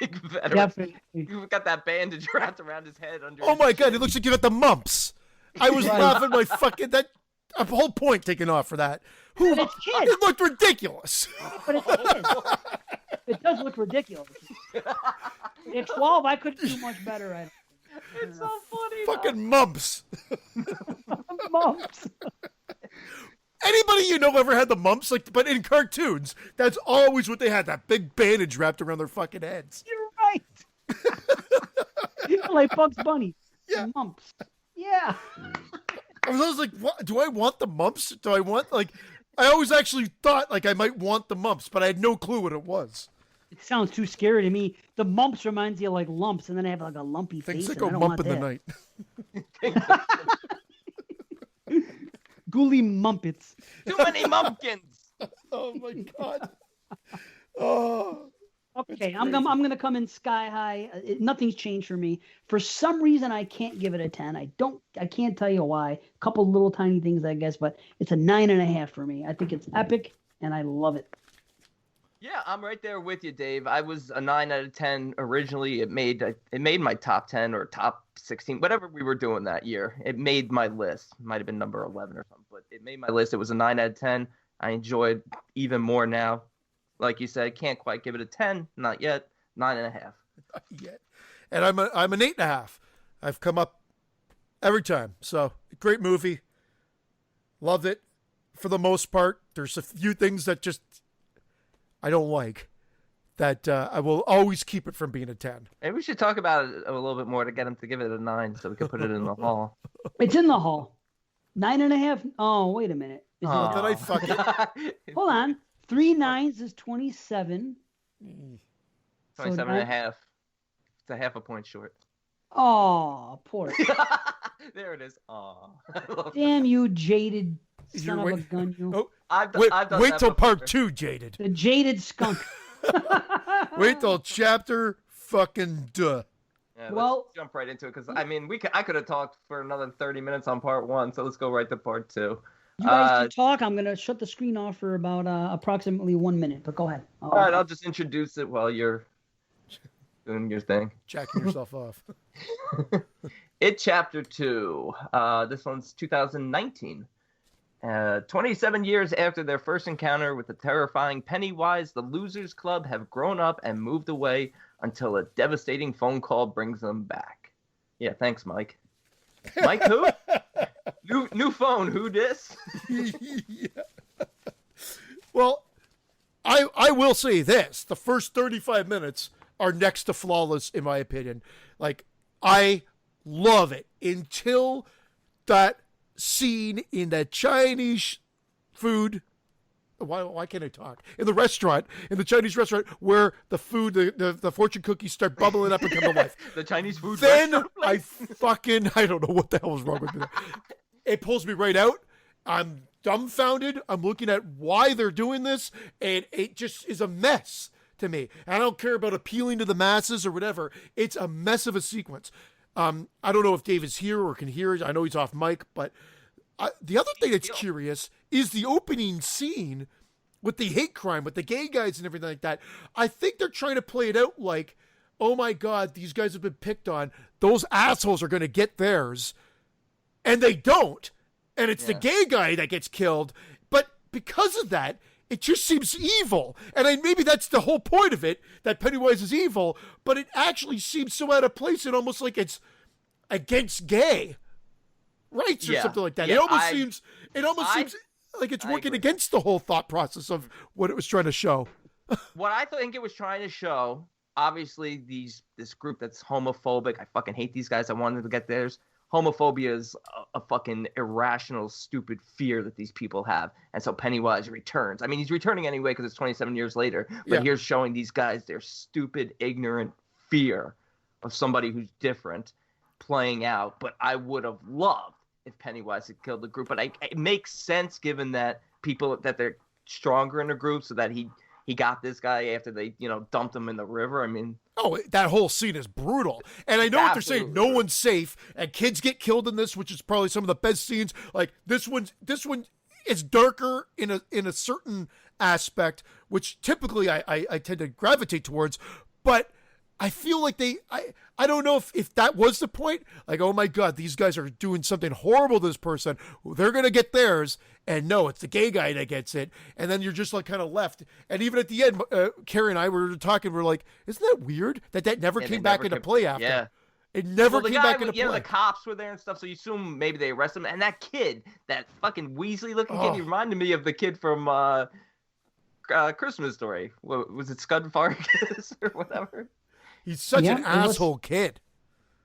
C: like veteran.
A: Definitely.
C: You've got that bandage wrapped around his head under.
B: Oh
C: his
B: my god,
C: chin.
B: it looks like you got the mumps. I was
A: Right.
B: laughing my fucking that a whole point taken off for that. Who
A: But it's kids.
B: it looked ridiculous.
A: But it's kids. It does look ridiculous. At 12, I couldn't do much better.
C: It's so funny.
B: Fucking mumps.
A: Mumps.
B: Anybody you know ever had the mumps? Like, but in cartoons, that's always what they had, that big bandage wrapped around their fucking heads.
A: You're right. Like Bugs Bunny.
B: Yeah.
A: Mumps. Yeah.
B: I was like, what? Do I want the mumps? Do I want, like, I always actually thought, like, I might want the mumps, but I had no clue what it was.
A: It sounds too scary to me. The mumps reminds you of like lumps, and then I have like a lumpy face.
B: Things that go mump in the night.
A: Ghoulie mumpets.
C: Too many mumpkins.
B: Oh my god. Oh.
A: Okay, I'm gonna come in sky high. Nothing's changed for me. For some reason, I can't give it a 10. I can't tell you why. A couple little tiny things, I guess, but it's a 9.5 for me. I think it's epic, and I love it.
C: Yeah, I'm right there with you, Dave. I was a 9 out of 10 originally. It made my top 10 or top 16, whatever we were doing that year. It made my list. Might have been number 11 or something, but it made my list. It was a 9 out of 10. I enjoyed even more now. Like you said, can't quite give it a 10. Not yet. 9.5.
B: Not yet. And I'm an 8.5. I've come up every time. So great movie. Loved it for the most part. There's a few things that just I don't like. That I will always keep it from being a 10.
C: Maybe we should talk about it a little bit more to get him to give it a 9 so we can put it in the hall.
A: It's in the hall. 9.5. Oh, wait a minute.
B: Did I fuck it?
A: Hold on. 3 9s is 27.
C: 27 and a half. It's a half a point short.
A: Oh, poor.
C: There it is. Aw.
A: Damn you, jaded son of a gun. You.
B: Oh,
C: I've done
B: wait
C: that
B: till
C: before.
B: part 2, Jaded.
A: The jaded skunk.
B: Wait till chapter fucking duh.
C: Yeah,
A: Well-
C: let's jump right into it because I mean I could have talked for another 30 minutes on part 1, so let's go right to part 2.
A: You guys can talk. I'm going to shut the screen off for about approximately 1 minute, but go ahead.
C: All right, I'll just introduce it while you're doing your thing.
B: Jacking yourself off.
C: It Chapter 2. This one's 2019. 27 years after their first encounter with the terrifying Pennywise, the Losers Club have grown up and moved away until a devastating phone call brings them back. Yeah, thanks, Mike. Mike who? New phone, who dis?
B: Yeah. Well, I will say this. The first 35 minutes are next to flawless, in my opinion. Like, I love it until that scene in that Chinese food. Why can't I talk? In the restaurant, in the Chinese restaurant, where the food, the fortune cookies start bubbling up and come to life.
C: The Chinese food
B: Then
C: restaurant
B: I don't know what the hell was wrong with me. It pulls me right out. I'm dumbfounded. I'm looking at why they're doing this, and it just is a mess to me. And I don't care about appealing to the masses or whatever. It's a mess of a sequence. I don't know if Dave is here or can hear. I know he's off mic, but the other thing that's curious is the opening scene with the hate crime, with the gay guys and everything like that. I think they're trying to play it out like, oh my God, these guys have been picked on. Those assholes are going to get theirs. And they don't. And it's the gay guy that gets killed. But because of that, it just seems evil. And maybe that's the whole point of it, that Pennywise is evil. But it actually seems so out of place and almost like it's against gay rights or something like that.
C: Yeah,
B: it almost seems like it's working against the whole thought process of what it was trying to show.
C: What I think it was trying to show, obviously, this group that's homophobic. I fucking hate these guys. I wanted to get theirs. Homophobia is a fucking irrational, stupid fear that these people have. And so Pennywise returns. I mean, he's returning anyway because it's 27 years later. But here's showing these guys their stupid, ignorant fear of somebody who's different playing out. But I would have loved if Pennywise had killed the group. But it makes sense given that they're stronger in the group, so that he got this guy after they, dumped him in the river. I mean...
B: Oh, that whole scene is brutal. And I know what they're saying. No one's safe. And kids get killed in this, which is probably some of the best scenes. Like, this one is darker in a certain aspect, which typically I tend to gravitate towards. But I feel like I don't know if that was the point. Like, oh my God, these guys are doing something horrible to this person. They're going to get theirs. And no, it's the gay guy that gets it. And then you're just like kind of left. And even at the end, Carrie and I were talking, we're like, isn't that weird that never came back into play after?
C: Yeah.
B: It never came back into play.
C: The cops were there and stuff, so you assume maybe they arrested him. And that kid, that fucking Weasley-looking kid, he reminded me of the kid from Christmas Story. What, was it Scud Fargus or whatever?
B: He's such an asshole kid.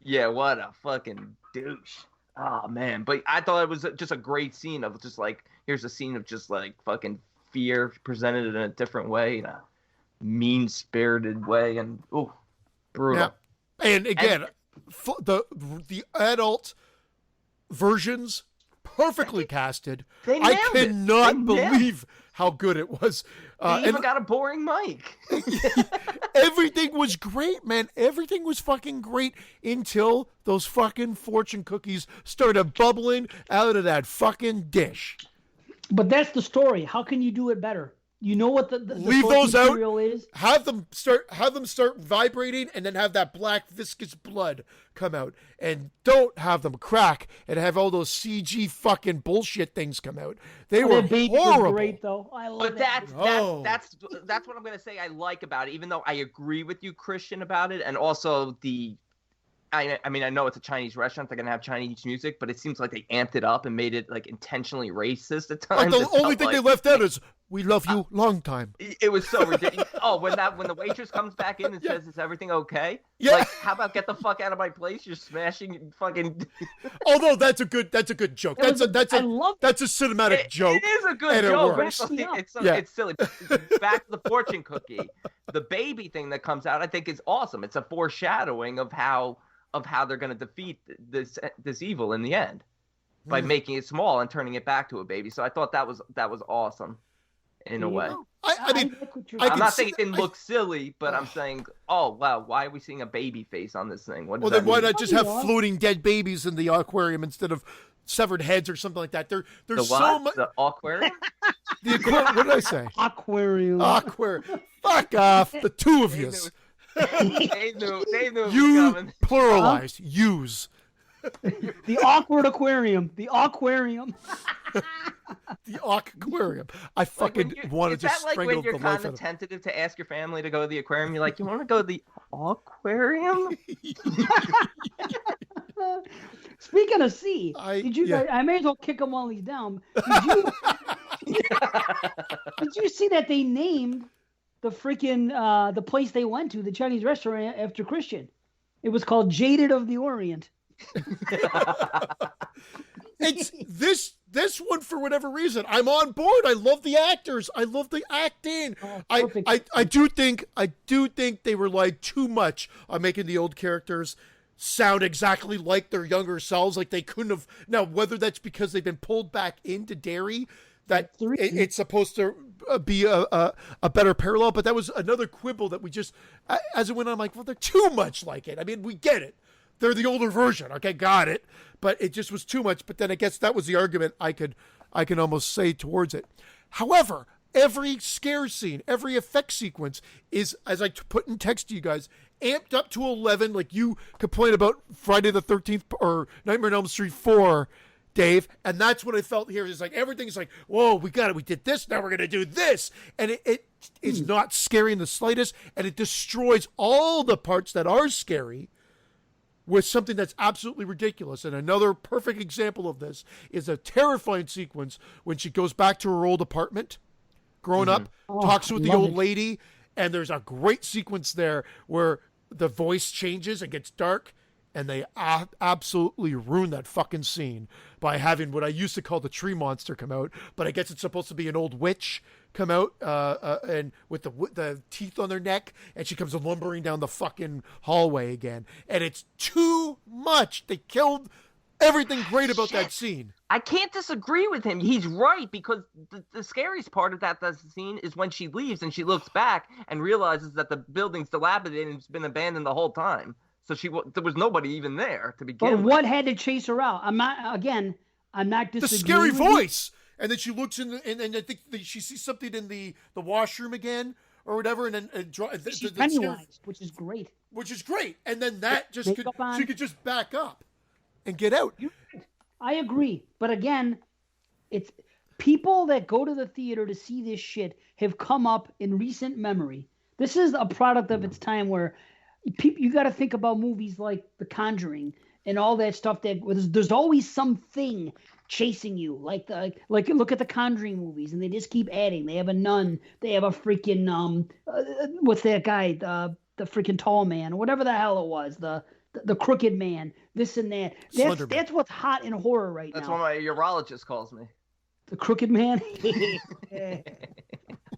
C: Yeah, what a fucking douche. Oh, man. But I thought it was just a great scene of just like, here's a scene of just like fucking fear presented in a different way, in a mean-spirited way, and brutal.
B: Yeah. And again, the adult versions perfectly casted. I cannot believe how good it was.
C: They even got a boring mic.
B: Everything was great, man. Everything was fucking great until those fucking fortune cookies started bubbling out of that fucking dish.
A: But that's the story. How can you do it better? You know what the
B: leave those out.
A: Is?
B: Have them start vibrating, and then have that black viscous blood come out, and don't have them crack and have all those CG fucking bullshit things come out. They were horrible.
A: Great though. I love
C: but that's what I'm gonna say. I like about it, even though I agree with you, Christian, about it, and also the. I mean, I know it's a Chinese restaurant. They're going to have Chinese music, but it seems like they amped it up and made it, like, intentionally racist at times.
B: The only thing they left out is, we love you, long time.
C: It was so ridiculous. When the waitress comes back in and says, is everything okay?
B: Yeah.
C: Like, how about get the fuck out of my place? You're smashing fucking...
B: Although that's a good joke. That's a cinematic joke.
C: It is a good joke. It's silly. Back to the fortune cookie. The baby thing that comes out, I think, is awesome. It's a foreshadowing of how they're going to defeat this evil in the end by making it small and turning it back to a baby. So I thought that was awesome in a way.
B: I mean,
C: I'm not saying it didn't look silly, but I'm saying, oh wow, why are we seeing a baby face on this thing?
B: Well, then why not just have floating dead babies in the aquarium instead of severed heads or something like that? There's so much.
C: The aquarium.
B: The aquarium. What did I say?
A: Aquarium.
B: Fuck off, the two of you.
C: They knew
B: you pluralized. Use.
A: The awkward aquarium. The aquarium.
B: The aquarium. I fucking want to just strangle the life out of it. Is that like when you're kind of
C: tentative to ask your family to go to the aquarium? You're like, you want to go to the aquarium?
A: Speaking of sea, did you guys, I may as well kick them while he's down. Did you see that they named the freaking the place they went to, the Chinese restaurant, after Christian? It was called Jaded of the Orient.
B: It's this one, for whatever reason, I'm on board. I love the actors. I love the acting. I do think they relied too much on making the old characters sound exactly like their younger selves. Like they couldn't have. Now, whether that's because they've been pulled back into Derry, that it's supposed to be a better parallel, but that was another quibble that we just, as it went on, I'm like, well, they're too much like it. I mean, we get it. They're the older version. Okay, got it. But it just was too much. But then I guess that was the argument I can almost say towards it. However, every scare scene, every effect sequence is, as I put in text to you guys, amped up to 11. Like you complain about Friday the 13th or Nightmare on Elm Street 4, Dave, and that's what I felt here. Is like everything's like, whoa, we got it. We did this. Now we're gonna do this, and it is not scary in the slightest, and it destroys all the parts that are scary with something that's absolutely ridiculous. And another perfect example of this is a terrifying sequence when she goes back to her old apartment, grown up, talks with the old lady, and there's a great sequence there where the voice changes and gets dark, and they absolutely ruin that fucking scene by having what I used to call the tree monster come out, but I guess it's supposed to be an old witch come out and with the teeth on their neck, and she comes lumbering down the fucking hallway again, and it's too much. They killed everything great about that scene.
C: I can't disagree with him. He's right, because the scariest part of that scene is when she leaves and she looks back and realizes that the building's dilapidated and it's been abandoned the whole time. So there was nobody even there to begin with.
A: But what had to chase her out? I'm not disagreeing.
B: The scary voice. And then she looks and I think she sees something in the washroom again or whatever, and then
A: she's Pennywise, which is great.
B: And then that she could just back up and get out.
A: I agree, but again, it's people that go to the theater to see this shit have come up in recent memory. This is a product of its time where you got to think about movies like The Conjuring and all that stuff. That there's always something chasing you. Like look at the Conjuring movies, and they just keep adding. They have a nun. They have a freaking what's that guy? The freaking tall man, or whatever the hell it was. The crooked man. This and that. That's what's hot in horror right now.
C: That's what my urologist calls me.
A: The crooked man.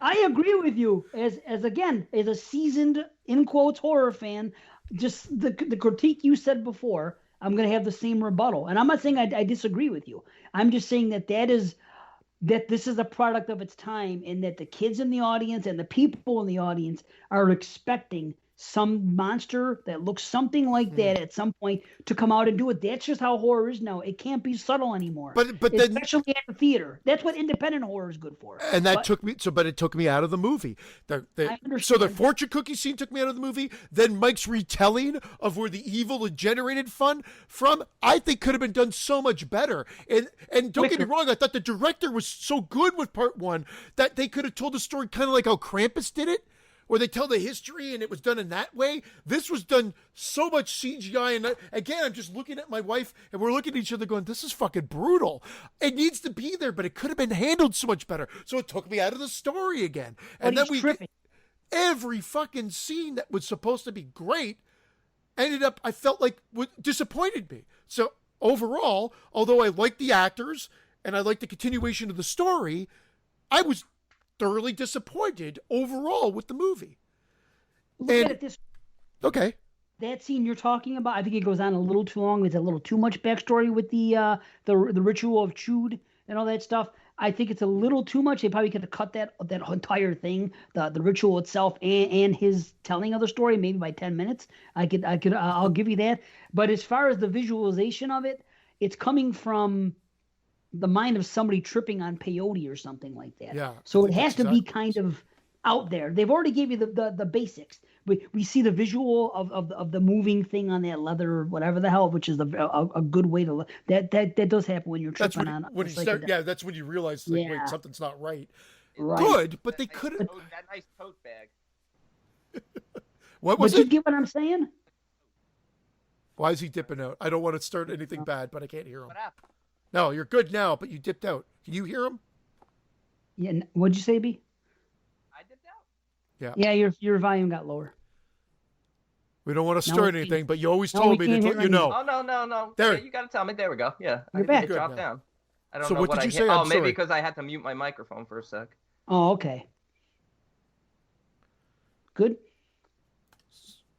A: I agree with you as a seasoned in quotes horror fan. Just the critique you said before, I'm going to have the same rebuttal, and I'm not saying I disagree with you. I'm just saying that this is a product of its time, and that the kids in the audience and the people in the audience are expecting some monster that looks something like that at some point to come out and do it. That's just how horror is now. It can't be subtle anymore.
B: But
A: especially at the theater. That's what independent horror is good for.
B: And that took me out of the movie. So the fortune cookie scene took me out of the movie. Then Mike's retelling of where the evil generated from, I think could have been done so much better. And don't get me wrong, I thought the director was so good with part one that they could have told the story kind of like how Krampus did it, where they tell the history and it was done in that way. This was done so much CGI. And again, I'm just looking at my wife and we're looking at each other going, this is fucking brutal. It needs to be there, but it could have been handled so much better. So it took me out of the story again. And then every fucking scene that was supposed to be great ended up, I felt like, disappointed me. So overall, although I liked the actors and I liked the continuation of the story, I was thoroughly disappointed overall with the movie.
A: Look at it this.
B: Okay.
A: That scene you're talking about, I think it goes on a little too long. There's a little too much backstory with the ritual of Chud and all that stuff. I think it's a little too much. They probably could have cut that entire thing, the ritual itself, and his telling of the story, maybe by 10 minutes. I'll give you that. But as far as the visualization of it, it's coming from the mind of somebody tripping on peyote or something like that.
B: Yeah.
A: So it has to be kind of out there. They've already gave you the basics. We see the visual of the moving thing on that leather, whatever the hell, which is a good way to that does happen when you're tripping on.
B: When you start, that's when you realize wait, something's not right.
A: Right.
B: Good, but they could have
C: that nice tote bag.
B: What was
A: it? You get what I'm saying?
B: Why is he dipping out? I don't want to start anything bad, but I can't hear him.
C: What happened?
B: No, you're good now, but you dipped out. Can you hear him?
A: Yeah. What'd you say, B?
C: I dipped out.
A: Yeah. Your volume got lower.
B: We don't want to start anything, but you always told me to let you know.
C: Oh no.
B: There.
C: Yeah, you got to tell me. There we go. Yeah.
A: You're back.
C: Drop down. I don't
B: know
C: what
B: did you
C: I
B: say?
C: Oh, maybe because I had to mute my microphone for a sec.
A: Oh, okay. Good.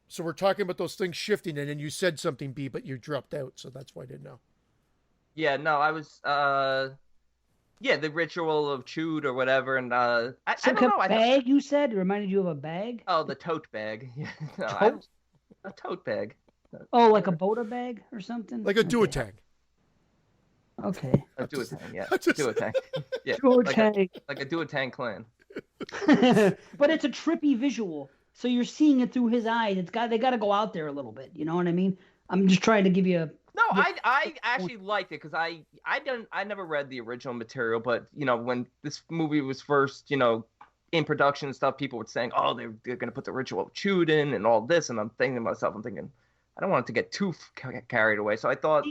B: So we're talking about those things shifting, and then you said something, B, but you dropped out, so that's why I didn't know.
C: Yeah, no, I was, the ritual of Chud or whatever, and I don't know.
A: Bag, you said? It reminded you of a bag?
C: Oh, the tote bag. A tote bag.
A: Oh, like a Boda bag or something?
B: Like a duotang.
A: Okay.
C: A duotang, yeah. Duotang. Yeah.
A: Duotang.
C: Like a duotang clan.
A: But it's a trippy visual. So you're seeing it through his eyes. They got to go out there a little bit. You know what I mean? I'm just trying to give you a.
C: No, I actually liked it because I never read the original material, but when this movie was first in production and stuff, people were saying, oh, they're going to put the ritual of Chud in and all this, and I'm thinking to myself, I don't want it to get too carried away. So I thought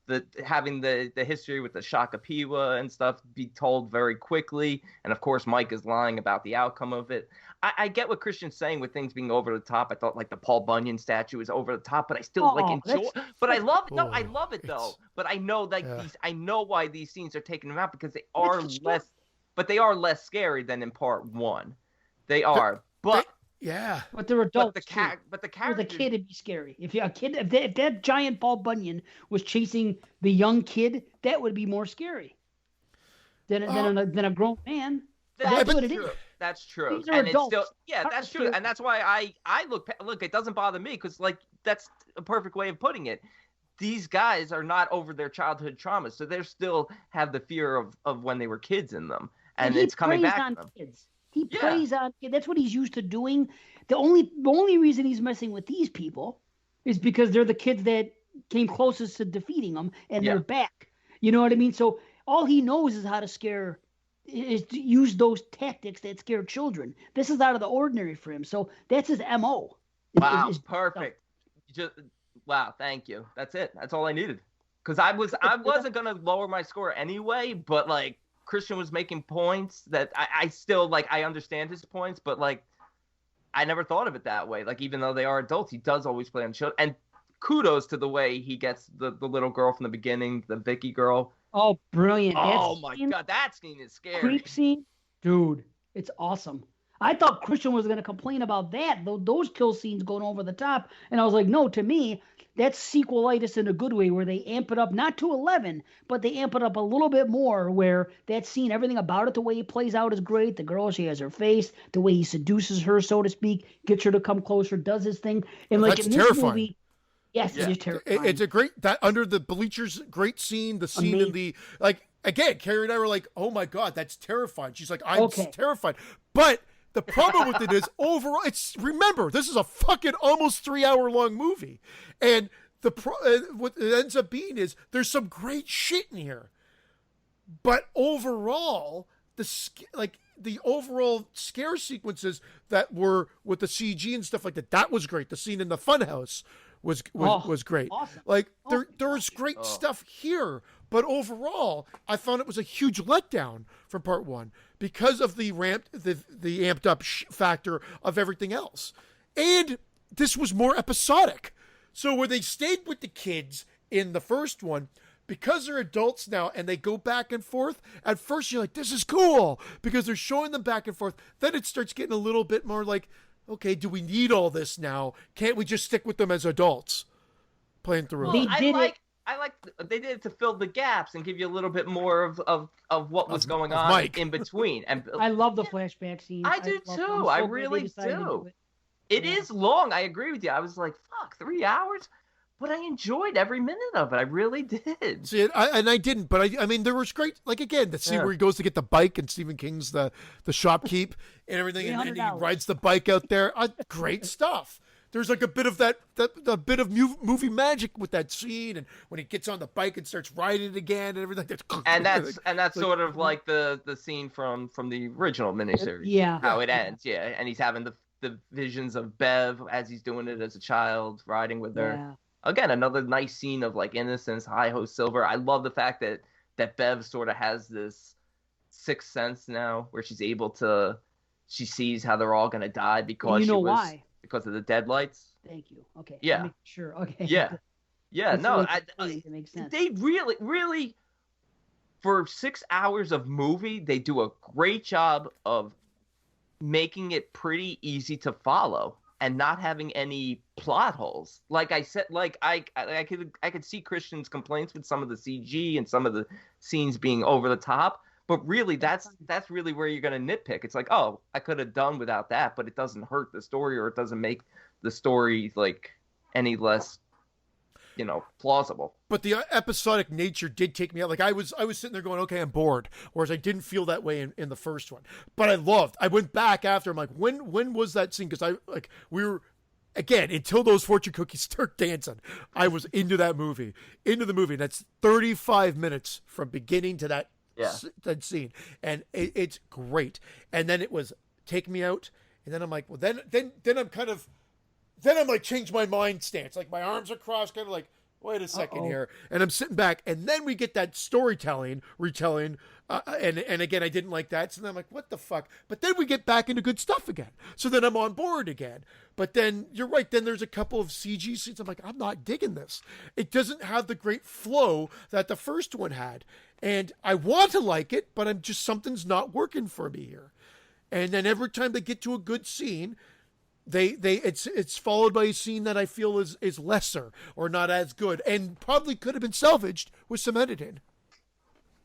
C: that having the history with the Shakapiwa and stuff be told very quickly, and of course Mike is lying about the outcome of it. I get what Christian's saying with things being over the top. I thought like the Paul Bunyan statue is over the top, but I still enjoy. But I love it. No, I love it though. But I know I know why these scenes are taking them out because they are less. But they are less scary than in part one. They are, but
A: they're adults.
C: But the character.
A: The kid would be scary. If you're a kid, if that giant Paul Bunyan was chasing the young kid, that would be more scary than a grown man. That's what it is.
C: That's true.
A: These are adults.
C: It's still, that's true. And that's why I look, it doesn't bother me because, that's a perfect way of putting it. These guys are not over their childhood traumas, so they still have the fear of when they were kids in them. And it's coming back
A: on
C: to them.
A: Kids. He preys on kids. That's what he's used to doing. The only reason he's messing with these people is because they're the kids that came closest to defeating him, and they're back. You know what I mean? So all he knows is how to is to use those tactics that scare children. This is out of the ordinary for him. So that's his MO.
C: Wow,
A: It's
C: perfect. Just wow, thank you. That's it. That's all I needed. Because I wasn't gonna lower my score anyway, but like Christian was making points that I still like. I understand his points, but like I never thought of it that way. Like even though they are adults, he does always play on children. And kudos to the way he gets the little girl from the beginning, the Vicky girl.
A: Oh, brilliant!
C: Oh my god, that scene is scary.
A: Creep scene, dude, it's awesome. I thought Christian was going to complain about that, those kill scenes going over the top, and I was like, no, to me, that's sequelitis in a good way, where they amp it up not to 11, but they amp it up a little bit more. Where that scene, everything about it, the way he plays out is great. The girl, she has her face, the way he seduces her, so to speak, gets her to come closer, does his thing, and like
B: That's
A: in this
B: terrifying.
A: movie. Yes, it is terrifying.
B: It's a great that under the bleachers, great scene. The scene in the like again, Carrie and I were like, "Oh my god, that's terrifying." She's like, "I'm terrified," but the problem with it is overall. Remember, this is a fucking almost 3-hour long movie, and what it ends up being is there's some great shit in here, but overall, the overall scare sequences that were with the CG and stuff like that was great. The scene in the funhouse was great.
A: Awesome.
B: Like there was great stuff here, but overall, I found it was a huge letdown from part one because of the amped up factor of everything else, and this was more episodic. So where they stayed with the kids in the first one, because they're adults now and they go back and forth, at first you're like, this is cool because they're showing them back and forth. Then it starts getting a little bit more like, okay, do we need all this now? Can't we just stick with them as adults playing through?
C: Well, I like they did it to fill the gaps and give you a little bit more of what was going on
B: Mike.
C: in between. And
A: I love the flashback scenes.
C: I do too. I really do. It is long. I agree with you. I was like, fuck, 3 hours? But I enjoyed every minute of it. I really did.
B: See, I didn't, but I mean, there was great, like, again, the scene where he goes to get the bike and Stephen King's the shopkeep and everything, and he rides the bike out there. Great stuff. There's like a bit of the bit of movie magic with that scene, and when he gets on the bike and starts riding it again and everything.
C: That's sort of like the scene from the original miniseries.
A: Yeah.
C: How it ends. Yeah, and he's having the visions of Bev as he's doing it as a child, riding with her.
A: Yeah.
C: Again, another nice scene of like innocence, hi-ho silver. I love the fact that Bev sort of has this sixth sense now where she sees how they're all going to die because
A: why?
C: Because of the deadlights.
A: Thank you. Okay.
C: Yeah.
A: Sure. Okay.
C: Yeah. Yeah. No,
A: it makes sense.
C: They really, for 6 hours of movie, they do a great job of making it pretty easy to follow and not having any plot holes. Like I said, like I could see Christian's complaints with some of the CG and some of the scenes being over the top, but really that's really where you're going to nitpick. It's like, oh, I could have done without that, but it doesn't hurt the story or it doesn't make the story like any less, plausible.
B: But the episodic nature did take me out. Like I was sitting there going, okay, I'm bored. Whereas I didn't feel that way in the first one. But I went back after. I'm like, when was that scene? Because we were, again, until those fortune cookies start dancing, I was into the movie. That's 35 minutes from beginning to that scene. And it's great. And then it was take me out. And then I'm like, well, then I'm kind of, then I'm like, change my mind stance. Like my arms are crossed, kind of like, wait a second here. And I'm sitting back. And then we get that retelling. And again, I didn't like that. So then I'm like, what the fuck? But then we get back into good stuff again. So then I'm on board again. But then you're right. Then there's a couple of CG scenes. I'm like, I'm not digging this. It doesn't have the great flow that the first one had. And I want to like it, but something's not working for me here. And then every time they get to a good scene, it's followed by a scene that I feel is lesser or not as good and probably could have been salvaged with some editing.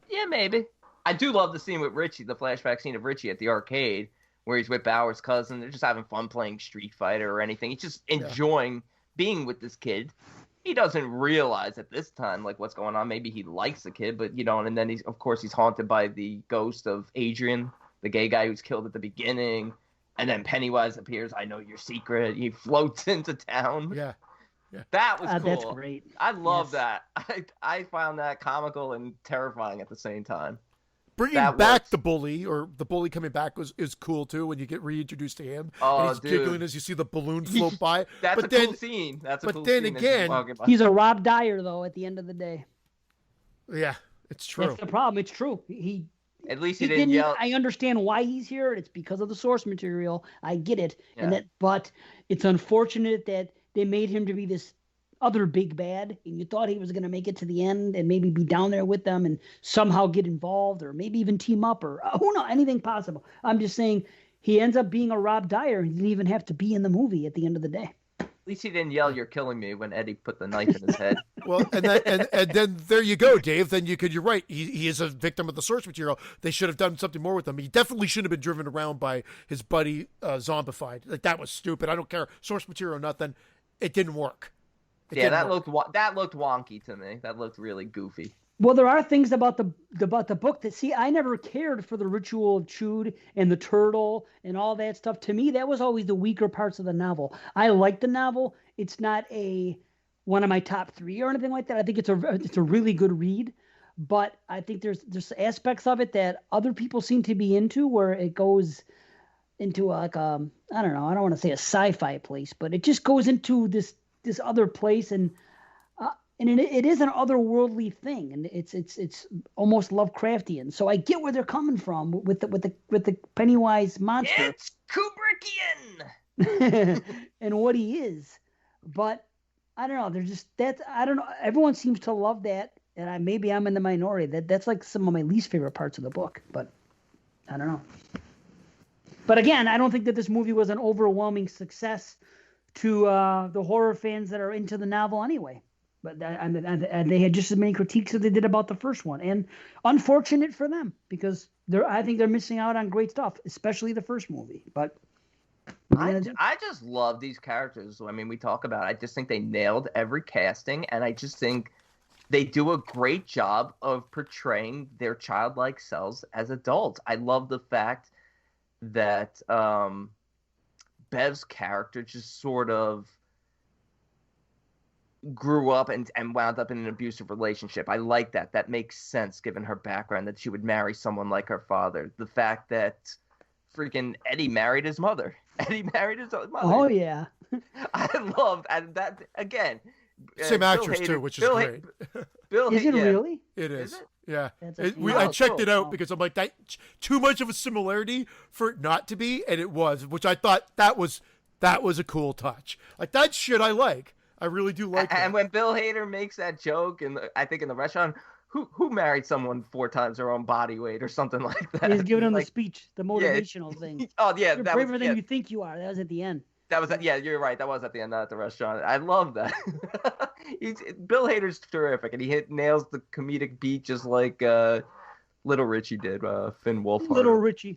C: Yeah, maybe. I do love the scene with Richie, the flashback scene of Richie at the arcade where he's with Bauer's cousin. They're just having fun playing Street Fighter or anything. He's just enjoying being with this kid. He doesn't realize at this time like what's going on. Maybe he likes the kid, but and then he's haunted by the ghost of Adrian, the gay guy who's killed at the beginning. And then Pennywise appears. I know your secret. He floats into town.
B: Yeah.
C: That was cool.
A: That's great.
C: I love that. I found that comical and terrifying at the same time.
B: bringing back the bully, or the bully coming back is cool too. When you get reintroduced to him, and he's giggling as you see the balloon float by.
C: That's a cool scene.
B: But then again,
A: he's a Rob Dyer though. At the end of the day,
B: yeah, it's true.
A: That's the problem. It's true. He
C: at least he didn't yell.
A: I understand why he's here. It's because of the source material. I get it, but it's unfortunate that they made him to be this other big bad, and you thought he was going to make it to the end and maybe be down there with them and somehow get involved or maybe even team up or who knows, anything possible. I'm just saying he ends up being a Rob Dyer. He didn't even have to be in the movie at the end of the day.
C: At least he didn't yell, "You're killing me," when Eddie put the knife in his head.
B: Well, and then there you go, Dave. Then you're right. He is a victim of the source material. They should have done something more with him. He definitely shouldn't have been driven around by his buddy zombified. Like, that was stupid. I don't care. Source material or nothing. It didn't work.
C: That looked wonky to me. That looked really goofy.
A: Well, there are things about the book that, see, I never cared for the ritual of Chud and the turtle and all that stuff. To me, that was always the weaker parts of the novel. I like the novel. It's not one of my top 3 or anything like that. I think it's a really good read, but I think there's aspects of it that other people seem to be into, where it goes into I don't know, I don't want to say a sci-fi place, but it just goes into this other place, and it is an otherworldly thing, and it's almost Lovecraftian. So I get where they're coming from with the Pennywise monster.
C: It's Kubrickian
A: and what he is, but I don't know. I don't know. Everyone seems to love that, and maybe I'm in the minority. That's like some of my least favorite parts of the book, but I don't know. But again, I don't think that this movie was an overwhelming success to the horror fans that are into the novel anyway. But and they had just as many critiques as they did about the first one. And unfortunate for them, because I think they're missing out on great stuff, especially the first movie. But
C: I just love these characters. I mean, we talk about it. I just think they nailed every casting, and I just think they do a great job of portraying their childlike selves as adults. I love the fact that Bev's character just sort of grew up and wound up in an abusive relationship. I like that. That makes sense given her background, that she would marry someone like her father. The fact that freaking Eddie married his mother. Eddie married his mother.
A: Oh, yeah.
C: I love that. Again,
B: same actress too, which is great.
A: Is it really?
B: It is.
C: Is it?
B: Yeah. I checked it out because I'm like, that too much of a similarity for it not to be, and it was, which I thought that was a cool touch. Like, that shit I like. I really do like that.
C: And when Bill Hader makes that joke, I think in the restaurant, who married someone 4 times their own body weight or something like that?
A: He's giving him the speech, the motivational thing.
C: Oh yeah,
A: you're braver than you think you are. That was at the end.
C: That was you're right. That was at the end, not at the restaurant. I love that. Bill Hader's terrific, and he nails the comedic beat just like Little Richie did. Finn Wolfhard.
A: Little Richard.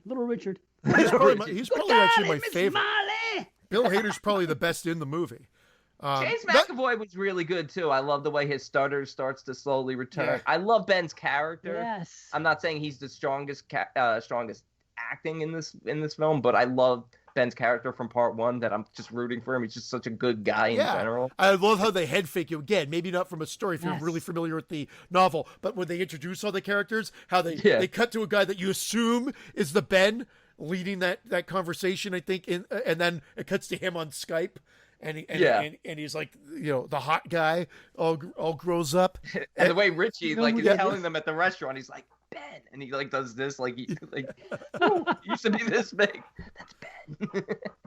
B: He's probably actually my favorite. Bill Hader's probably the best in the movie.
C: James McAvoy was really good too. I love the way his stutter starts to slowly return.
B: Yeah.
C: I love Ben's character.
A: Yes.
C: I'm not saying he's the strongest acting in this film, but I love Ben's character from part 1, that I'm just rooting for him. He's just such a good guy in general.
B: I love how they head fake you again. Maybe not from a story if you're really familiar with the novel, but when they introduce all the characters, how they cut to a guy that you assume is the Ben leading that conversation, I think, and then it cuts to him on Skype. And he's like, the hot guy all grows up.
C: And the way Richie is telling them at the restaurant, he's like, Ben, and he does this you used to be this big. That's Ben.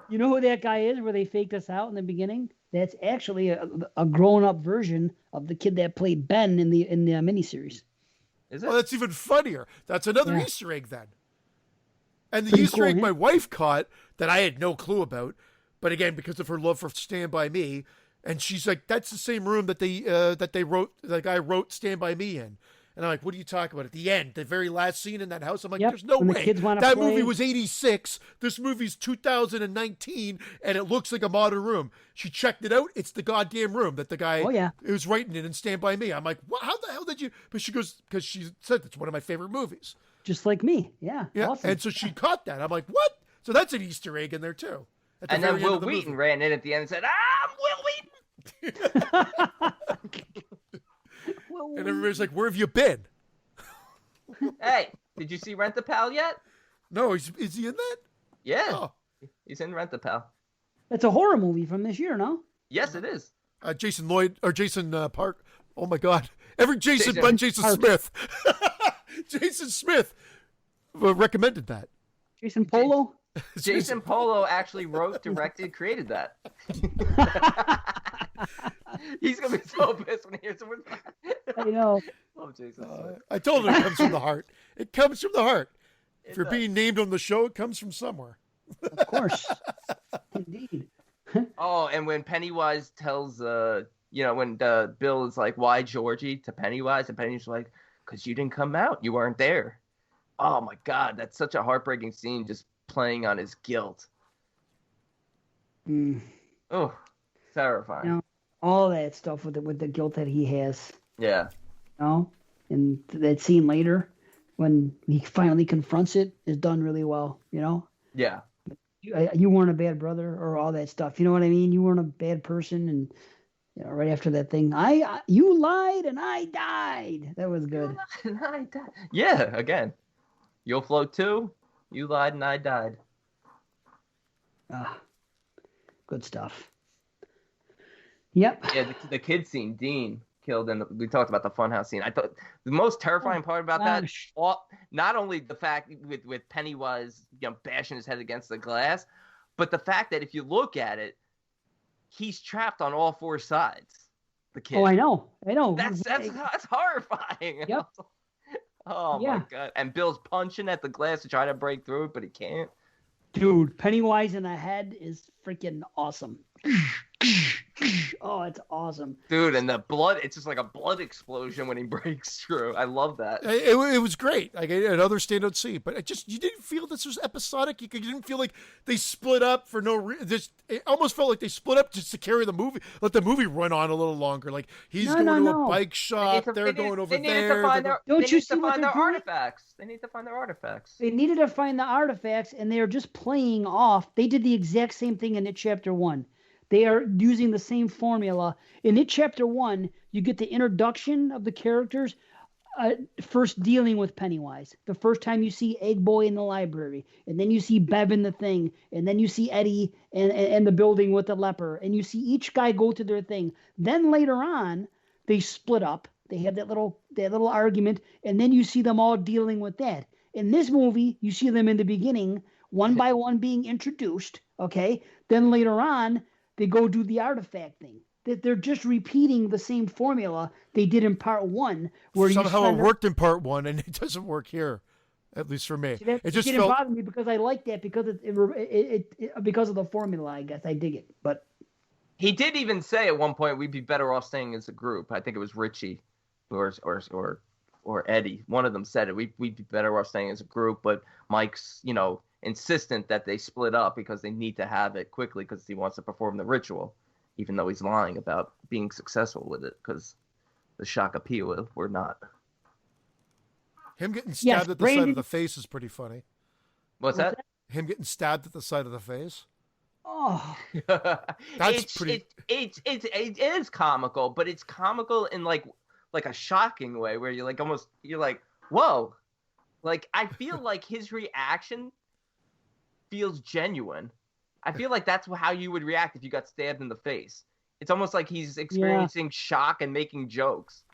A: You know who that guy is? Where they faked us out in the beginning? That's actually a grown up version of the kid that played Ben in the miniseries.
C: Is it?
B: Well, that's even funnier. That's another Easter egg then. And the Easter egg my wife caught that I had no clue about. But again, because of her love for Stand By Me, and she's like, "That's the same room that the guy wrote Stand By Me in." And I'm like, "What are you talking about?" At the end, the very last scene in that house, I'm like, "There's no way." That movie was '86. This movie's 2019, and it looks like a modern room. She checked it out. It's the goddamn room that the guy was writing in Stand By Me. I'm like, "What? How the hell did you?" But she goes, because she said it's one of my favorite movies.
A: Just like me, yeah. Awesome.
B: And so she caught that. I'm like, "What?" So that's an Easter egg in there too.
C: And then Will Wheaton ran in at the end and said, "I'm Will Wheaton."
B: And everybody's like, "Where have you been?"
C: Hey, Did you see Rent-A-Pal yet?
B: No, is he in that?
C: Yeah,
B: Oh.
C: he's in Rent-A-Pal.
A: It's a horror movie from this year, no?
C: Yes, it is.
B: Jason Park. Oh my God! Every Jason but Jason
A: Park.
B: Smith. Jason Smith recommended that.
A: Jason Polo?
C: Jason Polo actually wrote, directed, created that. He's gonna be so pissed when he hears someone.
A: I know.
C: Love Jason Smith.
B: I told him it comes from the heart. It comes from the heart. If
C: It
B: you're
C: does.
B: being named on the show, it comes from somewhere.
A: Of course. Indeed.
C: Oh, and when Pennywise tells, when Bill is like, "Why Georgie?" to Pennywise, and Penny's like, "Cause you didn't come out. You weren't there." Oh my God, that's such a heartbreaking scene. Just playing on his guilt.
A: Mm.
C: Oh, terrifying.
A: Yeah. All that stuff with the guilt that he has,
C: Yeah.
A: you know, and that scene later when he finally confronts it is done really well, you know.
C: Yeah.
A: You weren't a bad brother or all that stuff, you know what I mean? You weren't a bad person, and you know, right after that thing, you lied and I died. That was good.
C: Yeah. Again, you'll float too. You lied and I died.
A: Good stuff. Yep.
C: Yeah, the kid scene, Dean killed, and we talked about the funhouse scene. I thought the most terrifying part about that,
A: gosh.
C: not only the fact with Pennywise, bashing his head against the glass, but the fact that if you look at it, he's trapped on all four sides. The kid.
A: Oh, I know.
C: That's horrifying.
A: Yep.
C: Oh
A: Yeah.
C: my God! And Bill's punching at the glass to try to break through it, but he can't.
A: Dude, Pennywise in the head is freaking awesome. Oh, it's awesome.
C: Dude, and the blood, it's just like a blood explosion when he breaks through. I love that.
B: It was great. Like another standout scene, but you didn't feel this was episodic. You didn't feel like they split up for no reason. It almost felt like they split up just to carry the movie, let the movie run on a little longer. Like he's going to a bike shop, they're going over there.
A: Don't you see what they're doing?
C: Artifacts? They need to find their artifacts.
A: They needed to find the artifacts, and they're just playing off. They did the exact same thing in It Chapter 1. They are using the same formula. In It Chapter 1, you get the introduction of the characters first dealing with Pennywise. The first time you see Egg Boy in the library, and then you see Bev in the thing, and then you see Eddie and the building with the leper, and you see each guy go to their thing. Then later on, they split up. They have that little argument, and then you see them all dealing with that. In this movie, you see them in the beginning, one by one being introduced, okay? Then later on, they go do the artifact thing. That they're just repeating the same formula they did in part 1. Where
B: somehow it worked in part 1, and it doesn't work here, at least for me.
A: See, it didn't bother me because I like that because because of the formula. I guess I dig it. But
C: he did even say at one point we'd be better off staying as a group. I think it was Richie, or Eddie. One of them said it. We'd be better off staying as a group. But Mike's insistent that they split up because they need to have it quickly because he wants to perform the ritual, even though he's lying about being successful with it because the Shakopee were not.
B: Him getting stabbed at the side of the face is pretty funny.
C: What's that?
B: Him getting stabbed at the side of the face.
A: oh,
B: That's pretty.
C: It is comical, but it's comical in like a shocking way where you're like, whoa, like I feel like his reaction feels genuine. I feel like that's how you would react if you got stabbed in the face. It's almost like he's experiencing shock and making jokes.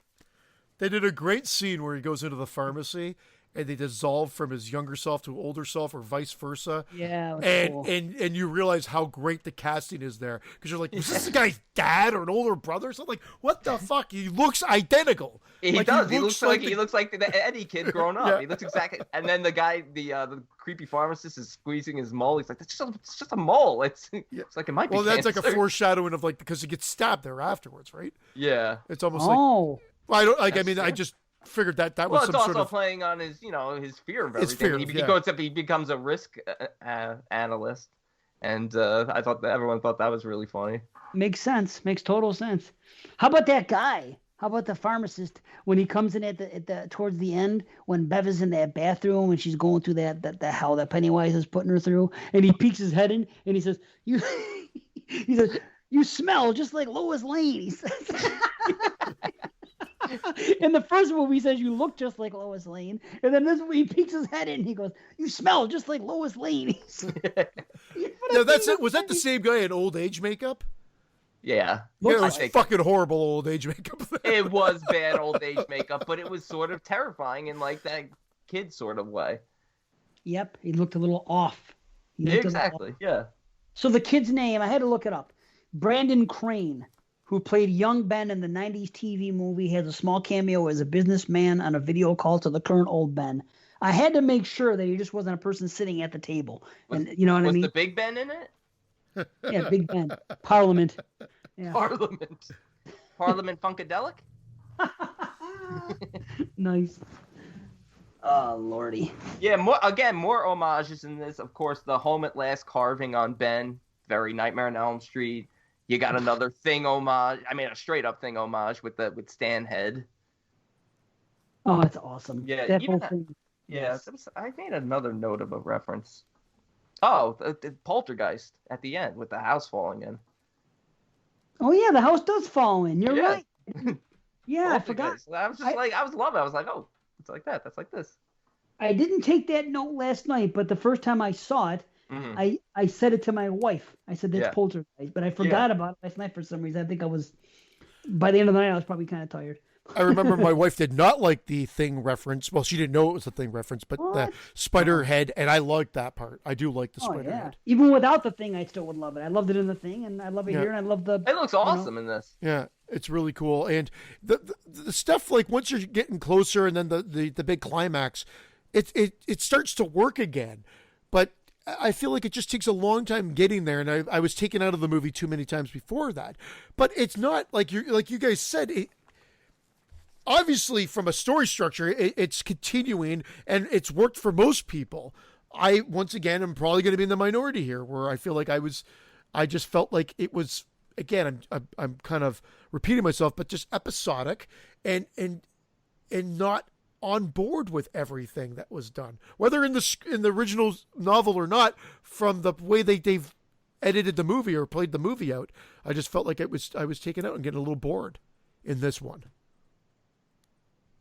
B: They did a great scene where he goes into the pharmacy and they dissolve from his younger self to older self or vice versa.
A: yeah.
B: And you realize how great the casting is there because you're like, was this the guy's dad or an older brother? So like, what the fuck? He looks identical.
C: He does. He looks like
B: the
C: the Eddie kid growing up. Yeah. He looks exactly. And then the guy, the creepy pharmacist, is squeezing his mole. He's like, it's just a mole. It's like it might be.
B: Well, that's
C: cancer.
B: like a foreshadowing of like because he gets stabbed there afterwards, right?
C: Yeah.
B: It's almost like. Well, I don't like. That's I just figured that was some sort of.
C: Well, it's also playing on his, his fear of everything. He becomes a risk analyst, and I thought that everyone thought that was really funny.
A: Makes sense. Makes total sense. How about that guy? How about the pharmacist when he comes in at the towards the end when Bev is in that bathroom and she's going through the hell that Pennywise is putting her through, and he peeks his head in and he says, "You," he says, "You smell just like Lois Lane." He says. In the first movie, he says, you look just like Lois Lane. And then this movie, he peeks his head in and he goes, you smell just like Lois Lane.
B: No, that's it. Was that the same guy in old age makeup?
C: Yeah.
B: Yeah, it was fucking horrible old age makeup.
C: It was bad old age makeup, but it was sort of terrifying in like that kid sort of way.
A: Yep, he looked a little off.
C: Exactly, yeah.
A: So the kid's name, I had to look it up. Brandon Crane, who played young Ben in the 90s TV movie, has a small cameo as a businessman on a video call to the current old Ben. I had to make sure that he just wasn't a person sitting at the table. And you know what I mean?
C: Was the Big Ben in it?
A: Yeah, Big Ben. Parliament. Yeah.
C: Parliament Funkadelic?
A: Nice. Oh, Lordy.
C: Yeah, more homages in this. Of course, the home at last carving on Ben. Very Nightmare on Elm Street. You got another Thing homage. I mean, a straight up Thing homage with Stan Head.
A: Oh, that's awesome.
C: Yeah,
A: that whole thing.
C: Yeah, I made another note of a reference. Oh, the Poltergeist at the end with the house falling in.
A: Oh yeah, the house does fall in. You're right. Yeah, I forgot.
C: I was just I was loving it. I was like, oh, it's like that. That's like this.
A: I didn't take that note last night, but the first time I saw it, I said it to my wife. I said, that's Poltergeist. But I forgot about it last night for some reason. I think by the end of the night, I was probably kind of tired.
B: I remember my wife did not like the Thing reference. Well, she didn't know it was a Thing reference, but the spider head, and I liked that part. I do like the spider head.
A: Even without the Thing, I still would love it. I loved it in the Thing, and I love it here, and I love the...
C: It looks awesome in this.
B: Yeah, it's really cool. And the stuff, like, once you're getting closer, and then the big climax, it starts to work again. But I feel like it just takes a long time getting there, and I was taken out of the movie too many times before that. But it's not, like you guys said... Obviously, from a story structure, it's continuing, and it's worked for most people. I, once again, am probably going to be in the minority here, where I feel like I just felt like it was, again, I'm kind of repeating myself, but just episodic and not on board with everything that was done, whether in the original novel or not. From the way they've edited the movie or played the movie out, I just felt like I was taken out and getting a little bored in this one.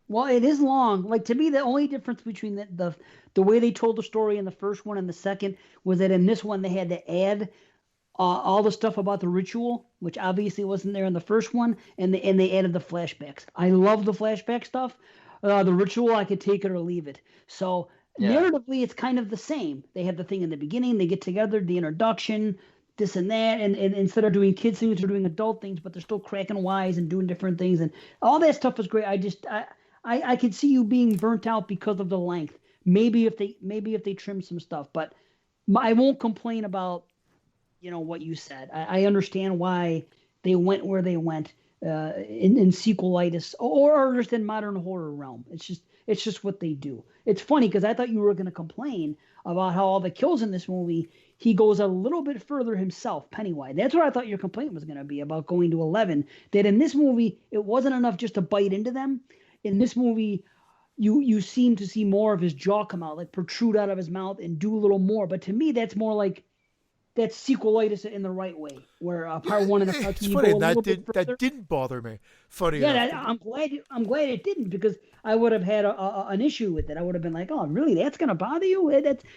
A: Well, it is long. Like, to me, the only difference between the way they told the story in the first one and the second was that in this one they had to add all the stuff about the ritual, which obviously wasn't there in the first one, and they added the flashbacks. I love the flashback stuff. The ritual, I could take it or leave it. So narratively, it's kind of the same. They have the thing in the beginning, they get together, the introduction, this and that, and instead of doing kids things, they're doing adult things, but they're still cracking wise and doing different things, and all that stuff is great. I could see you being burnt out because of the length. Maybe if they trim some stuff, but I won't complain about, what you said. I understand why they went where they went in sequelitis or just in modern horror realm. It's just what they do. It's funny because I thought you were going to complain about how all the kills in this movie, he goes a little bit further himself, Pennywise. That's what I thought your complaint was going to be, about going to 11. That in this movie, it wasn't enough just to bite into them. In this movie, you seem to see more of his jaw come out, like protrude out of his mouth and do a little more. But to me, that's more like that's sequelitis in the right way, where part one and part two.
B: It's funny, that didn't bother me. Funny.
A: Yeah, I'm glad it didn't, because I would have had an issue with it. I would have been like, oh, really? That's gonna bother you?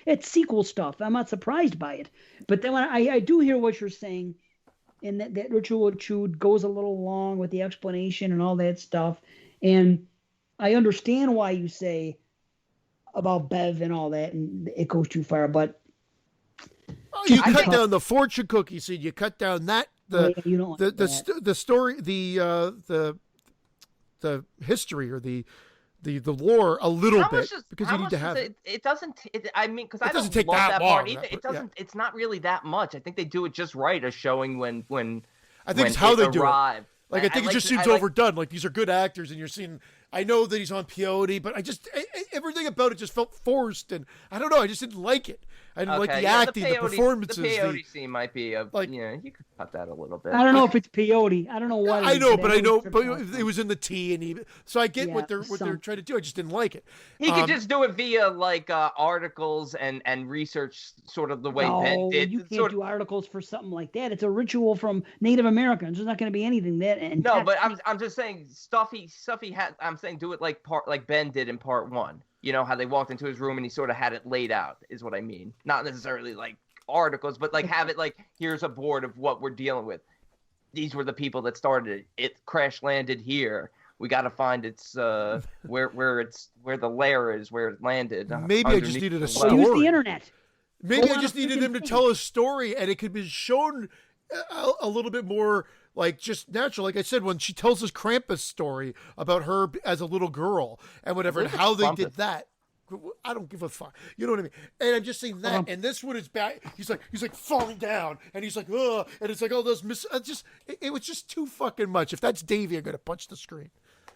A: It's sequel stuff. I'm not surprised by it. But then when I do hear what you're saying, and that ritual chewed goes a little long with the explanation and all that stuff, and I understand why you say about Bev and all that, and it goes too far. But
B: you cut down the fortune cookie seed. You cut down the story, the history or the lore a little bit, because you need to have it.
C: It doesn't. I mean, because I don't
B: take
C: love
B: that
C: part
B: long.
C: either. It doesn't. Yeah. It's not really that much. I think they do it just right, as showing when
B: I think it's how they do it. Like, I think it just seems overdone. Like, these are good actors, and you're seeing. I know that he's on peyote, but everything about it just felt forced, and I don't know. I just didn't like it. I didn't like the
C: yeah,
B: acting, the performances.
C: The peyote scene might be you could cut that a little bit.
A: I don't know if it's peyote. I don't know what.
B: I know, but it was in the tea, and so I get what they're trying to do. I just didn't like it.
C: He could just do it via like articles and research, sort of the way Ben did.
A: You can't do articles for something like that. It's a ritual from Native Americans. There's not going to be anything that.
C: No, but I'm just saying stuff he had. I'm saying do it like Ben did in part 1. You know how they walked into his room and he sort of had it laid out, is what I mean. Not necessarily like articles, but like have it like, here's a board of what we're dealing with. These were the people that started it. It crash landed here. We got to find its where the lair is, where it landed.
B: Maybe I just needed a story.
A: Use the internet.
B: Maybe I just needed him to tell a story, and it could be shown a little bit more like just natural. Like I said, when she tells this Krampus story about her as a little girl and whatever, and how they did that. I don't give a fuck. You know what I mean? And I'm just saying that. And this one is bad. He's like falling down, and he's like, ugh, and it's like all those it was just too fucking much. If that's Davey, I'm gonna punch the screen.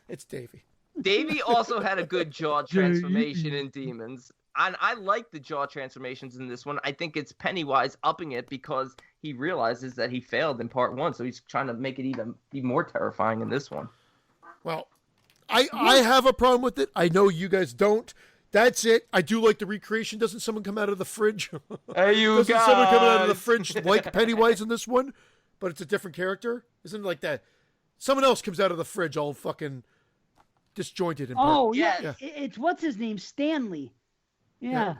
B: It's Davey.
C: Davey also had a good jaw transformation in Demons. And I like the jaw transformations in this one. I think it's Pennywise upping it because he realizes that he failed in part 1, so he's trying to make it even more terrifying in this one.
B: Well, I have a problem with it. I know you guys don't. That's it. I do like the recreation. Doesn't someone come out of the fridge?
C: Hey, you
B: Doesn't
C: guys!
B: someone come out of the fridge like Pennywise in this one? But it's a different character? Isn't it like that? Someone else comes out of the fridge all fucking disjointed.
A: It's what's his name? Stanley. Yeah,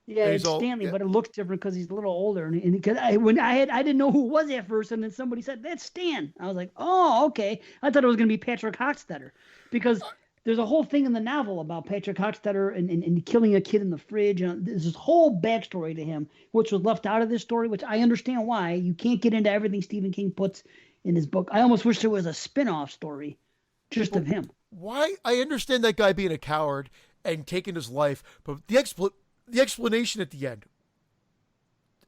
A: it's Stanley, but it looks different because he's a little older. And because I didn't know who it was at first, and then somebody said that's Stan. I was like, oh, okay. I thought it was gonna be Patrick Hockstetter because there's a whole thing in the novel about Patrick Hockstetter and killing a kid in the fridge. And there's this whole backstory to him, which was left out of this story, which I understand why. You can't get into everything Stephen King puts in his book. I almost wish there was a spin-off story just of him.
B: Why? I understand that guy being a coward and taking his life, but the explanation at the end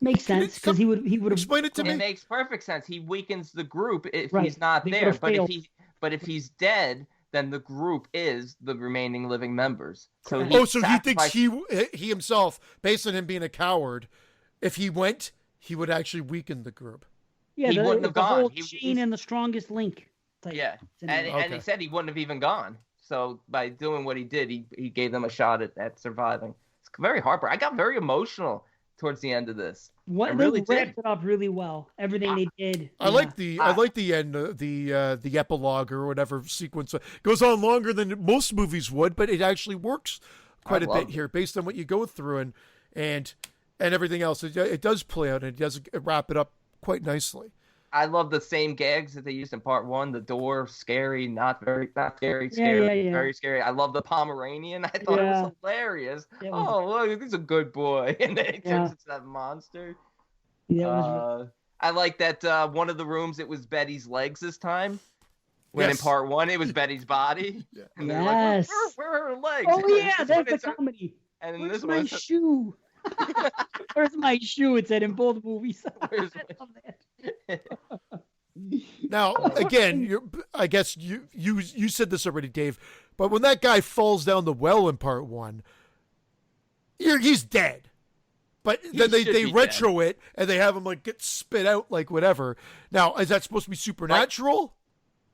A: makes sense because he would
B: explain it to me.
C: It makes perfect sense. He weakens the group if he's not there, but if he's dead, then the group is the remaining living members. So
B: he thinks he himself, based on him being a coward, if he went, he would actually weaken the group.
A: Yeah,
C: he wouldn't have gone.
A: Whole chain and the strongest link.
C: Yeah, and he said he wouldn't have even gone. So by doing what he did, he gave them a shot at surviving. It's very heartbreaking. I got very emotional towards the end of this.
A: They wrapped it up really well. Everything they did.
B: I like the end, the epilogue or whatever sequence. It goes on longer than most movies would, but it actually works quite a bit here based on what you go through and everything else. It does play out and it does wrap it up quite nicely.
C: I love the same gags that they used in part 1. The door, scary, not scary, very scary. I love the Pomeranian. I thought it was hilarious. Look, he's a good boy. And then he turns into that monster. Yeah, I like that one of the rooms, it was Betty's legs this time. When in part 1, it was Betty's body. Yeah. And they're like, where are her legs?
A: Oh, yeah, that's the comedy.
C: And
A: Where's my shoe? Where's my shoe? It said in both movies. I love that.
B: Now, again, I guess you said this already, Dave, but when that guy falls down the well in part 1, he's dead. But then they retro it and they have him like get spit out like whatever. Now, is that supposed to be supernatural?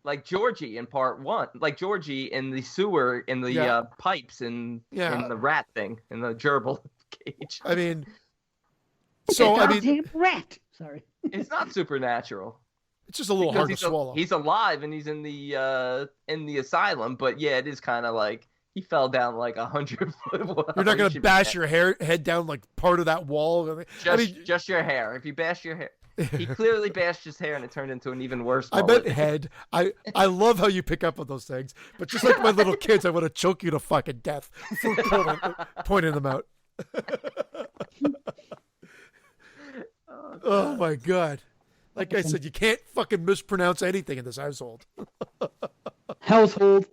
C: Like Georgie in part 1, like Georgie in the sewer, in the pipes, in the rat thing, in the gerbil cage.
B: I mean,
A: rat. Sorry,
C: it's not supernatural.
B: It's just a little hard to swallow.
C: He's alive and he's in the asylum, but yeah, it is kind of like he fell down like 100 foot.
B: You're not gonna bash your head down like part of that wall.
C: Just your hair. If you bash your hair. He clearly bashed his hair and it turned into an even worse
B: mullet. I meant head. I love how you pick up on those things, but just like my little kids, I want to choke you to fucking death for pointing them out. Oh my God. Like I said, you can't fucking mispronounce anything in this household.
A: Household.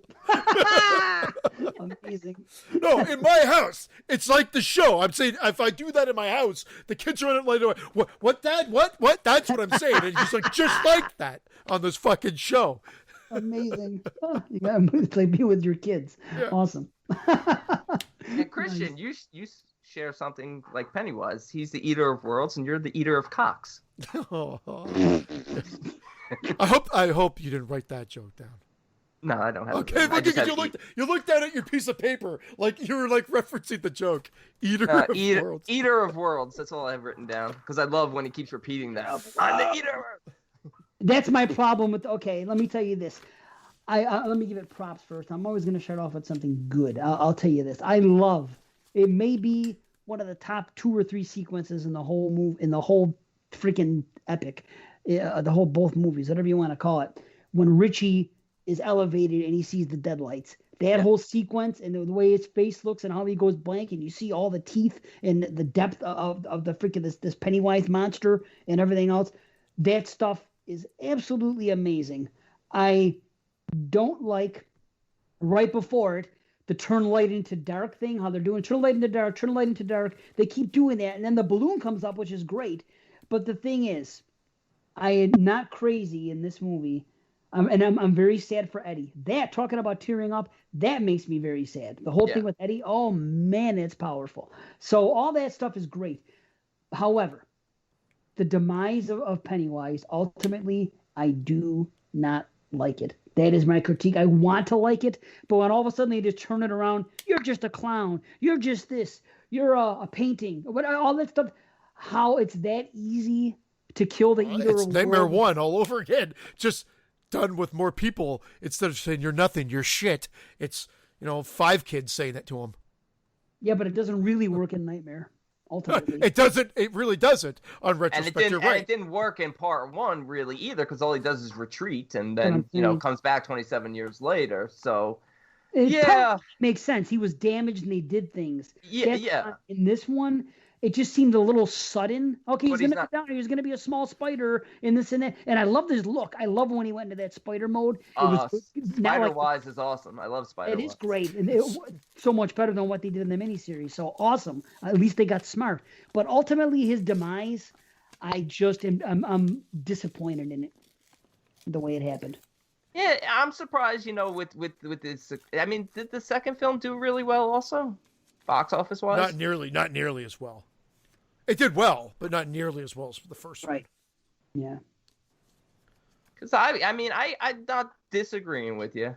A: Amazing.
B: No, in my house, it's like the show. I'm saying if I do that in my house, the kids are on it like, what, Dad? What? That's what I'm saying. And he's like, just like that on this fucking show.
A: Amazing. You gotta play be with your kids. Yeah. Awesome.
C: And Christian, you share something like Pennywise. He's the eater of worlds, and you're the eater of cocks.
B: I hope you didn't write that joke down.
C: No, I don't have.
B: Okay, because you looked down at your piece of paper like you were like referencing the joke. Eater of worlds.
C: Eater of worlds. That's all I have written down because I love when he keeps repeating that. I'm the eater.
A: That's my problem with. Okay, let me tell you this. Let me give it props first. I'm always going to start off with something good. I'll tell you this. I love. It may be one of the top 2 or 3 sequences in the whole freaking epic, both movies, whatever you want to call it. When Richie is elevated and he sees the deadlights. That whole sequence and the way his face looks and how he goes blank and you see all the teeth and the depth of the freaking this Pennywise monster and everything else. That stuff is absolutely amazing. I don't like right before it the turn light into dark thing, how they're doing turn light into dark, turn light into dark. They keep doing that and then the balloon comes up, which is great. But the thing is, I am not crazy in this movie. And I'm very sad for Eddie. That, talking about tearing up, that makes me very sad. The whole thing with Eddie, oh man, it's powerful. So all that stuff is great. However, the demise of Pennywise, ultimately, I do not like it. That is my critique. I want to like it, but when all of a sudden they just turn it around, you're just a clown. You're just this. You're a painting. All that stuff. How it's that easy to kill the eater of worlds.
B: It's Nightmare 1 all over again. Just done with more people instead of saying you're nothing, you're shit. It's 5 kids saying that to him.
A: Yeah, but it doesn't really work in Nightmare. Ultimately,
B: it doesn't. It really doesn't. On retrospect, you're right.
C: And it didn't work in part 1 really either because all he does is retreat and then comes back 27 years later. So
A: it makes sense. He was damaged and they did things.
C: Yeah.
A: In this one, it just seemed a little sudden. Okay, he's going to go down. He's going to be a small spider in this and that. And I love this look. I love when he went into that spider mode.
C: Spider-Wise is awesome. I love Spider-Wise.
A: It is great. And so much better than what they did in the miniseries. So awesome. At least they got smart. But ultimately, his demise, I'm disappointed in it, the way it happened.
C: Yeah, I'm surprised, with this. I mean, did the second film do really well also? Box office wise?
B: Not nearly as well. It did well, but not nearly as well as the first one.
A: Right. Yeah.
C: Because I'm not disagreeing with you.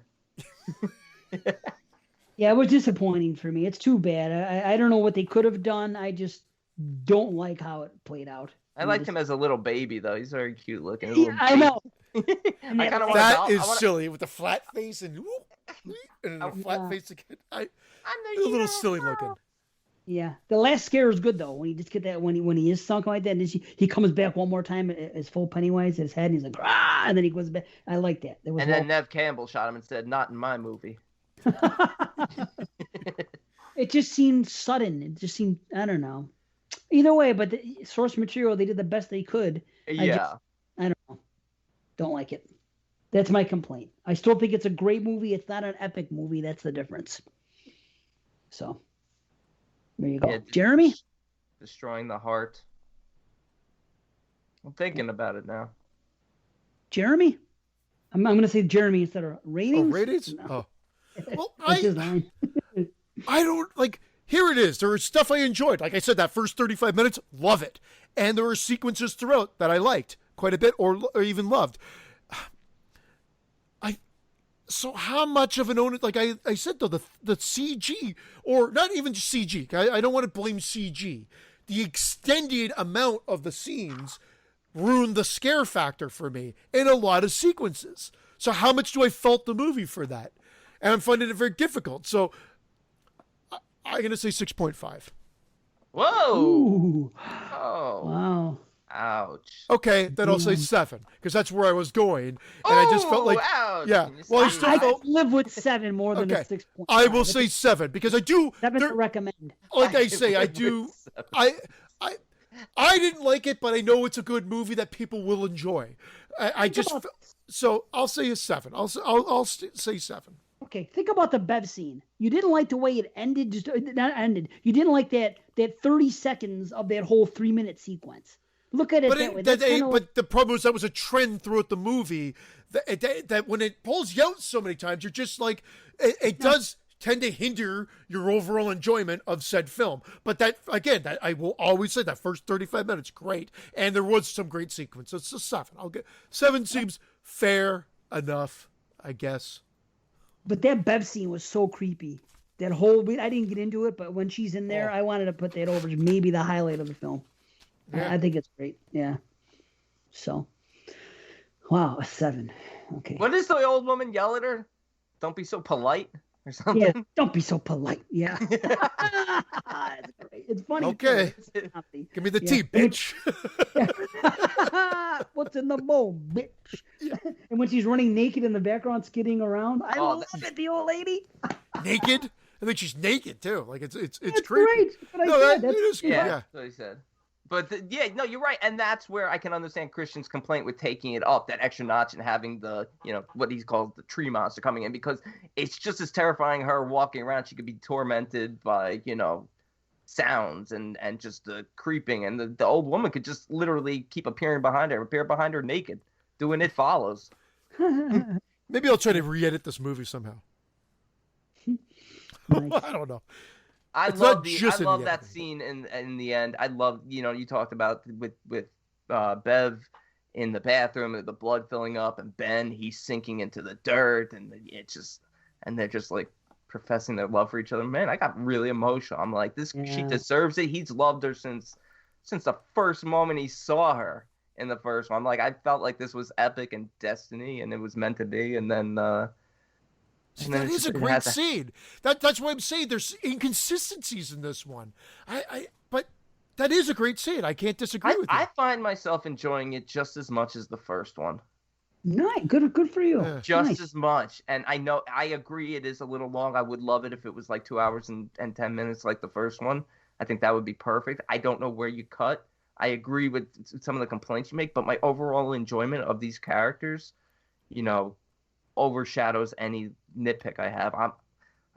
A: Yeah, it was disappointing for me. It's too bad. I don't know what they could have done. I just don't like how it played out.
C: I liked him as a little baby, though. He's very cute looking.
A: Yeah, I know.
B: That is silly with the flat face and a flat face again. I'm a little silly looking.
A: Yeah, the last scare is good though. When you just get that when he is sunk like that, and he comes back one more time as full Pennywise at his head, and he's like, ah, and then he goes back. I like that.
C: Then Nev Campbell shot him and said, "Not in my movie."
A: It just seemed sudden. It just seemed, I don't know. Either way, but the source material, they did the best they could.
C: Yeah.
A: I don't know. Don't like it. That's my complaint. I still think it's a great movie. It's not an epic movie. That's the difference. So, there you go. Yeah, Jeremy?
C: Destroying the heart. I'm thinking about it now.
A: Jeremy? I'm going to say Jeremy instead of ratings.
B: Oh, ratings?
A: No.
B: Oh. Well,
A: I
B: don't, like, here it is. There is stuff I enjoyed. Like I said, that first 35 minutes, love it. And there are sequences throughout that I liked quite a bit or even loved. So how much of an onus, like I said though, the CG, or not even just CG, I don't want to blame CG. The extended amount of the scenes ruined the scare factor for me in a lot of sequences. So how much do I fault the movie for that? And I'm finding it very difficult. So I'm going to say 6.5.
C: Whoa.
A: Ooh.
C: Oh.
A: Wow.
C: Ouch.
B: Okay, then I'll say 7 because that's where I was going, and I just felt like,
C: ouch.
B: Yeah. Well,
A: I could live with 7 more than a 6.5.
B: I will say 7 because I do.
A: 7 to recommend.
B: Like I say, I do. I didn't like it, but I know it's a good movie that people will enjoy. So I'll say a 7. I'll say 7.
A: Okay, think about the Bev scene. You didn't like the way it ended. You didn't like that 30 seconds of that whole 3-minute sequence. Look at it that way.
B: But the problem was that was a trend throughout the movie that when it pulls you out so many times, you're just like, it does tend to hinder your overall enjoyment of said film. But that, again, that I will always say that first 35 minutes, great. And there was some great sequences. So 7. 7 seems fair enough, I guess.
A: But that Bev scene was so creepy. That whole bit, I didn't get into it, but when she's in there, I wanted to put that over as maybe the highlight of the film. Yeah. I think it's great. Yeah. So, wow, a 7. Okay.
C: What does the old woman yell at her? Don't be so polite or something.
A: Yeah, don't be so polite. Yeah. It's great. It's funny.
B: Okay. Give me the tea, bitch.
A: What's in the bowl, bitch? Yeah. And when she's running naked in the background, skidding around, I love it. The old lady.
B: Naked? I think she's naked too. Like it's
A: That's
B: creepy.
A: Great. That's
C: that's what he said. But you're right, and that's where I can understand Christian's complaint with taking it up that extra notch and having the, what he calls the tree monster coming in, because it's just as terrifying her walking around. She could be tormented by sounds and just the creeping, and the old woman could just literally keep appear behind her naked, doing It Follows.
B: Maybe I'll try to re-edit this movie somehow. Nice. I don't know.
C: I love that scene in the end. I love, you talked about with Bev in the bathroom, the blood filling up, and Ben, he's sinking into the dirt, and they're just like professing their love for each other. Man, I got really emotional. I'm like, she deserves it. He's loved her since the first moment he saw her in the first one. I'm like, I felt like this was epic and destiny, and it was meant to be. And then
B: that is a great scene. That's what I'm saying. There's inconsistencies in this one. But that is a great scene. I can't disagree with you.
C: I find myself enjoying it just as much as the first one.
A: Nice, good for you.
B: Yeah.
C: Just as much. And I agree it is a little long. I would love it if it was like 2 hours and 10 minutes like the first one. I think that would be perfect. I don't know where you cut. I agree with some of the complaints you make, but my overall enjoyment of these characters, overshadows any nitpick I have. I'm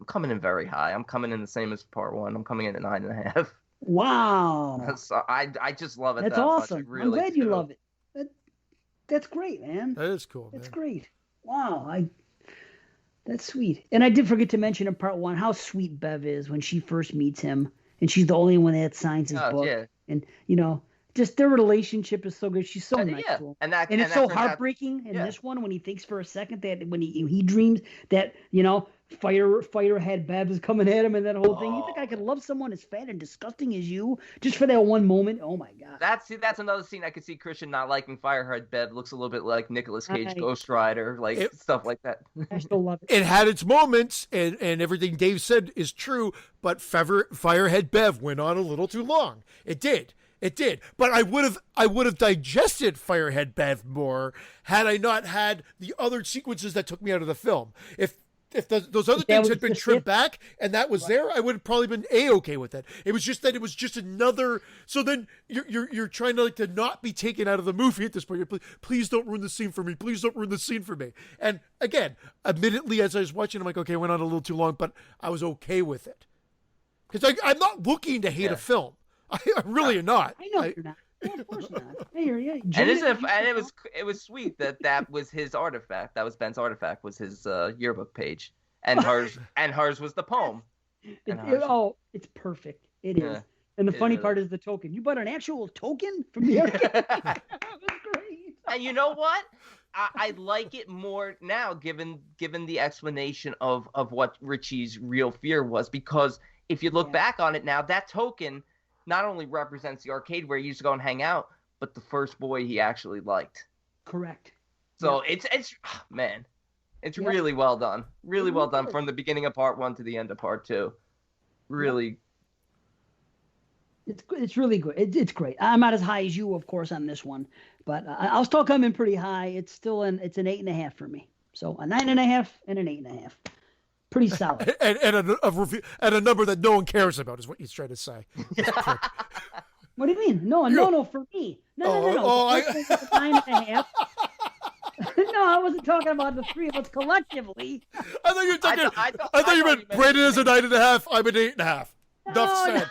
C: coming in very high. I'm coming in the same as part 1. I'm coming in at 9.5.
A: Wow.
C: So I just love it.
A: That's awesome. Really, I'm glad you love it. That's great, man.
B: That is cool, man.
A: That's great. Wow. That's sweet. And I did forget to mention in part 1 how sweet Bev is when she first meets him, and she's the only one that signs his book. Yeah. And just their relationship is so good. She's so nice to him. And it's so heartbreaking in this one when he thinks for a second that when he dreams that, firehead Bev is coming at him and that whole thing. You think I could love someone as fat and disgusting as you just for that one moment? Oh my God.
C: That's another scene I could see Christian not liking. Firehead Bev looks a little bit like Nicolas Cage Ghost Rider, stuff like that.
A: I still love it.
B: It had its moments, and everything Dave said is true, but Firehead Bev went on a little too long. It did. But I would have digested Firehead Bev more had I not had the other sequences that took me out of the film. If those other things had been trimmed back and that was there, I would have probably been okay with it. It was just that it was just another. So then you're trying to not be taken out of the movie at this point. Please don't ruin the scene for me. Please don't ruin the scene for me. And again, admittedly, as I was watching, I'm like, okay, I went on a little too long, but I was okay with it because I'm not looking to hate a film. I really am not.
A: I know you're not. Yeah, of course not. I hear you.
C: And it was sweet that was his artifact. That was Ben's artifact. Was his yearbook page, and hers was the poem.
A: It's perfect. It is. And the funny part is the token. You bought an actual token from the arcade. That was great.
C: And you know what? I like it more now, given the explanation of what Richie's real fear was. Because if you look back on it now, that token not only represents the arcade where he used to go and hang out, but the first boy he actually liked.
A: Correct.
C: So it's really well done. Really well done from the beginning of part 1 to the end of part 2. Really.
A: It's really good. It's great. I'm not as high as you, of course, on this one, but I'll still come in pretty high. It's an 8.5 for me. So a 9.5 and an 8.5. Pretty solid.
B: and a number that no one cares about is what he's trying to say.
A: What do you mean? No, for me. No. 9.5. No, I wasn't talking about the three of us collectively.
B: I thought you were talking. I thought you meant Brandon is a 9.5. I'm an 8.5. Enough said.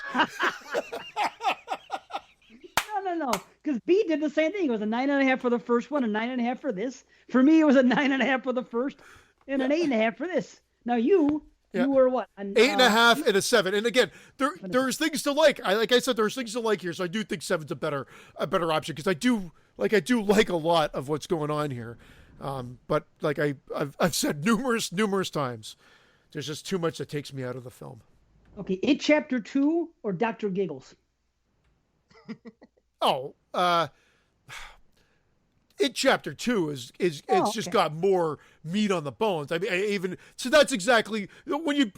A: No. Because B did the same thing. It was a 9.5 for the first one, a 9.5 for this. For me, it was a 9.5 for the first, and an 8.5 for this. Now you You were what?
B: 8.5 and a 7. And again, there's things to like. Like I said, there's things to like here. So I do think 7's a better option because I do like a lot of what's going on here. But like I've said numerous times, there's just too much that takes me out of the film.
A: Okay, It Chapter 2 or Dr. Giggles?
B: It Chapter 2 is just got more meat on the bones. I mean, so that's exactly when you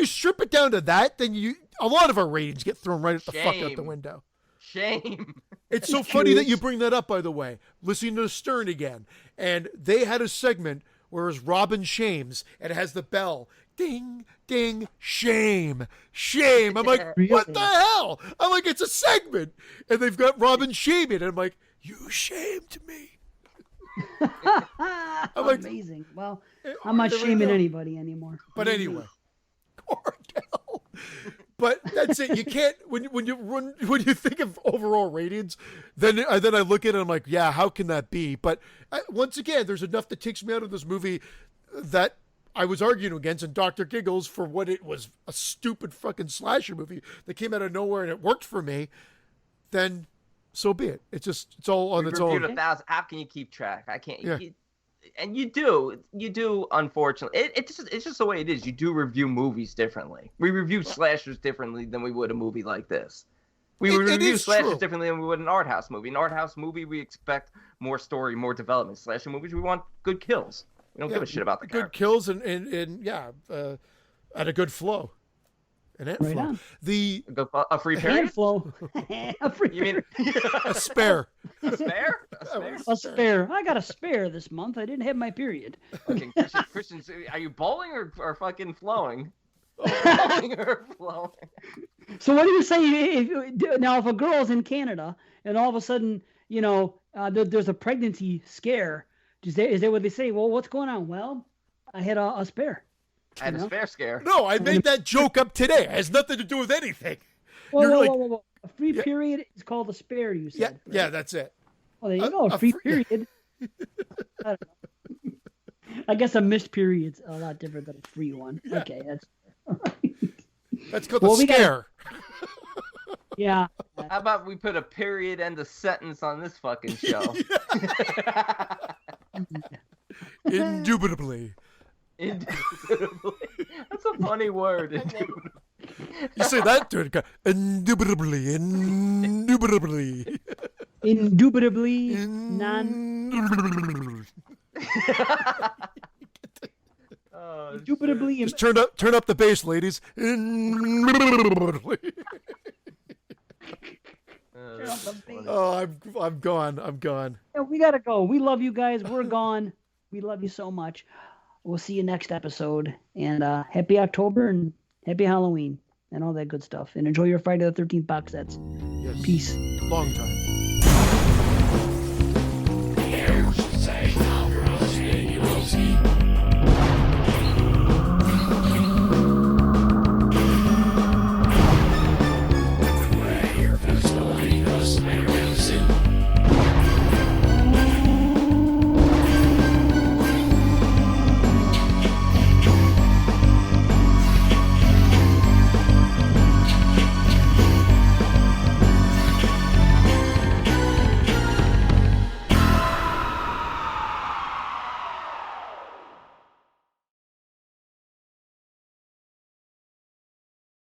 B: strip it down to that, then a lot of our ratings get thrown right at the fuck out the window.
C: Shame.
B: It's so funny that you bring that up, by the way. Listening to Stern again, and they had a segment where it was Robin Shames, and it has the bell. Ding, ding, shame. I'm like, what the hell? I'm like, it's a segment. And they've got Robin shaming, and I'm like, you shamed me.
A: I'm like, amazing. Well, I'm not shaming anybody anymore.
B: But anyway, Cordell. But that's it. You can't when you think of overall ratings, then I look at it and I'm like, yeah, how can that be? But once again, there's enough that takes me out of this movie that I was arguing against, and Dr. Giggles, for what it was, a stupid fucking slasher movie that came out of nowhere and it worked for me, then so be it. It's all on its own.
C: 1,000. How can you keep track? I can't.
B: Yeah.
C: And you do. Unfortunately, it's just the way it is. You do review movies differently. We review slashers differently than we would a movie like this. We review slashers differently than we would an art house movie. An art house movie, we expect more story, more development. Slasher movies, we want good kills. We don't give a shit about the characters.
B: Good kills and at a good flow. An ant
A: right
B: flow.
A: On.
C: A free period?
A: Ant flow. A free
C: You mean
B: a spare?
C: A spare?
A: A spare. I got a spare this month. I didn't have my period.
C: Okay, Christian, are you bowling or fucking flowing? Bowling or flowing?
A: So what do you say if a girl's in Canada and all of a sudden, there's a pregnancy scare? Is that what they say? Well, what's going on? Well, I had a spare.
C: I had a spare scare.
B: No, I made that joke up today. It has nothing to do with anything.
A: Whoa. A free period is called a spare, you said.
B: Yeah, that's it.
A: Well, there you go. A free period. I don't know. I guess a missed period's a lot different than a free one. Yeah. Okay,
B: that's called a scare.
A: Yeah.
C: How about we put a period and a sentence on this fucking show?
B: Indubitably.
C: That's a funny word.
B: You say that to it. Indubitably.
A: Indubitably. Indubitably.
B: Just turn up the bass, ladies. Indubitably. Oh, I'm gone.
A: Yeah, we gotta go. We love you guys. We're gone. We love you so much. We'll see you next episode. And happy October and happy Halloween and all that good stuff. And enjoy your Friday the 13th box sets.
B: Yes.
A: Peace.
B: Long time.